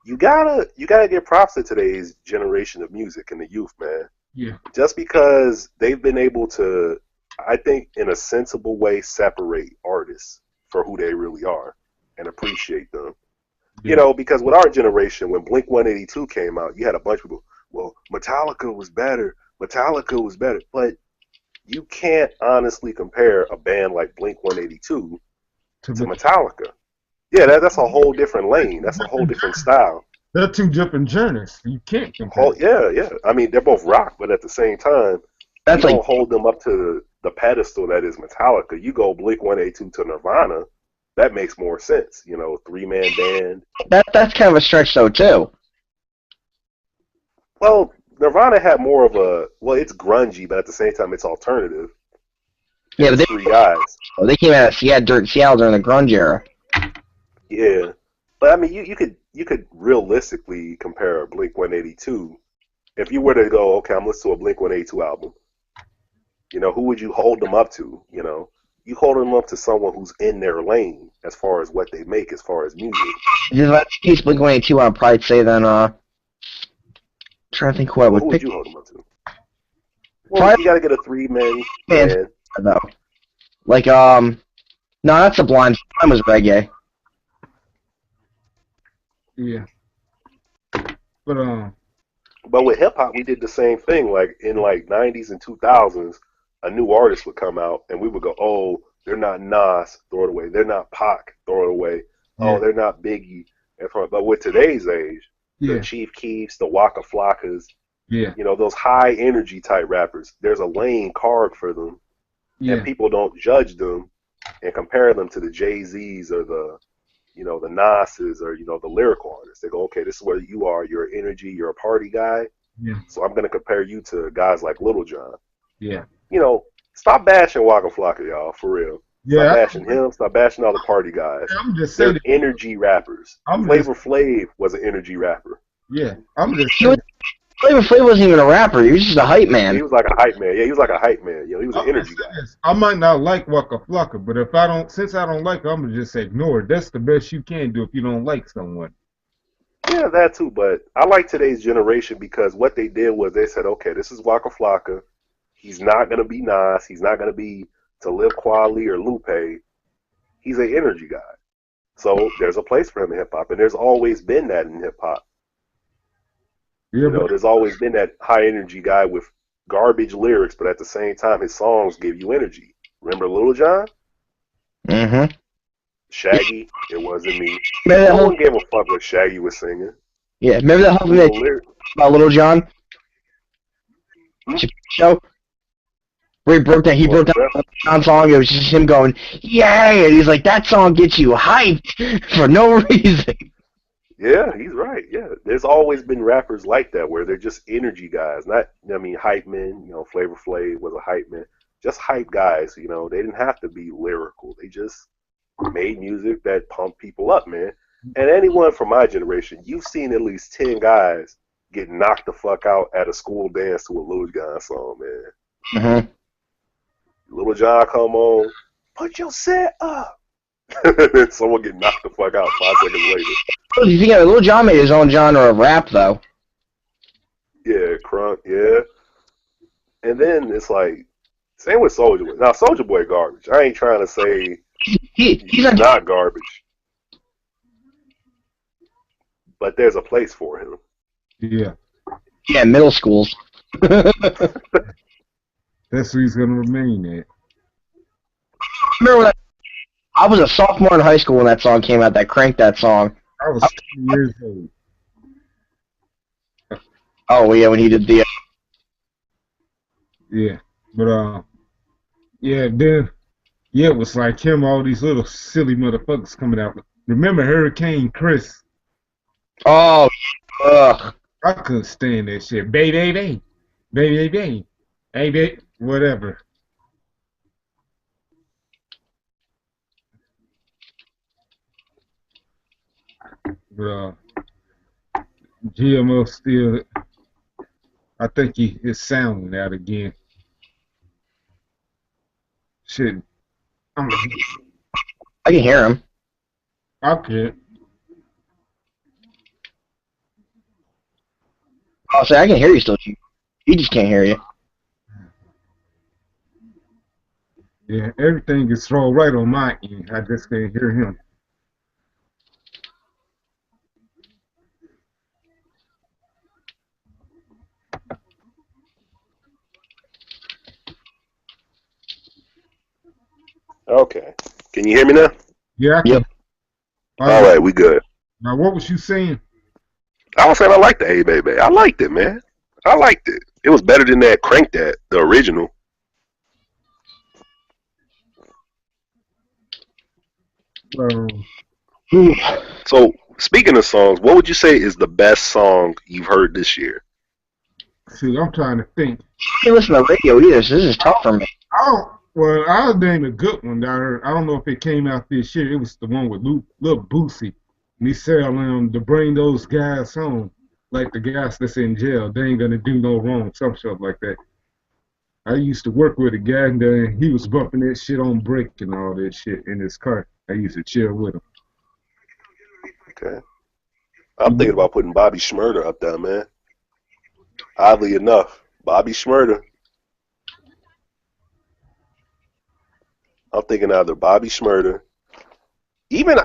you gotta give props to today's generation of music and the youth, man. Yeah. Just because they've been able to, I think, in a sensible way, separate artists for who they really are and appreciate them. You know, because with our generation, when Blink 182 came out, you had a bunch of people. Well, Metallica was better. Metallica was better, but you can't honestly compare a band like Blink 182 To to the, Metallica. Yeah, that's a whole different lane. That's a whole different style. they're two different journeys. You can't compare. Yeah. I mean, they're both rock, but at the same time, That's you like don't hold them up to the pedestal that is Metallica. You go Blink 182 to Nirvana, that makes more sense. You know, 3-man band. that's kind of a stretch though too. Well, Nirvana had more of a, well, it's grungy, but at the same time, it's alternative. Yeah, but It's 3 guys. they came out of Seattle during the grunge era. Yeah, but I mean, you could realistically compare Blink 182 if you were to go, okay, I'm listening to a Blink 182 album. You know, who would you hold them up to? You know, you hold them up to someone who's in their lane as far as what they make, as far as music. If that's the case, Blink-182, I'd probably say then, trying to think who I Well, would who would pick you hold them up to? Well, you got to get a 3-man band. though. Like, no, that's Sublime. Sublime was reggae. Yeah. But But with hip hop, we did the same thing. Like in like 90s and 2000s, a new artist would come out, and we would go, "Oh, they're not Nas, throw it away. They're not Pac, throw it away. yeah, Oh, they're not Biggie." But with today's age, the yeah, Chief Keefs, the Waka Flockas, yeah, you know, those high energy type rappers, there's a lane carved for them, yeah, and people don't judge them and compare them to the Jay-Z's or the, you know, the Nas's or, you know, the lyrical artists. They go, okay, this is where you are. You're energy. You're a party guy. yeah, So I'm going to compare you to guys like Little John. yeah. You know, stop bashing Waka Flocka, y'all, for real. Stop Yeah, bashing him. Stop bashing all the party guys. I'm just They're saying. energy rappers. I'm Flavor Flav was an energy rapper. Yeah, I'm just He saying. was, Flavor Flav wasn't even a rapper. He was just a hype He man. was like a hype man. Yeah, he was like a hype man. You know, he was an I'm energy just guy. saying this. I might not like Waka Flocka, but if I don't, since I don't like it, I'm gonna just ignore it. That's the best you can do if you don't like someone. Yeah, that too. But I like today's generation because what they did was they said, okay, this is Waka Flocka. He's not going to be Nas. He's not going to be Talib Kweli or Lupe. He's an energy guy. So there's a place for him in hip-hop. And there's always been that in hip-hop. Yeah, You know, but there's always been that high-energy guy with garbage lyrics, but at the same time, his songs give you energy. Remember Little John? Mm-hmm. Shaggy? It wasn't me. Remember that No whole, one gave a fuck what Shaggy was singing. yeah, remember that whole thing The that lyric- about Little John? Hmm? Show? Where he broke down the Little John song. It was just him going, yay! And he's like, that song gets you hyped for no reason. Yeah, he's right. Yeah, there's always been rappers like that where they're just energy guys. Not, I mean, hype men. You know, Flavor Flav was a hype man. Just hype guys. You know, they didn't have to be lyrical. They just made music that pumped people up, man. And anyone from my generation, you've seen at least 10 guys get knocked the fuck out at a school dance to a Lil Jon song, man. Mm-hmm. Lil Jon come on, put your set up. Someone get knocked the fuck out 5 seconds later. You think Little John made his own genre of rap, though? Yeah, crunk, yeah. And then it's like, same with Soulja Boy. Now, Soulja Boy garbage. I ain't trying to say He's he's not. not garbage. But there's a place for him. yeah, Yeah, middle schools. that's who he's gonna remain at. Remember when I was a sophomore in high school when that song came out, that Crank That song. I was 10 years old. Oh, yeah, when he did the... Yeah, but yeah, then yeah, it was like him. All these little silly motherfuckers coming out. Remember Hurricane Chris? Oh, ugh. I couldn't stand that shit. Baby, baby, hey, baby, whatever. But GMO still, I think he is sounding out again. Shit, I'm, I can hear him. I can't. Oh, say I can hear you still. He just can't hear you. Yeah, everything is thrown right on my end. I just can't hear him. Okay. Can you hear me now? Yeah, I can. Yep. All right, we good. Now, what was you saying? I was saying I liked the Hey Baby. I liked it, man. I liked it. It was better than that Crank That, the original. Um, So, speaking of songs, what would you say is the best song you've heard this year? see, I'm trying to think. I can't listen to radio either, so this is tough for me. Well, I'll name a good one that I heard. I don't know if it came out this year. It was the one with Lil Boosie. And he said to bring those guys home, like the guys that's in jail. They ain't gonna do no wrong, some stuff like that. I used to work with a guy, and he was bumping that shit on break and all that shit in his car. I used to chill with him. Okay. I'm thinking about putting Bobby Shmurda up there, man. Oddly enough, Bobby Shmurda. I'm thinking either Bobby Shmurda, even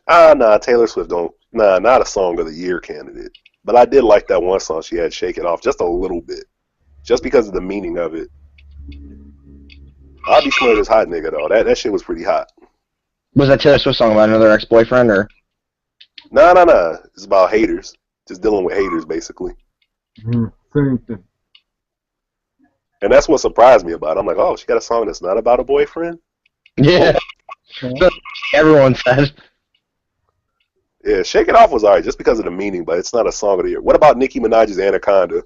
Taylor Swift not a song of the year candidate. But I did like that one song she had, Shake It Off, just a little bit. Just because of the meaning of it. Bobby Shmurda's hot nigga though. That shit was pretty hot. Was that Taylor Swift song about another ex-boyfriend, or? No. It's about haters. Just dealing with haters, basically. Same thing. And that's what surprised me about it. I'm like, oh, she got a song that's not about a boyfriend? Yeah. Everyone says. Yeah, Shake It Off was alright just because of the meaning, but it's not a song of the year. What about Nicki Minaj's Anaconda?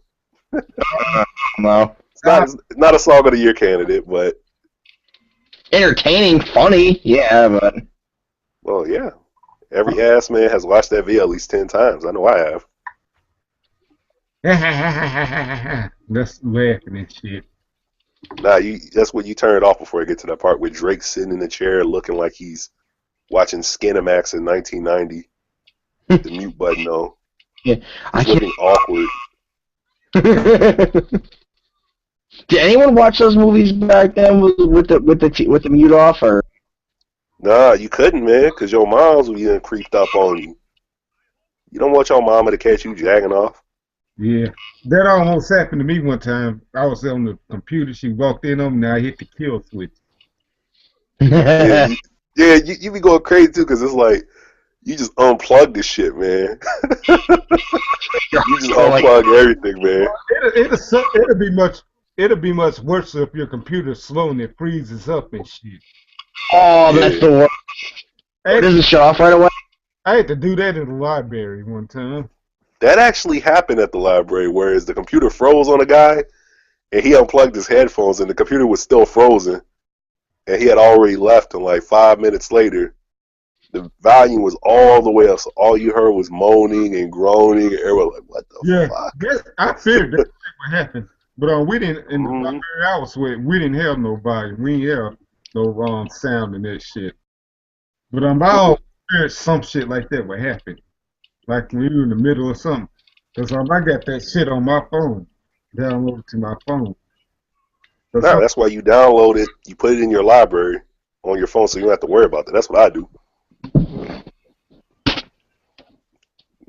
No. It's not a song of the year candidate, but Entertaining, funny, yeah, but. well, yeah. Every ass man has watched that video at least 10 times. I know I have. That's laughing and shit. Nah, that's when you turn it off before you get to that part where Drake's sitting in the chair looking like he's watching Skinamax in 1990. The mute button on. Yeah, he's looking awkward. Did anyone watch those movies back then with the mute off, or? Nah, you couldn't, man, because your moms would be creeped up on you. You don't want your mama to catch you jagging off. Yeah, that almost happened to me one time. I was on the computer. She walked in on me, and I hit the kill switch. Yeah, you be going crazy too, because it's like you just unplug this shit, man. You just unplug everything, man. It'll be much worse if your computer's slow and it freezes up and shit. Oh, that's the worst. Does it shut off right away? I had to do that in the library one time. That actually happened at the library, whereas the computer froze on a guy, and he unplugged his headphones, and the computer was still frozen, and he had already left, and like 5 minutes later, the volume was all the way up, so all you heard was moaning and groaning, and everyone was like, what the fuck? Yeah, I figured that would happen. But we didn't, in the library I was with, we didn't have no volume. We didn't have no sound in that shit. But I heard some shit like that would happen. Like when you're in the middle of something. Because I got that shit on my phone. Downloaded to my phone. No, that's why you download it, you put it in your library on your phone so you don't have to worry about that. That's what I do. You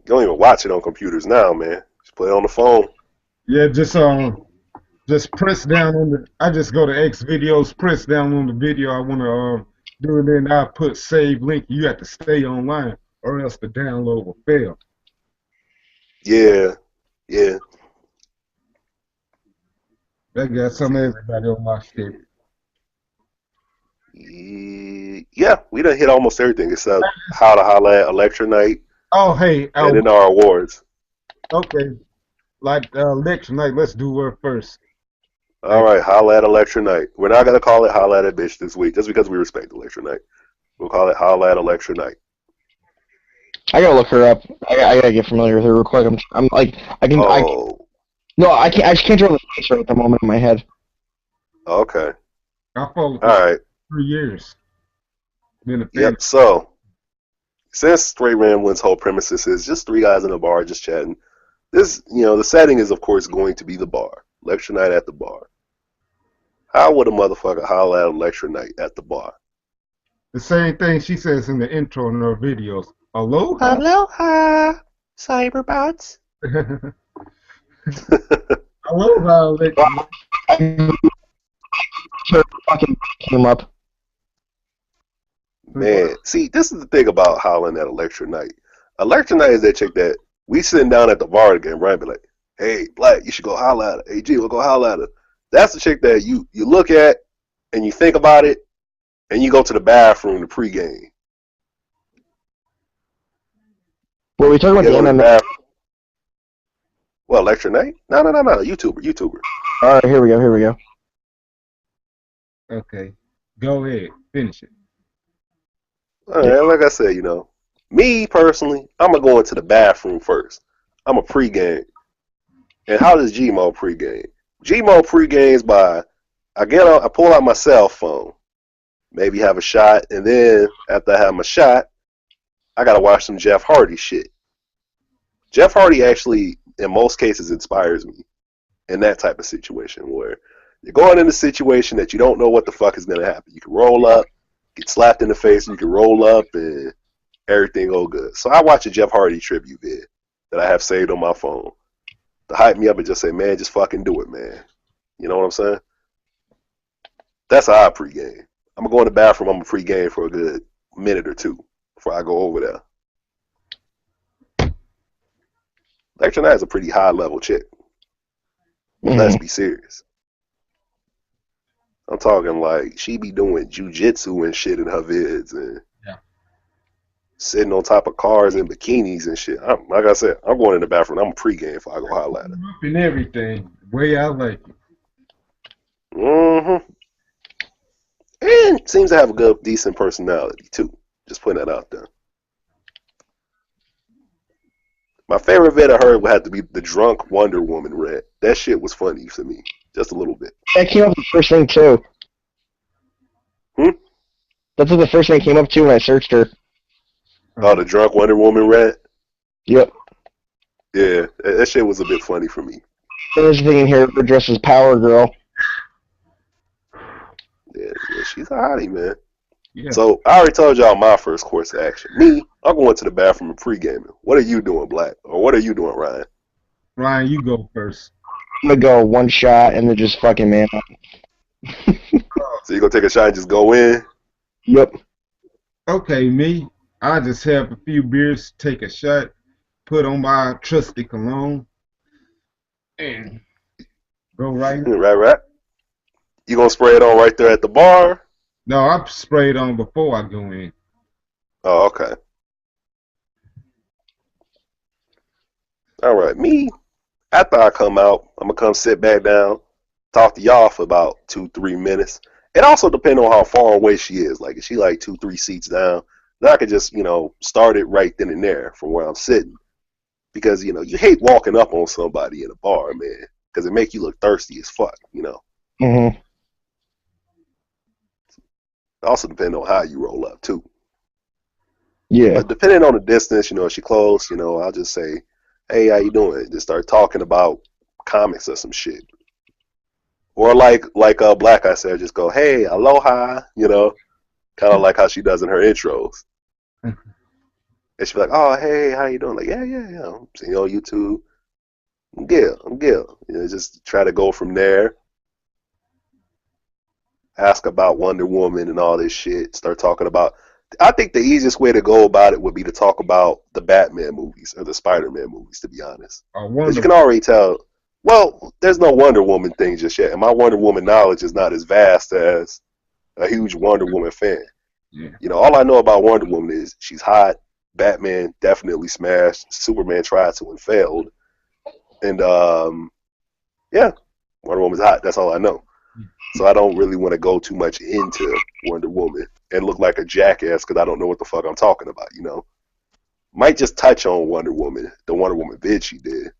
don't even watch it on computers now, man. Just play it on the phone. Yeah, just press down on the. I just go to X videos, press down on the video I want to do, and then I put save link. You have to stay online, or else the download will fail. Yeah. That got some of everybody on my shit. Yeah, we done hit almost everything except how to holla at Electra Night. Oh, hey. And then our awards. Okay. Like Electra Night, let's do her first. All right, holla at Electra Night. We're not going to call it holla at a bitch this week just because we respect Electra Night. We'll call it holla at Electra Night. I gotta look her up. I gotta get familiar with her real quick. I'm like, I can't. I just can't draw the face right at the moment in my head. Okay. I followed all right. 3 years. Yep. So, since Straight Rambling's whole premises is just three guys in a bar just chatting, this, the setting is of course going to be the bar. Lecture night at the bar. How would a motherfucker holler at Electra Night at the bar? The same thing she says in the intro in her videos. Aloha. Aloha, cyberbots. Aloha, Electra. Fucking came up. Man, see, this is the thing about hollering at Electra Knight. Electra Knight is that chick that we sitting down at the bar again, right? Be like, hey, Black, you should go holler at her. Hey, G, we'll go holler at her. That's the chick that you look at and you think about it and you go to the bathroom to pregame. Well, we talking about You the go to the MMA. bathroom. Well, Electra Knight? No. YouTuber. All right, here we go. Okay, go ahead, finish it. All right, like I said, me personally, I'm going to go into the bathroom first. I'm a pregame. And how does Gmo pregame? Gmo pregames by I pull out my cell phone, maybe have a shot, and then after I have my shot, I gotta watch some Jeff Hardy shit. Jeff Hardy actually, in most cases, inspires me in that type of situation where you're going in a situation that you don't know what the fuck is gonna happen. You can roll up, get slapped in the face, and you can roll up, and everything go good. So I watch a Jeff Hardy tribute vid that I have saved on my phone to hype me up and just say, man, just fucking do it, man. You know what I'm saying? That's how I pregame. I'm gonna go in the bathroom. I'm gonna pregame for a good minute or two before I go over there. Electra Knight is a pretty high level chick. Let's be serious. I'm talking like she be doing jujitsu and shit in her vids and sitting on top of cars in bikinis and shit. Like I said, I'm going in the bathroom. I'm a pregame if I go holler at her. Up and everything, the way I like it. Mm-hmm. And seems to have a good, decent personality too. Just putting that out there. My favorite vid I heard would have to be the drunk Wonder Woman rant. That shit was funny to me, just a little bit. That came up the first thing too. That's what the first thing that came up too when I searched her. Oh, the drunk Wonder Woman rant? Yep. Yeah, that shit was a bit funny for me. There's a thing in here for dressed as Power Girl. Yeah, she's a hottie, man. Yeah. So, I already told y'all my first course of action. Me, I'm going to the bathroom and pre-gaming. What are you doing, Black? Or what are you doing, Ryan? Ryan, you go first. I'm gonna go one shot and then just fucking man up. So you gonna take a shot and just go in? Yep. Okay, me, I just have a few beers, take a shot, put on my trusty cologne, and go right. Right. You gonna spray it on right there at the bar? No, I sprayed on before I go in. Oh, okay. All right, me, after I come out, I'm gonna come sit back down, talk to y'all for about 2-3 minutes. It also depends on how far away she is. Like, if she like 2-3 seats down, then I could just, start it right then and there from where I'm sitting. Because, you hate walking up on somebody in a bar, man, because it make you look thirsty as fuck, Mm-hmm. It also depends on how you roll up, too. Yeah. But depending on the distance, if she close, I'll just say, hey, how you doing? Just start talking about comics or some shit. Or like Black, I said, just go, hey, aloha, kind of like how she does in her intros. And she'll be like, oh, hey, how you doing? Like, yeah, I'm seeing you on YouTube. I'm Gil. Just try to go from there. Ask about Wonder Woman and all this shit. Start talking about. I think the easiest way to go about it would be to talk about the Batman movies or the Spider-Man movies, to be honest. Because you can already tell. Well, there's no Wonder Woman thing just yet, and my Wonder Woman knowledge is not as vast as a huge Wonder Woman fan. Yeah. All I know about Wonder Woman is she's hot. Batman definitely smashed. Superman tried to and failed. And yeah, Wonder Woman's hot. That's all I know. So I don't really want to go too much into Wonder Woman and look like a jackass because I don't know what the fuck I'm talking about. Might just touch on Wonder Woman, the Wonder Woman vid she did.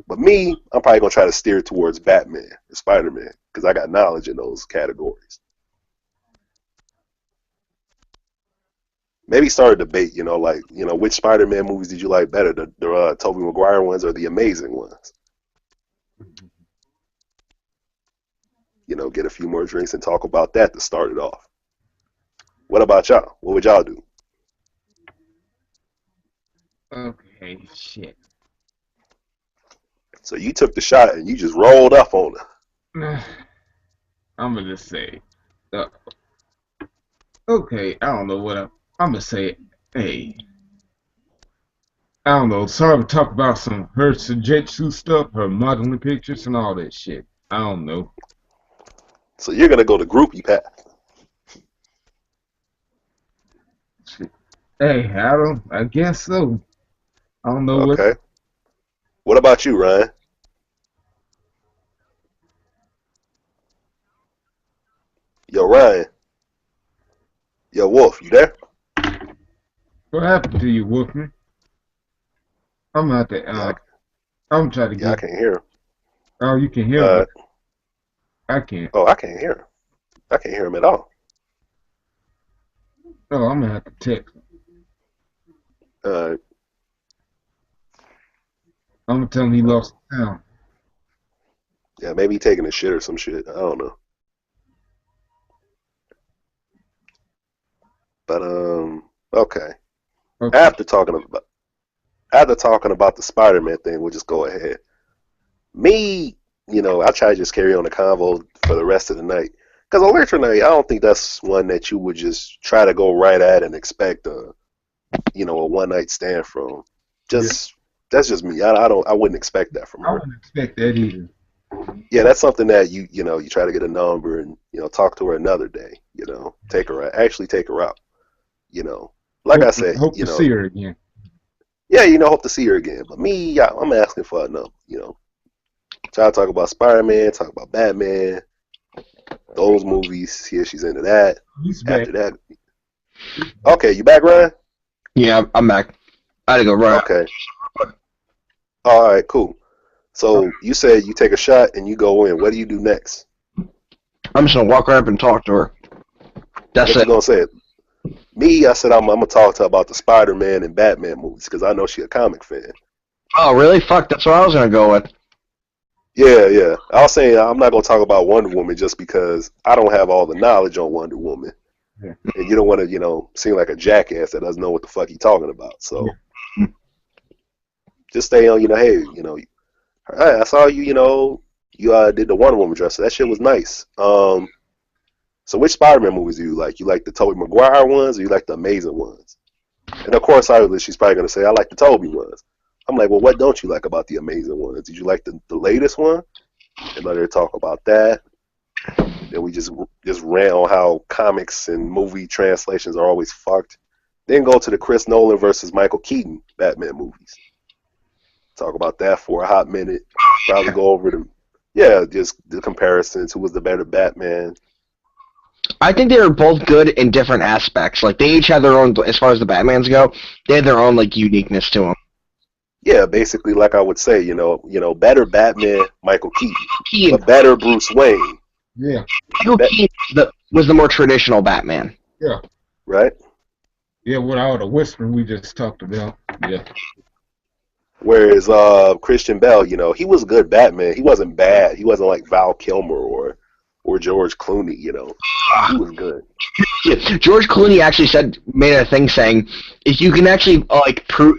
But me, I'm probably gonna try to steer towards Batman and Spider-Man because I got knowledge in those categories. Maybe start a debate, which Spider-Man movies did you like better, the Tobey Maguire ones or the Amazing ones? Get a few more drinks and talk about that to start it off. What about y'all? What would y'all do? Okay, shit. So you took the shot and you just rolled up on her. I'm gonna just say, Okay, I don't know what I'm gonna say. Hey, I don't know. Sorry to talk about some her Sujitsu stuff, her modeling pictures and all that shit. I don't know. So you're gonna go the groupie path. Shit. Hey, I guess so. I don't know what. Okay. What about you, Ryan? Yo, Ryan. Yo, Wolf, you there? What happened to you, Wolfman? I'm out there. Yeah, I'm trying to I get. can't hear him. Oh, you can hear, Uh, but I can't. oh, I can't hear him. I can't hear him at all. Oh, I'm gonna have to text. Uh, I'm gonna tell him he oh, lost the sound. yeah, maybe he taking a shit or some shit. I don't know. But okay. Okay. After talking about the Spider-Man thing, we'll just go ahead. Me, I try to just carry on the convo for the rest of the night. Because Electronite, I don't think that's one that you would just try to go right at and expect a one night stand from. Yeah. That's just me. I wouldn't expect that from I her. wouldn't expect that either. Yeah, that's something that you try to get a number and talk to her another day. Actually take her out. Like I said, Hope to see her again. yeah, hope to see her again. But me, yeah, I'm asking for a number. Try to talk about Spider-Man, talk about Batman, those movies. See if she's into that. He's back. After that, okay, you back, Ryan? Yeah, I'm back. I had to go run. Okay. All right, cool. So you said you take a shot and you go in. What do you do next? I'm just gonna walk right up and talk to her. That's What you it. gonna say? Me, I said I'm gonna talk to her about the Spider-Man and Batman movies because I know she a comic fan. Oh, really? Fuck, that's what I was gonna go with. Yeah. I was saying I'm not gonna talk about Wonder Woman just because I don't have all the knowledge on Wonder Woman, Yeah. and you don't want to, seem like a jackass that doesn't know what the fuck he's talking about. So just stay on, hey, I saw you, you did the Wonder Woman dress. So that shit was nice. So which Spider-Man movies do you like? You like the Tobey Maguire ones or you like the Amazing ones? And of course, obviously, she's probably going to say, I like the Tobey ones. I'm like, well, what don't you like about the Amazing ones? Did you like the latest one? And let her talk about that. Then we just ran on how comics and movie translations are always fucked. Then go to the Chris Nolan versus Michael Keaton Batman movies. Talk about that for a hot minute. Probably go over just the comparisons. Who was the better Batman? I think they were both good in different aspects. Like, they each had their own, as far as the Batmans go, they had their own, like, uniqueness to them. Yeah, basically, like I would say, better Batman, Michael Keaton. but better Bruce Wayne. Yeah. Michael Keaton was the more traditional Batman. Yeah. Right? Yeah, with all the whispering we just talked about. Yeah. Whereas Christian Bale, he was a good Batman. He wasn't bad. He wasn't like Val Kilmer or George Clooney, He was good. Yeah, George Clooney actually made a thing saying, if you can actually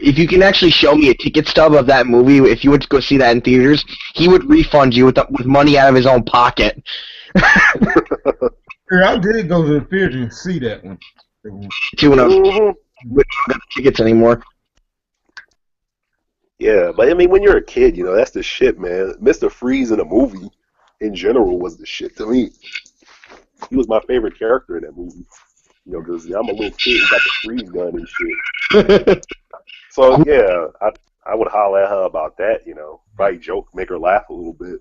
if you can actually show me a ticket stub of that movie, if you went to go see that in theaters, he would refund you with money out of his own pocket. Yeah, I did go to the theater and see that one. We don't get tickets anymore. Yeah, but I mean, when you're a kid, that's the shit, man. Mr. Freeze in a movie, in general, was the shit to me. He was my favorite character in that movie. Because I'm a little kid who got the freeze gun and shit. So, yeah, I would holler at her about that, Probably joke, make her laugh a little bit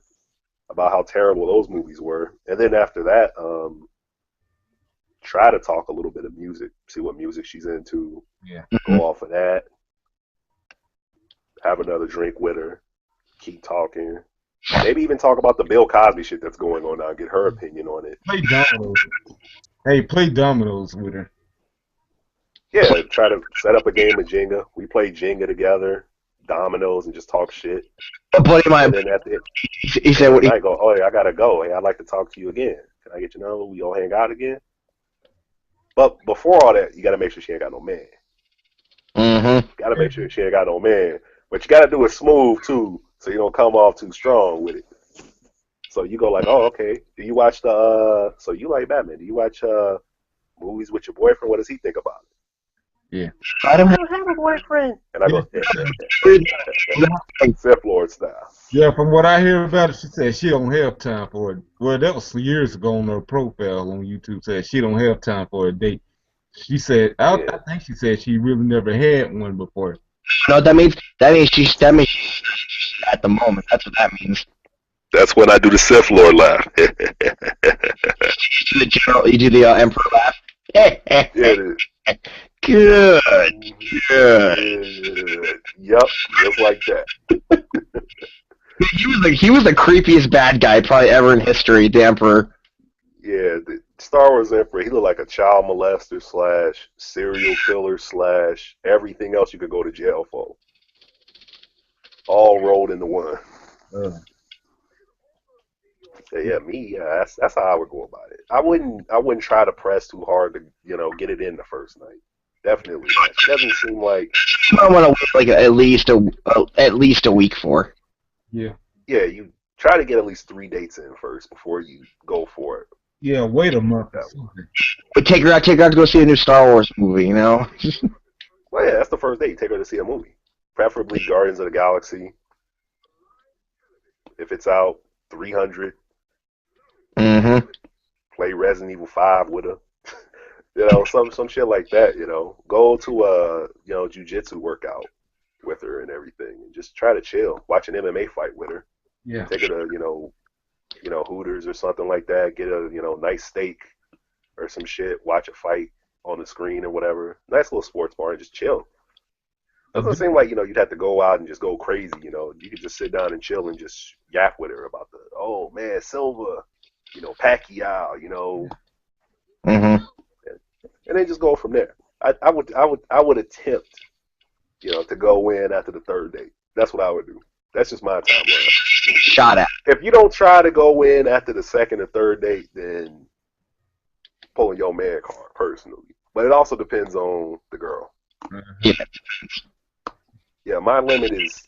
about how terrible those movies were. And then after that, try to talk a little bit of music, see what music she's into. Yeah. Go off of that. Have another drink with her. Keep talking. Maybe even talk about the Bill Cosby shit that's going on now. Get her opinion on it. Play dominoes. Hey, play dominoes with her. Yeah, try to set up a game of Jenga. We play Jenga together, dominoes, and just talk shit. Buddy of mine, And then at the he said, "What?" I go, oh, yeah, I gotta go. Hey, I'd like to talk to you again. Can I get your number? We gonna hang out again? But before all that, you gotta make sure she ain't got no man. Mm-hmm. Gotta make sure she ain't got no man. But you gotta do it smooth too, so you don't come off too strong with it. So you go like, oh, okay. Do you watch so you like Batman? Do you watch movies with your boyfriend. What does he think about it? Yeah. I don't I don't have a boyfriend. And I go, have Sith Lord style. Yeah, from what I hear about it, she said she don't have time for it. Well, that was years ago on her profile on YouTube. Said she don't have time for a date. She said, I Yeah. think she said she really never had one before. no. That means she's at the moment. That's what that means. That's when I do the Sith Lord laugh. The general, you do the Emperor laugh. Yeah, it is. Good. Yup, just like that. He was the creepiest bad guy probably ever in history, the Emperor. Yeah, the Star Wars Emperor, he looked like a child molester / serial killer / everything else you could go to jail for. All rolled into one. So that's how I would go about it. I wouldn't try to press too hard to, get it in the first night. Definitely not. It doesn't seem like I want to wait like at least a week for. Yeah. Yeah, you try to get at least 3 dates in first before you go for it. Yeah, wait a month. But take her out to go see a new Star Wars movie, you know? Well, yeah, that's the first date. Take her to see a movie. Preferably Guardians of the Galaxy. If it's out, 300. Mm-hmm. Play Resident Evil 5 with her. Some shit like that, Go to a, jiu-jitsu workout with her and everything. And just try to chill. Watch an MMA fight with her. Yeah. Take her to, Hooters or something like that. Get a, nice steak or some shit. Watch a fight on the screen or whatever. Nice little sports bar and just chill. Doesn't seem like, you'd have to go out and just go crazy, You could just sit down and chill and just yap with her about oh, man, Silva, Pacquiao, Mm-hmm. and then just go from there. I would attempt, to go in after the third date. That's what I would do. That's just my timeline. Shot at. If you don't try to go in after the second or third date, then pulling your man card personally. But it also depends on the girl. Yeah. Yeah, my limit is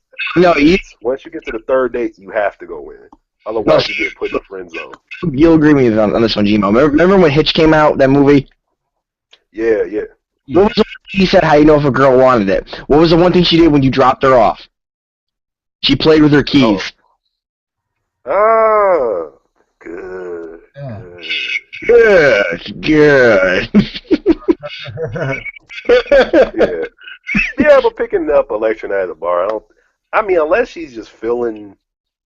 once you get to the third date, you have to go in. Otherwise, you get put in the friend zone. You'll agree with me on this one, Gmo. Remember when Hitch came out, that movie? Yeah. What was the he said how you know if a girl wanted it? What was the one thing she did when you dropped her off? She played with her keys. Oh. Good. Good. Yeah. Yeah, but picking up Electra at the bar, unless she's just feeling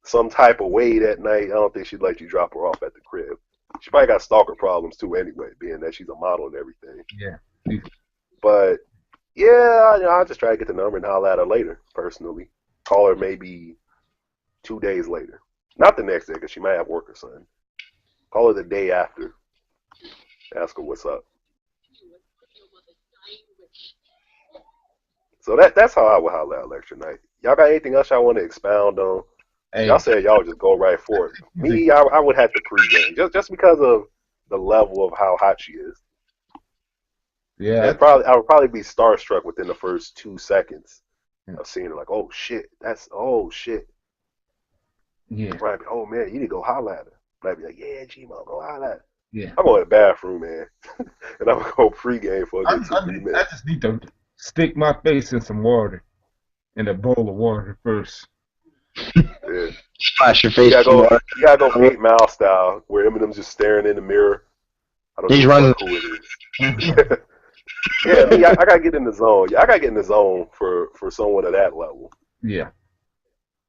some type of way that night, I don't think she'd let you drop her off at the crib. She probably got stalker problems too anyway, being that she's a model and everything. Yeah. But, yeah, I'll just try to get the number and holler at her later, personally. Call her maybe 2 days later. Not the next day, because she might have work or something. Call her the day after. Ask her what's up. So that's how I would holler at Electra Night. Y'all got anything else y'all want to expound on? Hey. Y'all said y'all just go right for it. Me, I would have to pregame just because of the level of how hot she is. Yeah. I would probably be starstruck within the first 2 seconds of seeing her. Like, oh shit, Yeah. Right? Oh man, you need to go holler at her. And I'd be like, yeah, G-Mo, go holler at her. Yeah. I'm going to the bathroom, man, and I'm gonna go pregame for a good 2-3 minutes. I just need to stick my face in some water, in a bowl of water first. Yeah. Splash your face. You gotta go 8 Mile style, where Eminem's just staring in the mirror. I don't He's know running. who it is. Yeah, I gotta get in the zone. Yeah, I gotta get in the zone for someone at that level. Yeah.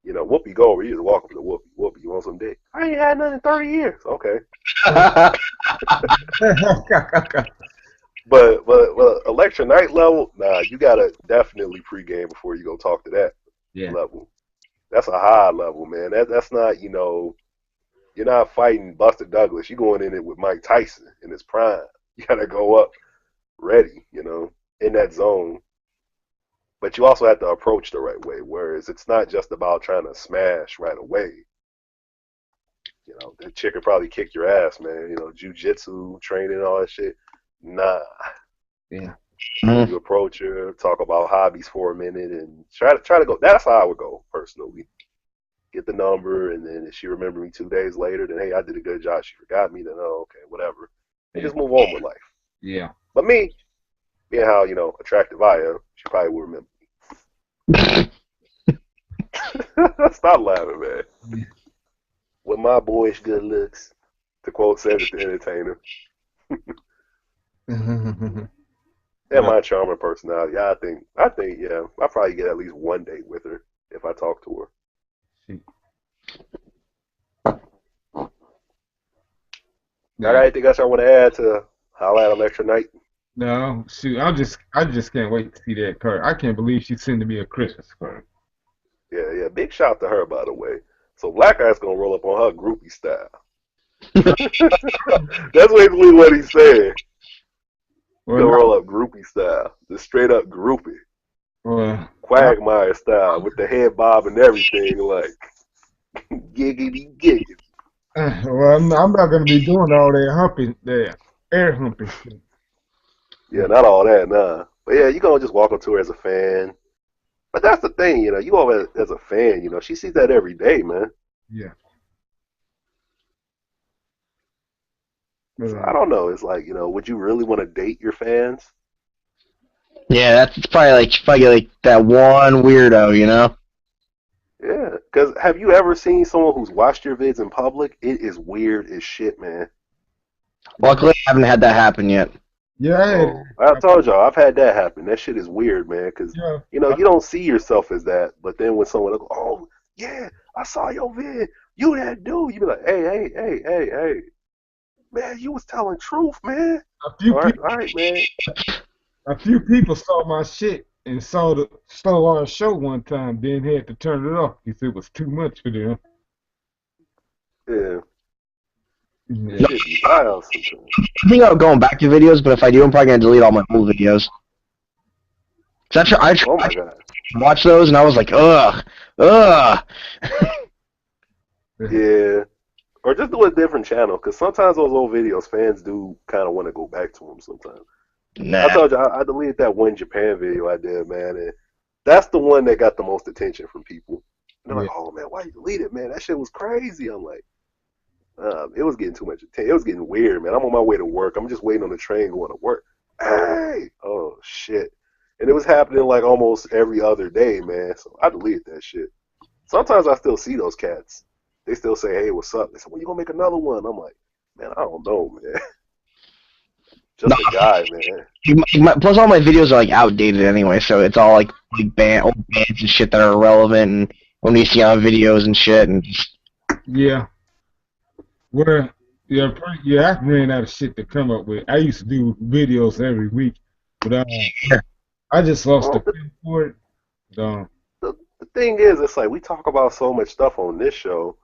Whoopi go over. You just walk up to Whoopi. Whoopi, you want some dick? I ain't had nothing in 30 years. Okay. But Electra Night level, nah, you gotta definitely pregame before you go talk to that level. That's a high level, man. That's not, you're not fighting Buster Douglas. You're going in it with Mike Tyson in his prime. You gotta go up ready, in that zone. But you also have to approach the right way, whereas it's not just about trying to smash right away. That chick could probably kick your ass, man. Jiu-jitsu, training, all that shit. Nah. Yeah. You approach her, talk about hobbies for a minute, and try to go. That's how I would go, personally. Get the number, and then if she remember me 2 days later, then, hey, I did a good job. She forgot me, then, oh, okay, whatever. And just move on with life. Yeah. But me, being how, attractive I am, she probably will remember me. Stop laughing, man. Yeah. With my boyish good looks, to quote Cedric the Entertainer, and my charming personality, yeah, I'll probably get at least one date with her if I talk to her. Y'all got anything else I want to add to Holla at Electra Night? No, shoot, I just can't wait to see that card. I can't believe she's sending me a Christmas card. Yeah. Big shout out to her, by the way. So Black Eye's gonna roll up on her groupie style. That's basically what he's saying. He's gonna roll up groupie style, just straight up groupie, Quagmire style, with the head bob and everything, like giggity giggity. Well, I'm not gonna be doing all that humping, that air humping shit. Yeah, not all that, nah. But yeah, you gonna just walk up to her as a fan. But that's the thing, you go as a fan, she sees that every day, man. Yeah. So I don't know. It's like, would you really want to date your fans? Yeah, that's probably like that one weirdo, Yeah, because have you ever seen someone who's watched your vids in public? It is weird as shit, man. Luckily, I haven't had that happen yet. Yeah. I told y'all, I've had that happen. That shit is weird, man, because, you don't see yourself as that, but then when someone goes, oh, yeah, I saw your vid, you that dude, you be like, hey, man, you was telling truth, man. All right, man. A few people saw my shit and saw our show one time, then had to turn it off because it was too much for them. Yeah. Yeah. Shit be wild sometimes. I think I'm going back to videos, but if I do, I'm probably going to delete all my old videos. I tried to watch those, and I was like, ugh. Yeah. Or just do a different channel, because sometimes those old videos, fans do kind of want to go back to them sometimes. Nah. I told you, I deleted that one Japan video I did, man, and that's the one that got the most attention from people. And they're like, oh, man, why you delete it, man? That shit was crazy. I'm like, it was getting too much attention. It was getting weird, man. I'm on my way to work. I'm just waiting on the train going to work. Hey! Oh, shit. And it was happening like almost every other day, man. So I deleted that shit. Sometimes I still see those cats. They still say, hey, what's up? They say, when you gonna make another one? I'm like, man, I don't know, man. Just a guy, man. Plus, all my videos are like outdated anyway, so it's all like old bands and shit that are irrelevant, and when you see on videos and shit, and just... Yeah. Well, I ran out of shit to come up with. I used to do videos every week, but I just lost the feel for it. The thing is, it's like we talk about so much stuff on this show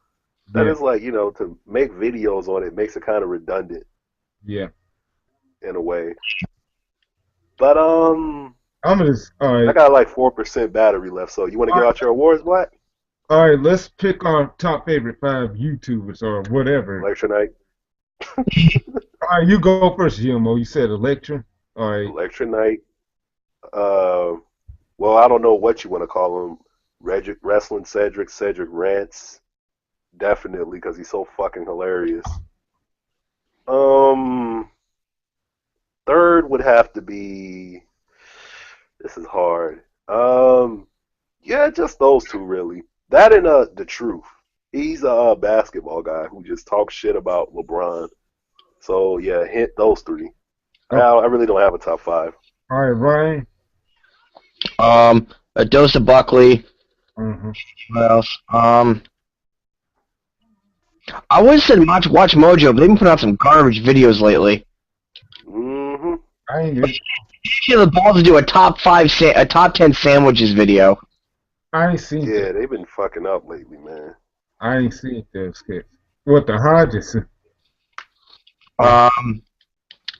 that it's like, to make videos on it makes it kind of redundant. Yeah. In a way. But I'm just all right. I got like 4% battery left, so you want to get out your awards, Black? All right, let's pick our top favorite 5 YouTubers or whatever. Electra Night. All right, you go first, GMO. You said Electra. All right. Electra Night. Well, I don't know what you want to call him. Wrestling Cedric Rants. Definitely, because he's so fucking hilarious. Third would have to be... This is hard. Yeah, just those two, really. That and The Truth. He's a basketball guy who just talks shit about LeBron. So, yeah, hint those 3. I really don't have a top 5. All right, Ryan? A Dose of Buckley. Mm-hmm. What else? I would have said watch Mojo, but they've been putting out some garbage videos lately. Mm-hmm. I ain't good. You have the balls to do a top 10 sandwiches video. I ain't seen Yeah, they've been fucking up lately, man. I ain't seen those kids. What, the Hodges? Trying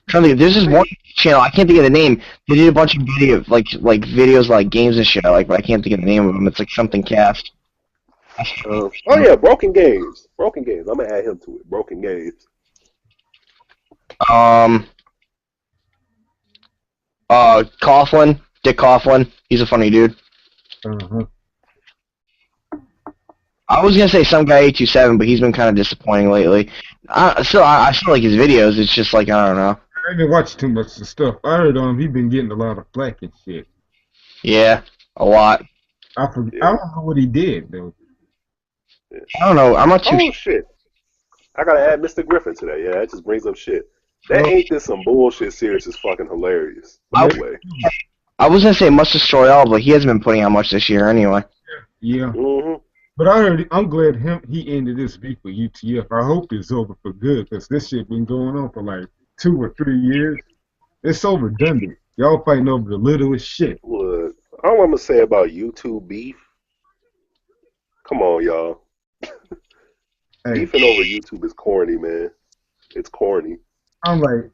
to think, there's this one channel, I can't think of the name. They did a bunch of videos like games and shit, but I can't think of the name of them. It's like something cast. Oh yeah, Broken Games. I'm gonna add him to it. Broken Games. Dick Coughlin. He's a funny dude. Uh-huh. I was gonna say some guy 827, but he's been kind of disappointing lately. I still like his videos. It's just like I don't know. I ain't been watching too much of the stuff. I heard he been getting a lot of flack and shit. Yeah, a lot. I Yeah. don't know what he did though. Yeah. I don't know. I'm not too. Oh shit! I gotta add Mr. Griffin today. Yeah, that just brings up shit. That Well, ain't this some bullshit serious is fucking hilarious. I, No way. I was gonna say Must Destroy All, but he hasn't been putting out much this year anyway. yeah. hmm But I'm glad he ended this beef with UTF. I hope it's over for good because this shit been going on for like 2 or 3 years. It's overdone. Y'all fighting over the littlest shit. Look, all I'm gonna say about YouTube beef. Come on, y'all. Hey, Beefing over YouTube is corny, man. It's corny. I'm like,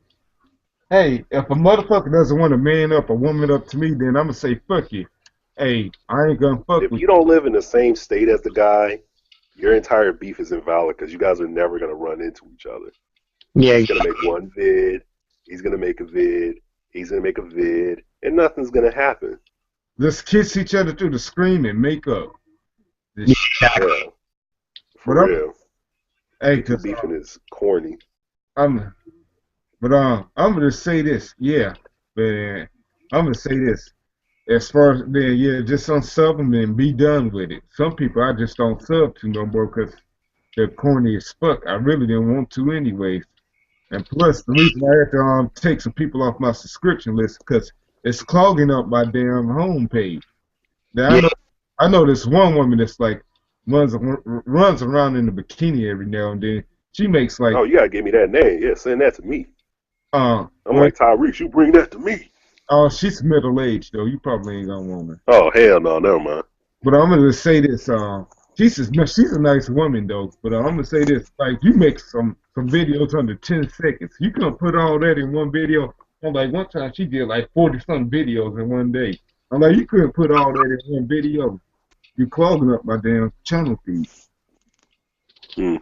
hey, if a motherfucker doesn't want to man up or woman up to me, then I'm gonna say fuck you. Hey, I ain't gonna fuck If with you don't live in the same state as the guy, your entire beef is invalid because you guys are never gonna run into each other. Yeah, He's gonna make one vid. He's gonna make a vid. He's gonna make a vid, and nothing's gonna happen. Let's kiss each other through the screen and make up. This shit. Yeah, for But real. hey, YouTube cause beefing is corny. I'm, I'm gonna say this, yeah, but I'm gonna say this. As far as then, yeah, just unsub them and be done with it. Some people I just don't sub to no more because they're corny as fuck. I really didn't want to anyways. And plus, the reason I had to take some people off my subscription list because it's clogging up my damn homepage. Now yeah. I know this one woman that's like runs around in a bikini every now and then. She makes like Oh, you gotta give me that name. Yeah, send that to me. I'm well, like Tyrese. You bring that to me. oh, she's middle aged though. You probably ain't gonna want her. Oh hell no, never mind. But I'm gonna say this. She's a nice woman though. But I'm gonna say this. Like you make some videos under 10 seconds. You can put all that in one video. I'm like one time she did like 40 some videos in one day. I'm like you couldn't put all that in one video. You clogging up my damn channel feed. Hmm.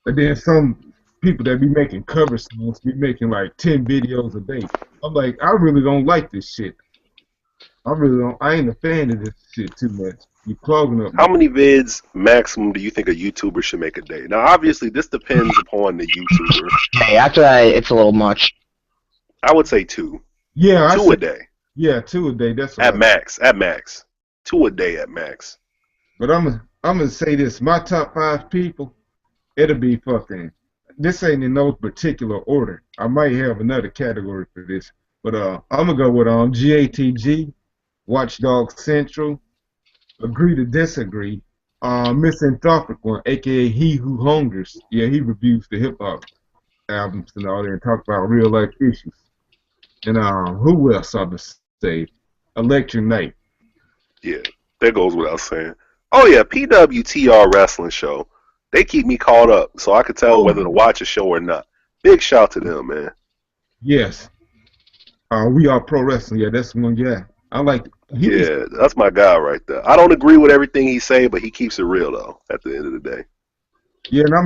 And then some people that be making cover songs be making like 10 videos a day. I'm like I really don't like this shit. I really don't. I ain't a fan of this shit too much. You clogging up. How many vids maximum do you think a YouTuber should make a day? Now, obviously, this depends upon the YouTuber. Hey, after that, it's a little much. I would say two. Yeah, Two a day. Yeah, 2 a day. That's At right. max. At max. 2 a day at max. But I'm gonna say this: my top 5 people, it'll be fucking. This ain't in no particular order. I might have another category for this, but I'm gonna go with GATG, Watchdog Central, Agree to Disagree, Misanthropic One, aka He Who Hungers. Yeah, he reviews the hip hop albums and all that, and talk about real life issues. And who else I would say? Electric Knight. Yeah, that goes without saying. Oh, yeah, PWTR Wrestling Show. They keep me caught up so I can tell whether to watch a show or not. Big shout to them, man. Yes. We Are Pro Wrestling. Yeah, that's one guy. I like. Yeah, that's my guy right there. I don't agree with everything he say, but he keeps it real, though, at the end of the day. Yeah, and I'm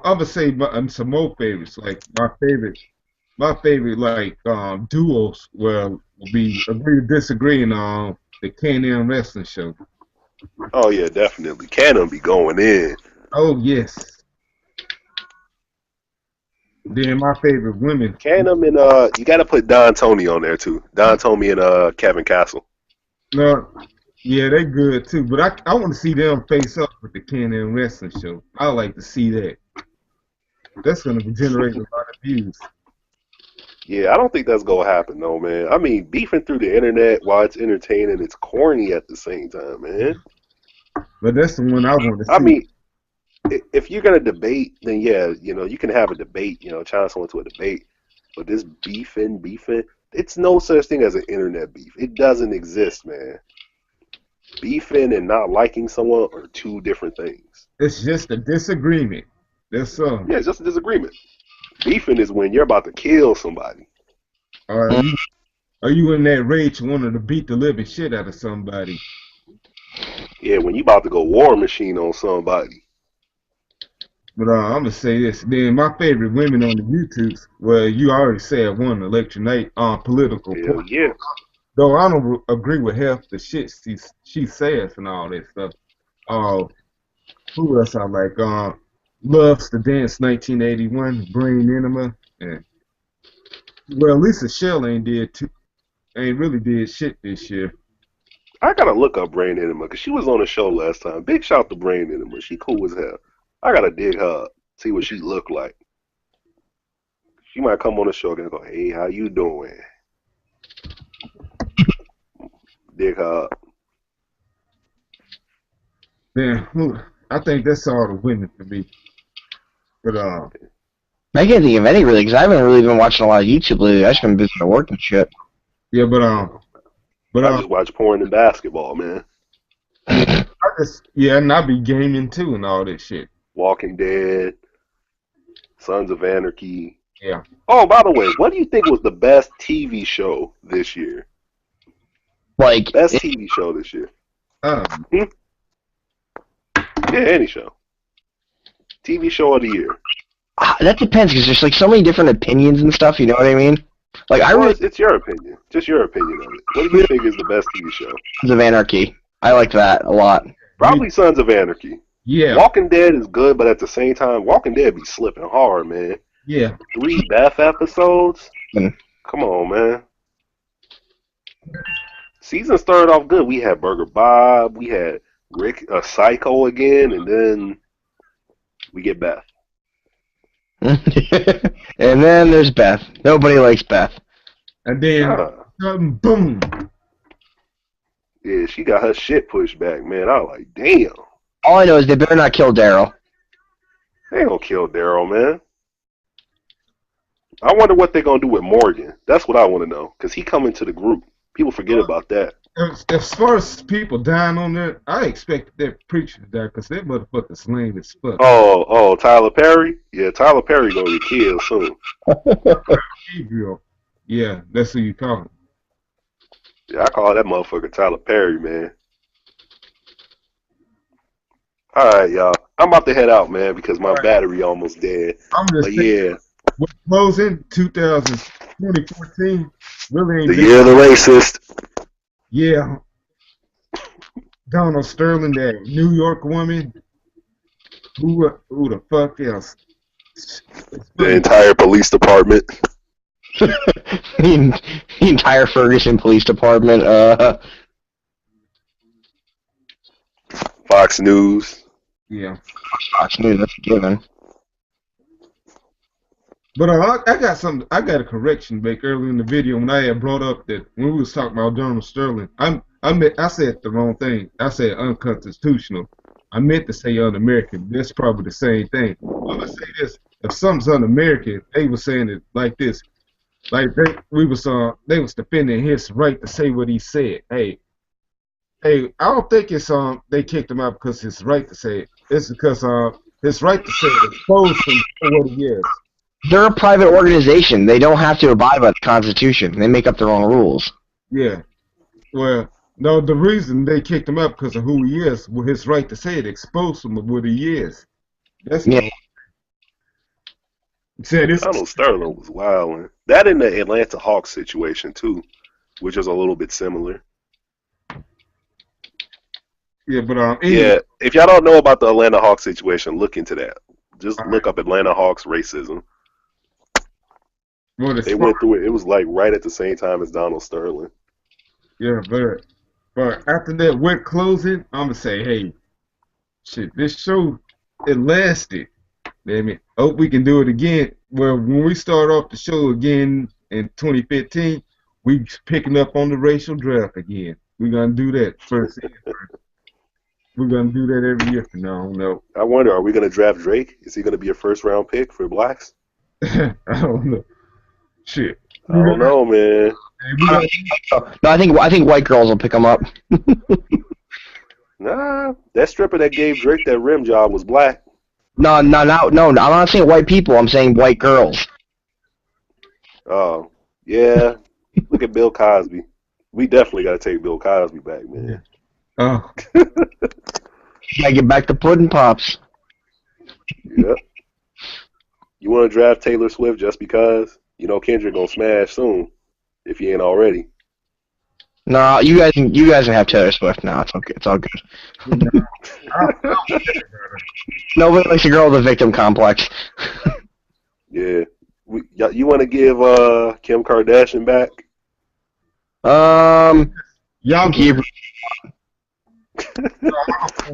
gonna say some more favorites. Like my favorite like duos will be Agree to Disagree and the Can-Am Wrestling Show. Oh, yeah, definitely. Cannon be going in. Oh yes. Then my favorite women. Cannon and, you got to put Don Tony on there, too. Don Tony and Kevin Castle. No, yeah, they good too. But I want to see them face up with the Can-Am Wrestling Show. I like to see that. That's gonna generate a lot of views. Yeah, I don't think that's going to happen, though, man. I mean, beefing through the internet while it's entertaining, it's corny at the same time, man. But that's the one I want to see. I mean, if you're going to debate, then, yeah, you can have a debate, challenge someone to a debate. But this beefing, it's no such thing as an internet beef. It doesn't exist, man. Beefing and not liking someone are two different things. It's just a disagreement. That's all. Yeah, it's just a disagreement. Beefing is when you're about to kill somebody. Are you in that rage wanting to beat the living shit out of somebody? Yeah, when you about to go war machine on somebody. But I'm gonna say this. Then my favorite women on the YouTubes. Well, you already said one, Electric Knight, political. Hell yeah. Though I don't agree with half the shit she says and all that stuff. Who else I like? Loves to Dance 1981, Brain Enema, and Well, Lisa Shell ain't really did shit this year. I gotta look up Brain Enema because she was on the show last time. Big shout to Brain Enema. She cool as hell. I gotta dig her up, see what she look like. She might come on the show and go, "Hey, how you doing?" Dig her up. Then I think that's all the women for me. But I can't think of any really, because I haven't really been watching a lot of YouTube lately. I've just been busy at work and shit. yeah, but I just watch porn and basketball, man. and I be gaming too and all that shit. Walking Dead, Sons of Anarchy. Yeah. Oh, by the way, what do you think was the best TV show this year? Like, Best TV show this year? Yeah, any show. TV show of the year. that depends, because there's like so many different opinions and stuff, you know what I mean? Like, I Well, really it's your opinion. Just your opinion of it. What do you think is the best TV show? Sons of Anarchy. I like that a lot. Probably Sons of Anarchy. Yeah. Walking Dead is good, but at the same time, Walking Dead be slipping hard, man. Yeah. 3 Beth episodes? Mm. Come on, man. Season started off good. We had Burger Bob, we had Rick, Psycho again, and then we get Beth. And then there's Beth. Nobody likes Beth. And then boom. Yeah, she got her shit pushed back, man. I was like, damn. All I know is they better not kill Daryl. They ain't gonna kill Daryl, man. I wonder what they're gonna do with Morgan. That's what I want to know, because he come into the group. People forget about that. As far as people dying on there, I expected that preacher to die because that motherfucker's lame as fuck. Oh, Tyler Perry? Yeah, Tyler Perry gonna get killed soon. Gabriel. Yeah, that's who you call him. Yeah, I call that motherfucker Tyler Perry, man. Alright, y'all. I'm about to head out, man, because my battery almost dead. I'm just But saying, yeah, we're closing 2014. Really ain't the been- year of the racist. Yeah. Donald Sterling, that New York woman. Who the fuck else? The entire police department. the entire Ferguson Police Department. Fox News. Yeah. Fox News, that's a given. But I got a correction back earlier in the video when I had brought up that when we was talking about Donald Sterling, I said the wrong thing. I said unconstitutional. I meant to say un-American. That's probably the same thing. I'm gonna say this: if something's un-American, they were saying it like this, like they was defending his right to say what he said. Hey, I don't think it's they kicked him out because his right to say it. It's because his right to say it exposed him for what he is. They're a private organization. They don't have to abide by the Constitution. They make up their own rules. Yeah. Well, no, the reason they kicked him out because of who he is, well, his right to say it exposed him of what he is. That's Yeah. Said it's Donald Sterling was wilding. That in the Atlanta Hawks situation too, which is a little bit similar. yeah, but Yeah, anyway, if y'all don't know about the Atlanta Hawks situation, look into that. Just look up Atlanta Hawks racism. well, They went through it. It was like right at the same time as Donald Sterling. yeah, but after that wet closing, I'm gonna say, hey, shit, this show it lasted. Damn it, hope we can do it again. Well, when we start off the show again in 2015, we picking up on the racial draft again. We're gonna do that first. We're gonna do that every year from now on. No, I wonder, are we going to draft Drake? Is he going to be a first round pick for blacks? I don't know. Shit. I don't know, man. Hey, we got- No, I think white girls will pick them up. Nah, that stripper that gave Drake that rim job was black. No, I'm not saying white people. I'm saying white girls. Oh, yeah. Look at Bill Cosby. We definitely got to take Bill Cosby back, man. Oh, Gotta get back to pudding pops. Yep. You want to draft Taylor Swift just because? You know Kendrick gonna smash soon, if he ain't already. No, you guys can have Taylor Swift now. It's okay. It's all good. Nobody likes a girl with a victim complex. Yeah. You want to give Kim Kardashian back? Y'all keep,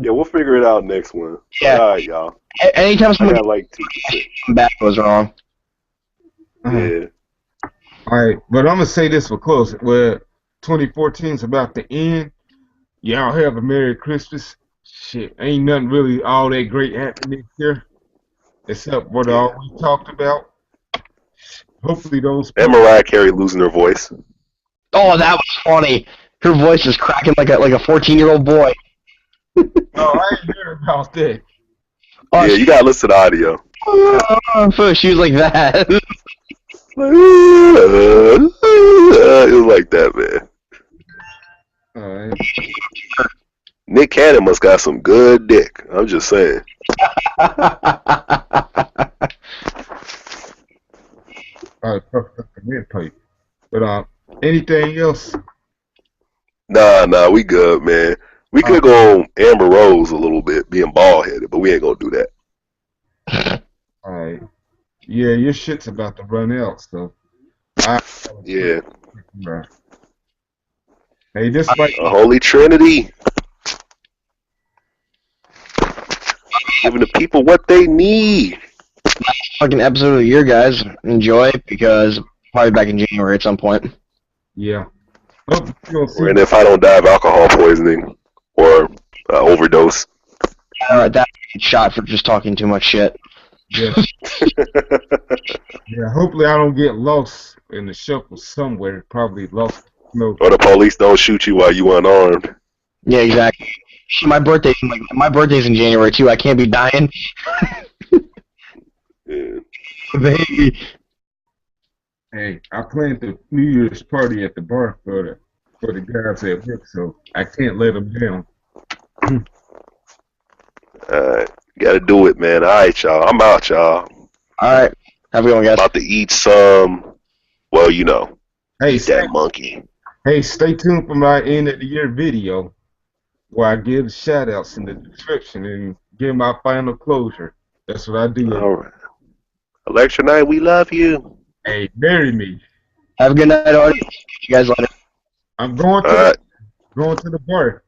Yeah, we'll figure it out next one. Yeah. All right, y'all. anytime I someone got like 2%. back goes wrong. Yeah. All right, but I'm gonna say this for close. Where 2014 is about to end, y'all have a Merry Christmas. Shit, ain't nothing really all that great happening here, except what all we talked about. Hopefully those. And Mariah Carey losing her voice. Oh, that was funny. Her voice is cracking like a 14-year-old boy. Oh, I ain't heard about that. Oh, Yeah, you gotta listen to the audio. she was like that. It was like that, man. All right. Nick Cannon must got some good dick. I'm just saying. All right, perfect. Mid-pipe. But anything else? Nah, we good, man. We could go on Amber Rose a little bit, being bald headed, but we ain't gonna do that. All right. Yeah, your shit's about to run out, so. Yeah. Hey, this might. A Holy Trinity. Giving the people what they need. Fucking episode of the year, guys. Enjoy it because probably back in January at some point. Yeah. Hope you don't see And if I don't die of alcohol poisoning or overdose. That shot for just talking too much shit. Yeah. Yeah. Hopefully, I don't get lost in the shuffle somewhere. Probably lost. No. Or the police don't shoot you while you unarmed. Yeah, exactly. My birthday's in January too. I can't be dying. Yeah. Baby. Hey, I planned the New Year's party at the bar for the guys at work, so I can't let them down. Alright. Gotta do it, man. Alright, y'all. I'm out, y'all. Alright. Have a good one, guys. About to eat some, well, you know, Hey, eat that monkey. stay tuned for my end of the year video where I give shout outs in the description and give my final closure. That's what I do. Alright. Election night, we love you. Hey, marry me. Have a good night, audience. See you guys later. I'm going to the bar.